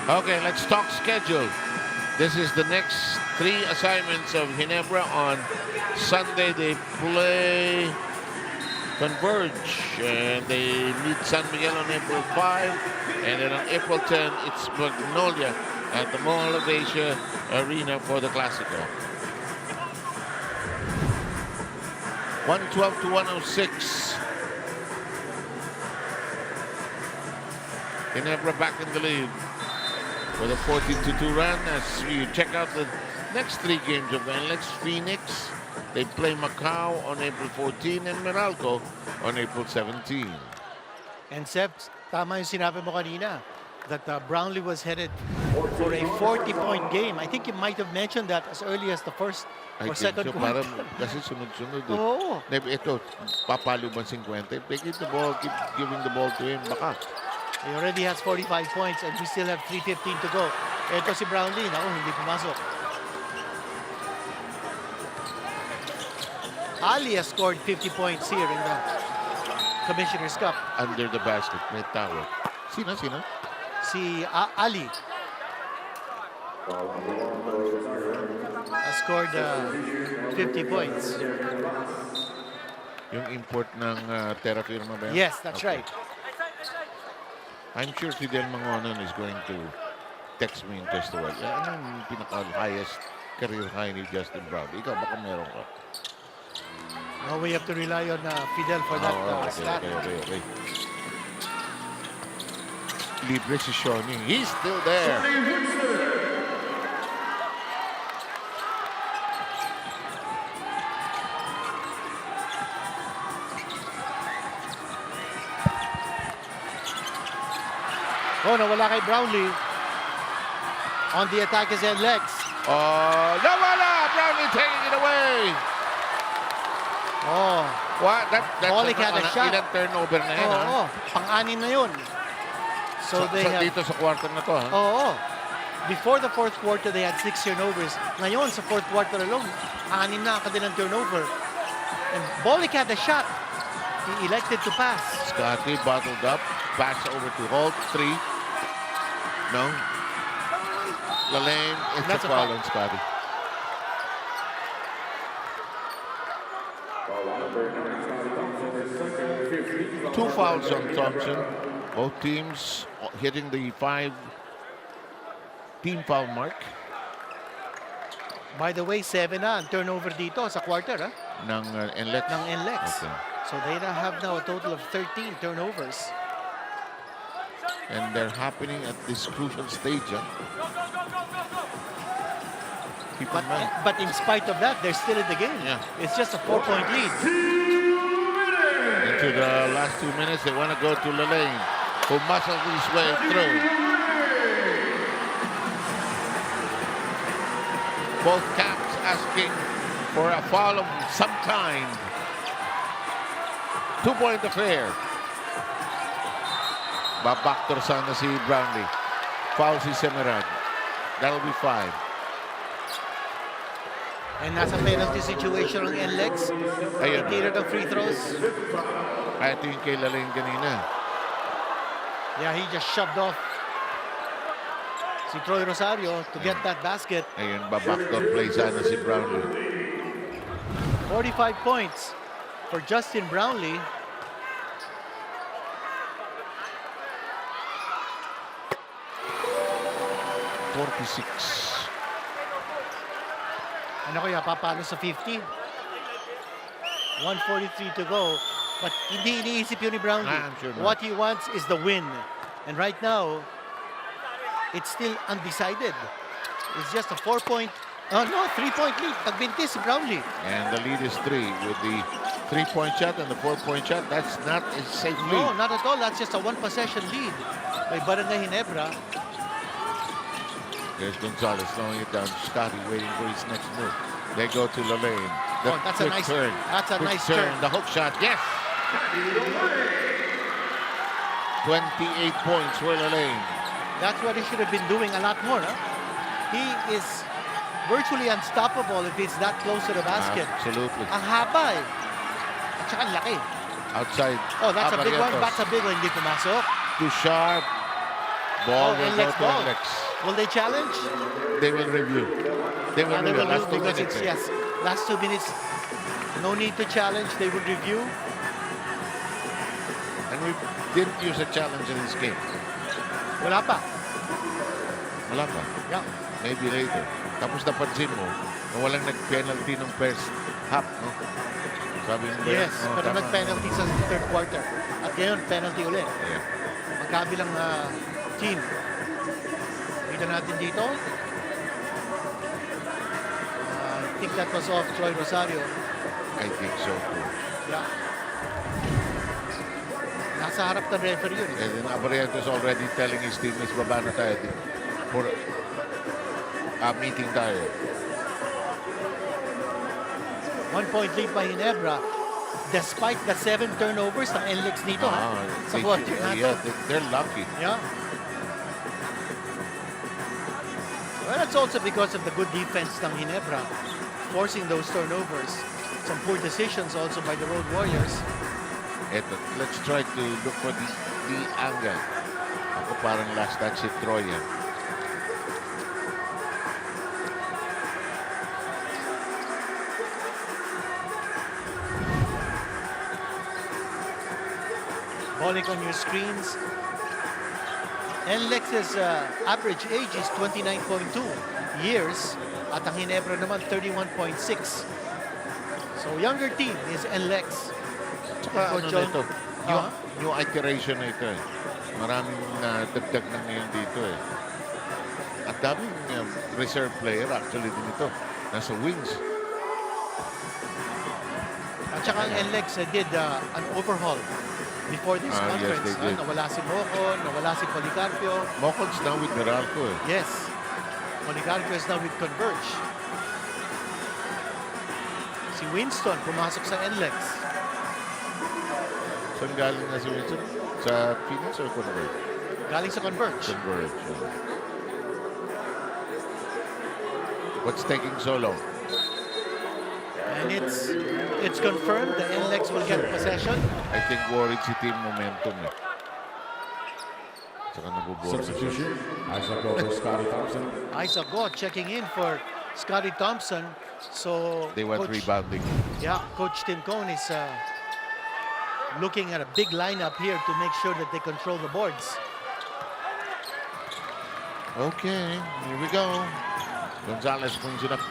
Okay, let's talk schedule. This is the next 3 assignments of Ginebra. On Sunday, they play Converge, and they meet San Miguel on April 5. And then on April 10, it's Magnolia at the Mall of Asia Arena for the Classico. 112 to 106. Ginebra back in the lead with a 14-2 run. As we check out the next 3 games of NLEX, Phoenix, they play Macau on April 14 and Meralco on April 17. And Seb, tama yung sinabi mo kanina that Brownlee was headed for a 40-point game. I think you might have mentioned that as early as the first or second quarter. Kasi sunod-sunod. Oo. Ito, papalo ba 50? Pick it the ball, keep giving the ball to him. Baka. He already has 45 points and we still have 3:15 to go. Ito si Brownlee, naku, hindi pumasok. Ali has scored 50 points here in the Commissioner's Cup. Under the basket, may towel. Sino? Si Ali. Scored 50 points. Yung import ng Terra Firma ba yan? Yes, that's right. I'm sure Fidel Mangonon is going to text me in just a while. Anong pinaka-highest career high ni Justin Brown? Ikaw, baka meron ka. No, we have to rely on Fidel for that stat. Okay. Libre si Shawnee. He's still there. Oh, nawala kay Brownlee. On the attack is NLEX. Oh, nawala! Brownlee taking it away. Oh. What? That's Volleyball had a shot. Ilang turnover na yan, ha? Oo, pang-anim na yun. So they have... Dito sa quarter na to, ha? Oo. Before the fourth quarter, they had 6 turnovers. Ngayon, sa fourth quarter alone, 6 na ang kanilang turnover. And Volleyball had a shot. He elected to pass. Scotty bottled up. Pass over to Holt. 3. No. Lalane. It's a foul on Scotty. Two fouls on Thompson. Both teams hitting the 5-team foul mark. By the way, 7 na ang turnover dito sa quarter, ha? Ng NLEX. Ng NLEX. Okay. So they have now a total of 13 turnovers. And they're happening at this crucial stage, huh? Keep in mind. But in spite of that, they're still in the game. Yeah. It's just a 4-point lead. Into the last 2 minutes, they want to go to Lalane, who muscled his way through. Both camps asking for a foul of some kind. 2-point affair. Babaktor sana si Brownlee. Foul si Semerad. That'll be 5. And nasa penalty situation ng NLEX. Ayun. Tira ng free throws. Ito yung kay Lalane kanina. Yeah, he just shoved off si Troy Rosario to get that basket. Ayun, babaktor play sana si Brownlee. 45 points for Justin Brownlee. Ano kaya, papalo sa 50? 1:43 to go. But hindi iniisip yun ni Brownlee. I'm sure not. What he wants is the win. And right now, it's still undecided. It's just a 3-point lead. Nagbintis si Brownlee. And the lead is 3 with the 3-point shot and the 4-point shot. That's not a safe lead. No, not at all. That's just a 1-possession lead by Barangay Ginebra. There's Gonzalez slowing it down. Scotty waiting for his next move. They go to Lalane. That's a nice turn. That's a nice turn. The hook shot. Yes. 28 points for Lalane. That's what he should have been doing a lot more. Huh? He is virtually unstoppable if he's that close to the basket. Absolutely. Ang haba eh. At saka ang laki. Outside. Oh, that's a big one. Abarientos. That's a big one. Hindi pumasok. Too sharp. Ball will go NLEX to ball. NLEX. Will they challenge? They will review. They will review. Last 2 because minutes. yes, last 2 minutes. No need to challenge. They will review. And we didn't use a challenge in this game. Wala pa. Wala pa. Yeah. Maybe later. Tapos napansin mo na walang nag-penalty ng first half, no? Sabi mo ba Yes, yan? pero Tama. nag-penalty sa third quarter. At ngayon, penalty ulit. Yeah. Magkabilang team. Kita natin dito. I think that was off Troy Rosario. I think so too. Yeah. Nasa harap ng referee yun. And then Abarientos is already telling his teammates, baba na tayo for meeting tayo. 1-point lead by Ginebra. Despite the 7 turnovers ng NLEX dito, sa quarter natin. Yeah, they're lucky. Yeah. Well, that's also because of the good defense ng Ginebra, forcing those turnovers. Some poor decisions also by the Road Warriors. Eto, let's try to look for the angle. Ako parang last touch si Troy yan. Balik on your screens. NLEX's average age is 29.2 years at ang Ginebra naman 31.6. So younger team is NLEX. Tsaka Coach ano John, na ito, yung iteration na ito eh. Maraming dagdag na ngayon dito eh. At daming reserve player actually din ito. Nasa wings. At saka ang NLEX did an overhaul before this conference. Yes, they did. Nawala si Mocon, nawala si Policarpio. Mocon's now with Meralco eh. Yes. Policarpio is now with Converge. Si Winston pumasok sa NLEX. Saan galing na si Winston? Sa Phoenix or Converge? Galing sa Converge. Converge. What's taking so long? And it's confirmed the NLEX will get possession. I think worried si team momentum eh. Saka nabubuhay. Substitution. Isaac Go for Scotty Thompson. Isaac Go checking in for Scotty Thompson. So They want rebounding. Yeah, Coach Tim Cohn is looking at a big lineup here to make sure that they control the boards. Okay, here we go. Gonzalez brings it up.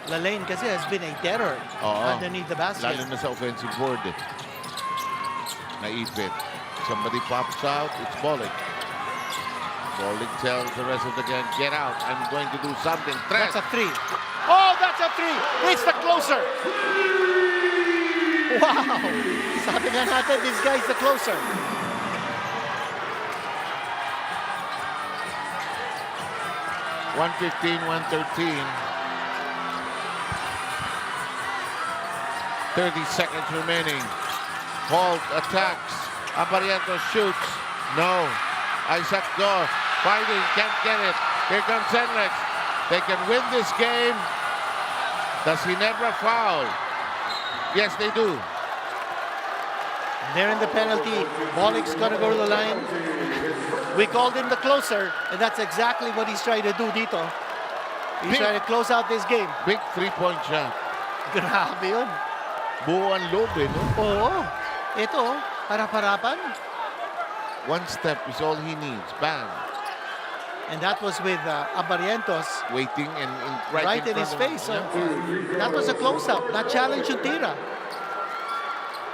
Lane kasi has been a terror underneath the basket. Lalo na sa offensive board eh. Naipit. Somebody pops out, it's Bollig. Bollig tells the rest of the gang, get out, I'm going to do something. That's a three. Oh, that's a three! It's the closer! Wow! Sabi nga natin, this guy's the closer. $115, $113. 30 seconds remaining. Holt attacks. Apariento shoots. No. Isaac Go fighting, can't get it. Here comes NLEX. They can win this game. Does Ginebra foul? Yes, they do. They're in the penalty. Bollig's gonna go to the line. We called him the closer, and that's exactly what he's trying to do dito. He's trying to close out this game. Big three-point shot. Grabe yun. Buo ang loob eh, no? Oo. Ito, harap-harapan. One step is all he needs. Bang. And that was with Abarientos. Waiting and Right in his face. That was a close-up. Not challenge yung tira.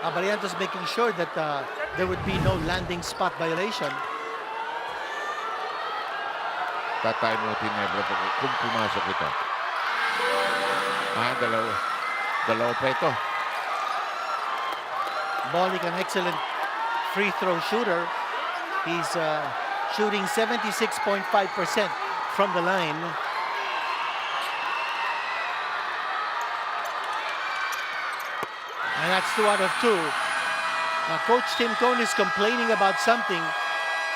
Abarientos making sure that there would be no landing spot violation. Tatay mo Ginebra kung pumasok ito. Dalawa pa ito. Bollig, an excellent free throw shooter. He's shooting 76.5% from the line. And that's 2 out of 2. Now, Coach Tim Cohn is complaining about something.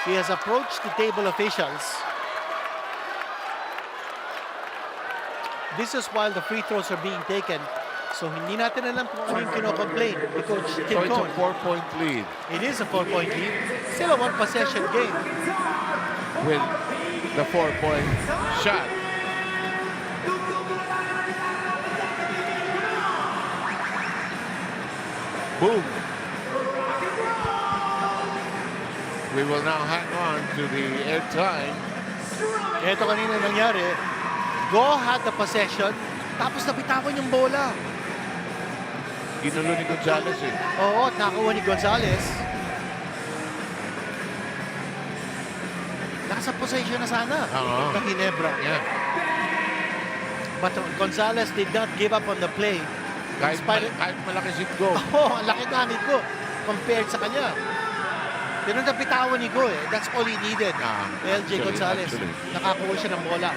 He has approached the table officials. This is while the free throws are being taken. So hindi natin alam kung ano yung kino-complain ni Coach Tim So it's Cohn. a 4-point lead. It is a 4-point lead. Still a one-possession game. With the 4-point shot. Boom. We will now hang on to the airtime. Ito kanina nangyari. Go had the possession, tapos napitawan yung bola. Ginulo ni Gonzalez eh. Oo, at nakakuha ni Gonzalez. Nasa possession na sana ng Ginebra. Yeah. But Gonzalez did not give up on the play. Kahit malaki si Go. Oo, ang laki na ni Go compared sa kanya. Pero napitawan ni Go eh. That's all he needed. LJ Gonzalez. Nakakuha siya ng bola.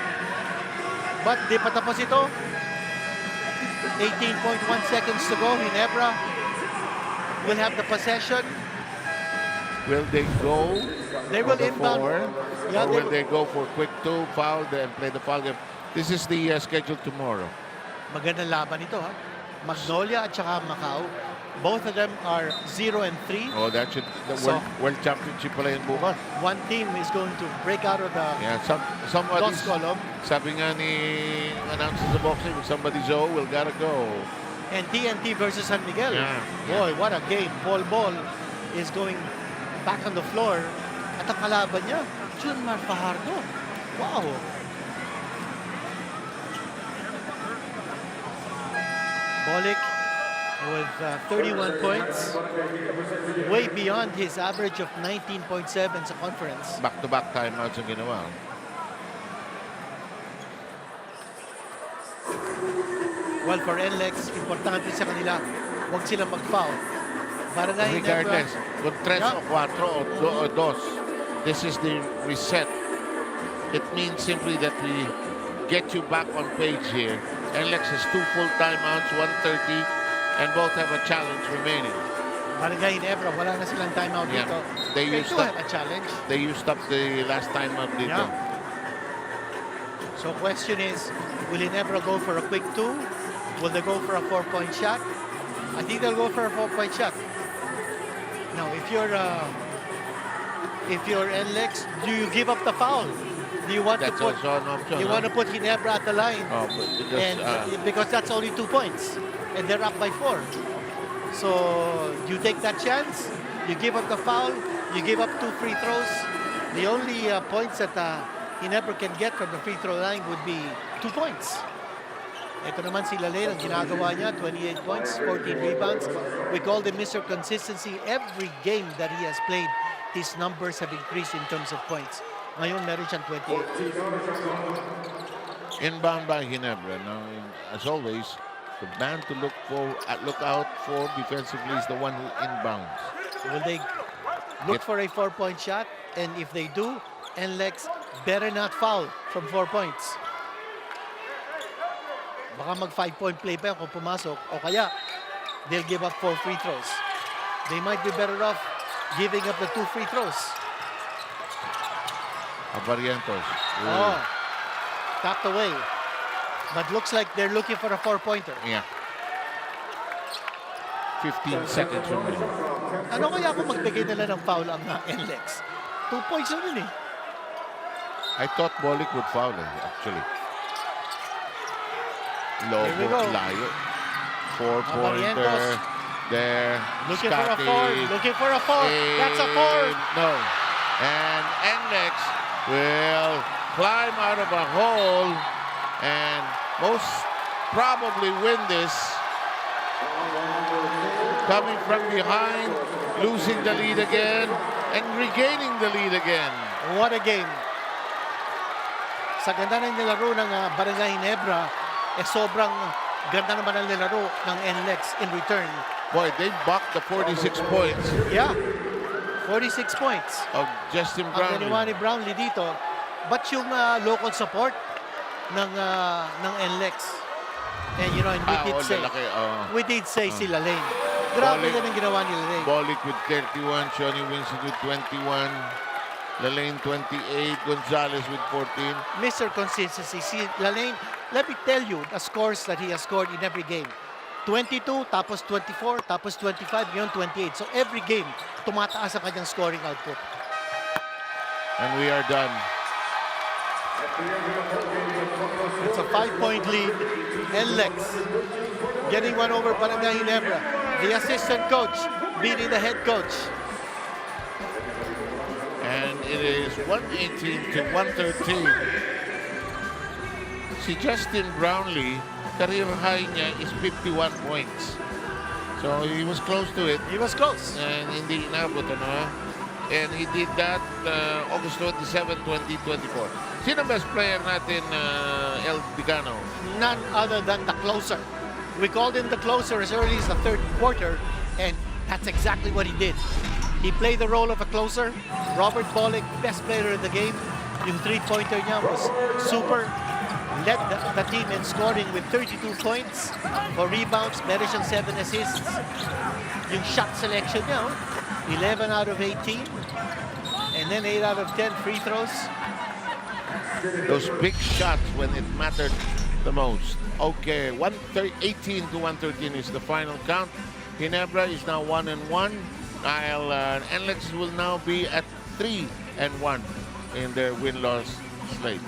But di pa tapos ito. 18.1 seconds to go. Ginebra will have the possession. Will they go? They will inbound. Yeah, or will they go for quick 2, foul, then play the foul game? This is the schedule tomorrow. Magandang laban ito ha. Magnolia at saka Macau. Both of them are 0-3. Oh, that should the world championship pala yun bukas. One team is going to break out of the somebody's column. Sabi nga ni announcers of boxing, if somebody's will gotta go. And TNT versus San Miguel. Yeah. Boy, what a game. Ball is going back on the floor. At ang kalaban niya, Junmar Fajardo. Wow! Bolick with 31 points, way beyond his average of 19.7 sa conference. Back-to-back timeouts ang ginawa. Well, for NLEX, importante sa kanila, huwag silang mag-foul. Barangay Ginebra, Regardless, kung 3 o 4 o 2, this is the reset. It means simply that we get you back on page here. NLEX has 2 full timeouts, 1:30, and both have a challenge remaining. Barangay Ginebra, wala na silang timeout Yeah. dito. They They used do up- have a challenge. They used up the last timeout dito. Yeah. So question is, will Ginebra go for a quick 2? Will they go for a 4-point shot? I think they'll go for a 4-point shot. Now, if you're NLEX, do you give up the foul? Do you want That's to put also an option. you want to put Ginebra at the line? Oh, but because, And because that's only 2 points, and they're up by 4. So you take that chance, you give up the foul, you give up 2 free throws. The only points that Ginebra can get from the free throw line would be 2 points. Ito naman si Lalane, ang ginagawa niya, 28 points, 14 rebounds. We call him Mr. Consistency. Every game that he has played, his numbers have increased in terms of points. Ngayon, meron siyang 28. Inbound by Ginebra. Now, as always, the man to look out for defensively is the one who inbounds. Will they look for a 4-point shot? And if they do, NLEX better not foul from 4 points. Baka mag 5-point play pa kung pumasok, o kaya they'll give up 4 free throws. They might be better off giving up the 2 free throws. Abarientos. Oh, tapped away. But looks like they're looking for a 4-pointer. Yeah. 15 seconds remaining. Ano kaya kung magbigay nila ng foul ang NLEX? 2 points na yun eh. I thought Bolick would foul actually. Here we go. Layo. 4-pointer. Abarientos. There. Looking for a Scotty. 4. Looking for a 4. That's a 4. No. And NLEX will climb out of a hole and most probably win this. Coming from behind, losing the lead again, and regaining the lead again. What a game. Sa ganda ng nilaro ng Barangay Ginebra, sobrang ganda naman ang nilaro ng NLEX in return. Boy, they bucked the 46 points Yeah, 46 points. of Justin Ang ginawa Brownlee. ni Brownlee dito. But yung local support ng NLEX. And you know, and lalaki. we did say si Lalane. Grabe Bolick. din ang ginawa ni Lalane. Bolick with 31, Shawnee Winston with 21, Lalane 28, Gonzalez with 14. Mr. Consistency. Si Lalane, let me tell you the scores that he has scored in every game. 22, tapos 24, tapos 25, ngayon 28. So every game, tumataas ang kanyang scoring output. And we are done. It's a 5-point lead. NLEX getting one over Barangay Ginebra. The assistant coach beating the head coach. And it is 118 to 113. Si Justin Brownlee, career high niya is 51 points. So he was close to it. He was close. And hindi inabot, ano? And he did that August 27, 2024. Sino best player natin, El Dicano? None other than the closer. We called him the closer as early as the third quarter, and that's exactly what he did. He played the role of a closer. Robert Bolick, best player in the game. Yung 3-pointer niya was super. Led the team in scoring with 32 points. For rebounds, meron siyang 7 assists. Yung shot selection niya, 11 out of 18. And then 8 out of 10 free throws. Those big shots when it mattered the most. Okay, 18 to 113 is the final count. Ginebra is now 1-1. While NLEX will now be at 3-1 in their win-loss slate.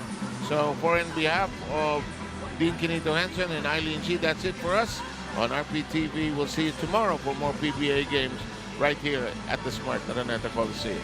So, on behalf of Dean Kinito Henson and Eileen G, that's it for us on RPTV. We'll see you tomorrow for more PBA games right here at the Smart Araneta Coliseum.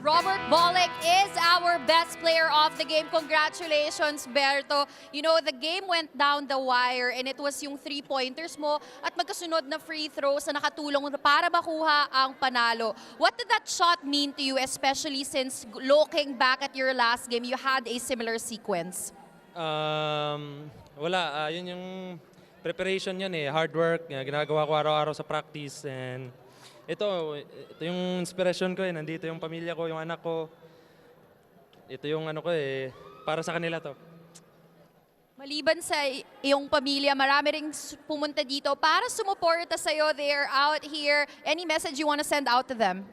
Robert Bolick is our best player of the game. Congratulations, Berto. You know, the game went down the wire and it was yung 3-pointers mo at magkasunod na free throws na nakatulong para makuha ang panalo. What did that shot mean to you, especially since looking back at your last game, you had a similar sequence? Wala. Yun yung preparation yan eh. Hard work. Ginagawa ko araw-araw sa practice. And ito yung inspiration ko eh. Nandito yung pamilya ko, yung anak ko. Ito yung ano ko eh. Para sa kanila to. Maliban sa iyong pamilya, marami ring pumunta dito para sumuporta sa'yo. They're out here. Any message you want to send out to them?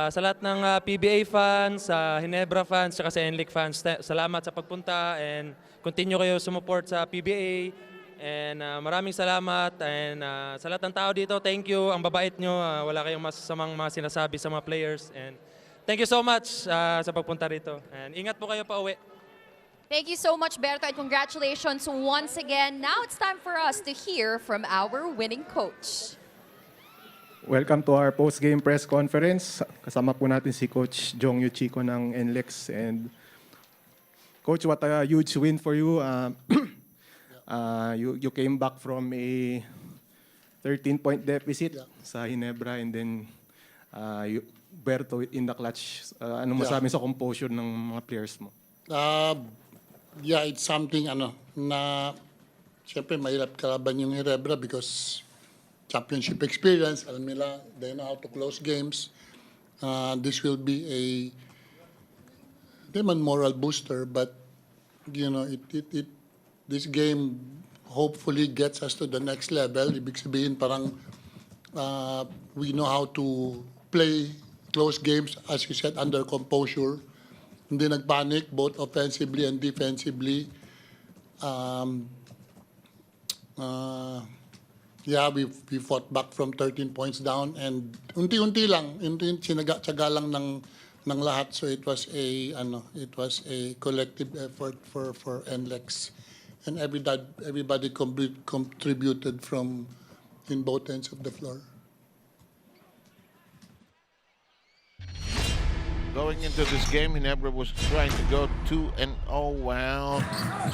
Sa lahat ng PBA fans, sa Ginebra fans, saka sa NLEX fans, salamat sa pagpunta and continue kayo sumuport sa PBA. And maraming salamat and sa lahat ng tao dito, thank you. Ang babait nyo, wala kayong masasamang mga sinasabi sa mga players. And thank you so much sa pagpunta rito. And ingat po kayo pa uwi. Thank you so much, Berto, and congratulations once again. Now it's time for us to hear from our winning coach. Welcome to our post-game press conference. Kasama po natin si Coach Jong Yu Chico ng NLEX. And Coach, what a huge win for you. You came back from a 13-point deficit sa Ginebra and then Berto in the clutch. Ano masabi sa composure ng mga players mo? Yeah, it's something na siyempre mahirap kalaban yung Ginebra because championship experience, alam nila, they know how to close games. This will be a moral booster, but you know, this game hopefully gets us to the next level. Ibig sabihin parang we know how to play close games, as you said, under composure. Hindi nagpanic, both offensively and defensively. Yeah, we fought back from 13 points down and unti-unti lang, sinaga-tsaga lang ng lahat. So it was a collective effort for NLEX. And everybody contributed from in both ends of the floor. Going into this game, Ginebra was trying to go 2-0 while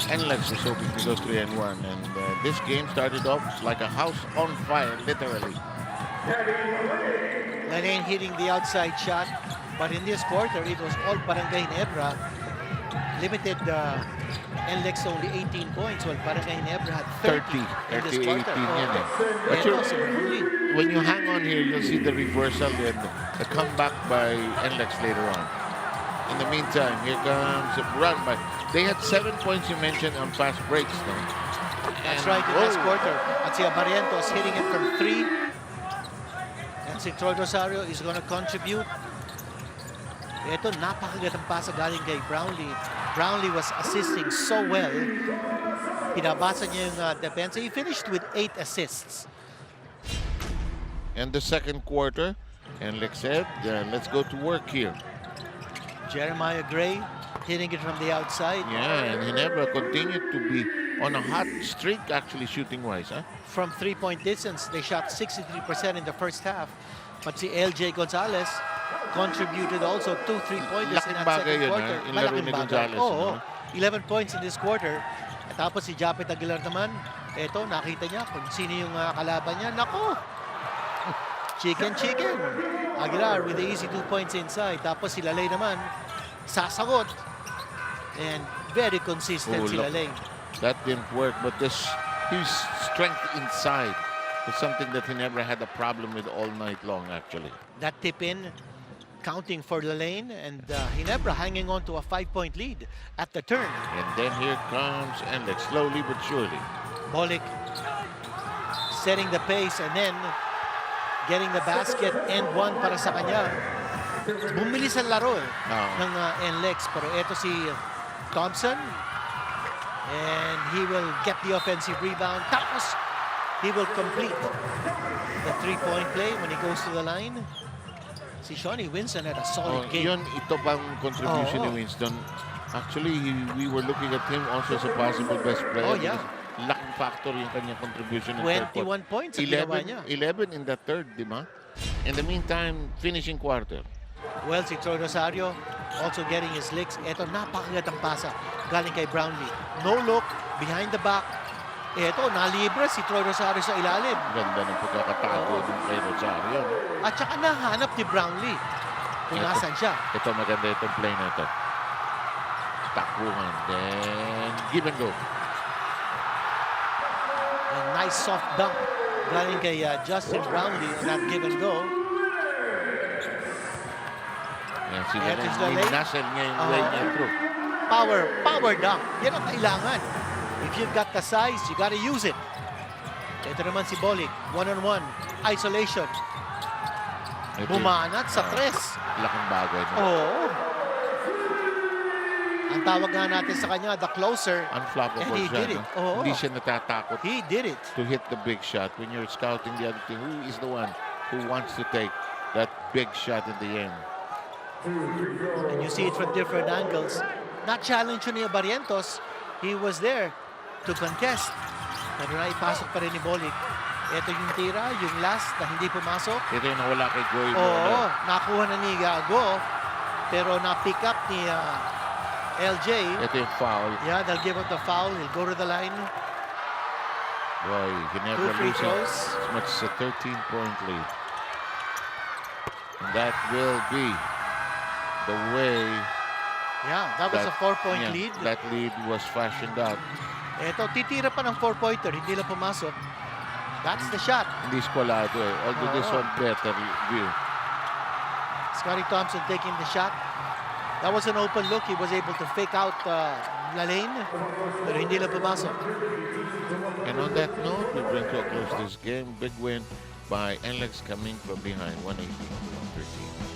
NLEX was hoping to go 3-1. And this game started off like a house on fire, literally. Lane hitting the outside shot, but in this quarter, it was all Barangay Ginebra. Limited NLEX only 18 points, while Barangay Ginebra had 30 in this quarter. When you hang on here, you'll see the reversal and the comeback by NLEX later on. In the meantime, here comes a run by. They had 7 points you mentioned on fast breaks. No? That's right, in this quarter. At si Barrientos hitting it from 3. And si Troy Rosario is going to contribute. Ito, napakagandang pasa galing kay Brownlee. Brownlee was assisting so well. Pinabasa niya yung defense. He finished with 8 assists. And the second quarter, NLEX said, let's go to work here. Jeremiah Gray hitting it from the outside. Yeah, and Ginebra continued to be on a hot streak, actually, shooting-wise. Huh? From 3-point distance, they shot 63% in the first half. But si LJ Gonzalez contributed also 2 3-pointers in that second quarter. Malaking bagay. Oo, 11 points in this quarter. At tapos si Japet Aguilar naman, eto, nakita niya kung sino yung kalaban niya. Nako! Chicken. Aguilar with the easy 2 points inside. Tapos si Lalay naman, sasagot. And very consistent sila Lane. That didn't work, but his strength inside was something that he never had a problem with all night long, actually. That tip in, counting for Lane, and Ginebra hanging on to a 5-point lead at the turn. And then here comes NLEX, slowly but surely. Bolik setting the pace and then getting the basket and one para sa kanya. Bumilis ang laro ng NLEX, pero ito si Thompson. And he will get the offensive rebound. Tapos, he will complete the 3-point play when he goes to the line. Si Shawnee Winston had a solid game. Ito pang contribution ni Winston. Actually, we were looking at him also as a possible best player. Oh, yeah. Laking factor yung kanyang contribution. 21 points ang ginawa niya. 11 in the third, di ba? In the meantime, finishing quarter. Well, si Troy Rosario also getting his licks. Ito, napakagandang pasa galing kay Brownlee. No look, behind the back. Ito, nalibre si Troy Rosario sa ilalim. Ganda ng pagkakatago ng kay Rosario. At saka nahanap ni Brownlee kung nasan siya. Ito, maganda itong play na ito. Takbuhan, then give and go. A nice soft dunk galing kay Justin Brownlee on that give and go. Yan, si Lane, nasal niya yung way niya through. Power dunk. Yan ang kailangan. If you've got the size, you gotta use it. Ito naman si Bolik, one-on-one, isolation. Bumanat sa tres. Laking bagay na. Oo. Ang tawag nga natin sa kanya, the closer. Unflappable and he siya, did it. No? Hindi siya natatakot. He did it. To hit the big shot. When you're scouting the other team, who is the one who wants to take that big shot in the end? And you see it from different angles. Not challenge ni Barrientos. He was there to contest. Pero naipasok pa rin ni Bolik. Ito yung tira, yung last na hindi pumasok. Ito yung nawala kay Goy. Oo, nakuha na ni Gago. Pero na-pick up ni LJ. Ito yung foul. Yeah, they'll give him the foul. He'll go to the line. Boy, Ginebra 2 free losing throws. as much as a 13-point lead. And that will be the way. Yeah, that was a 4-point lead. That lead was fashioned out. Ito, titira pa ng 4-pointer. Hindi lang pumasok. That's the shot. Hindi skwalado eh. Although this one better view. Scotty Thompson taking the shot. That was an open look. He was able to fake out Lane. Pero hindi lang pumasok. And on that note, we bring to a close this game. Big win by NLEX coming from behind 118-113.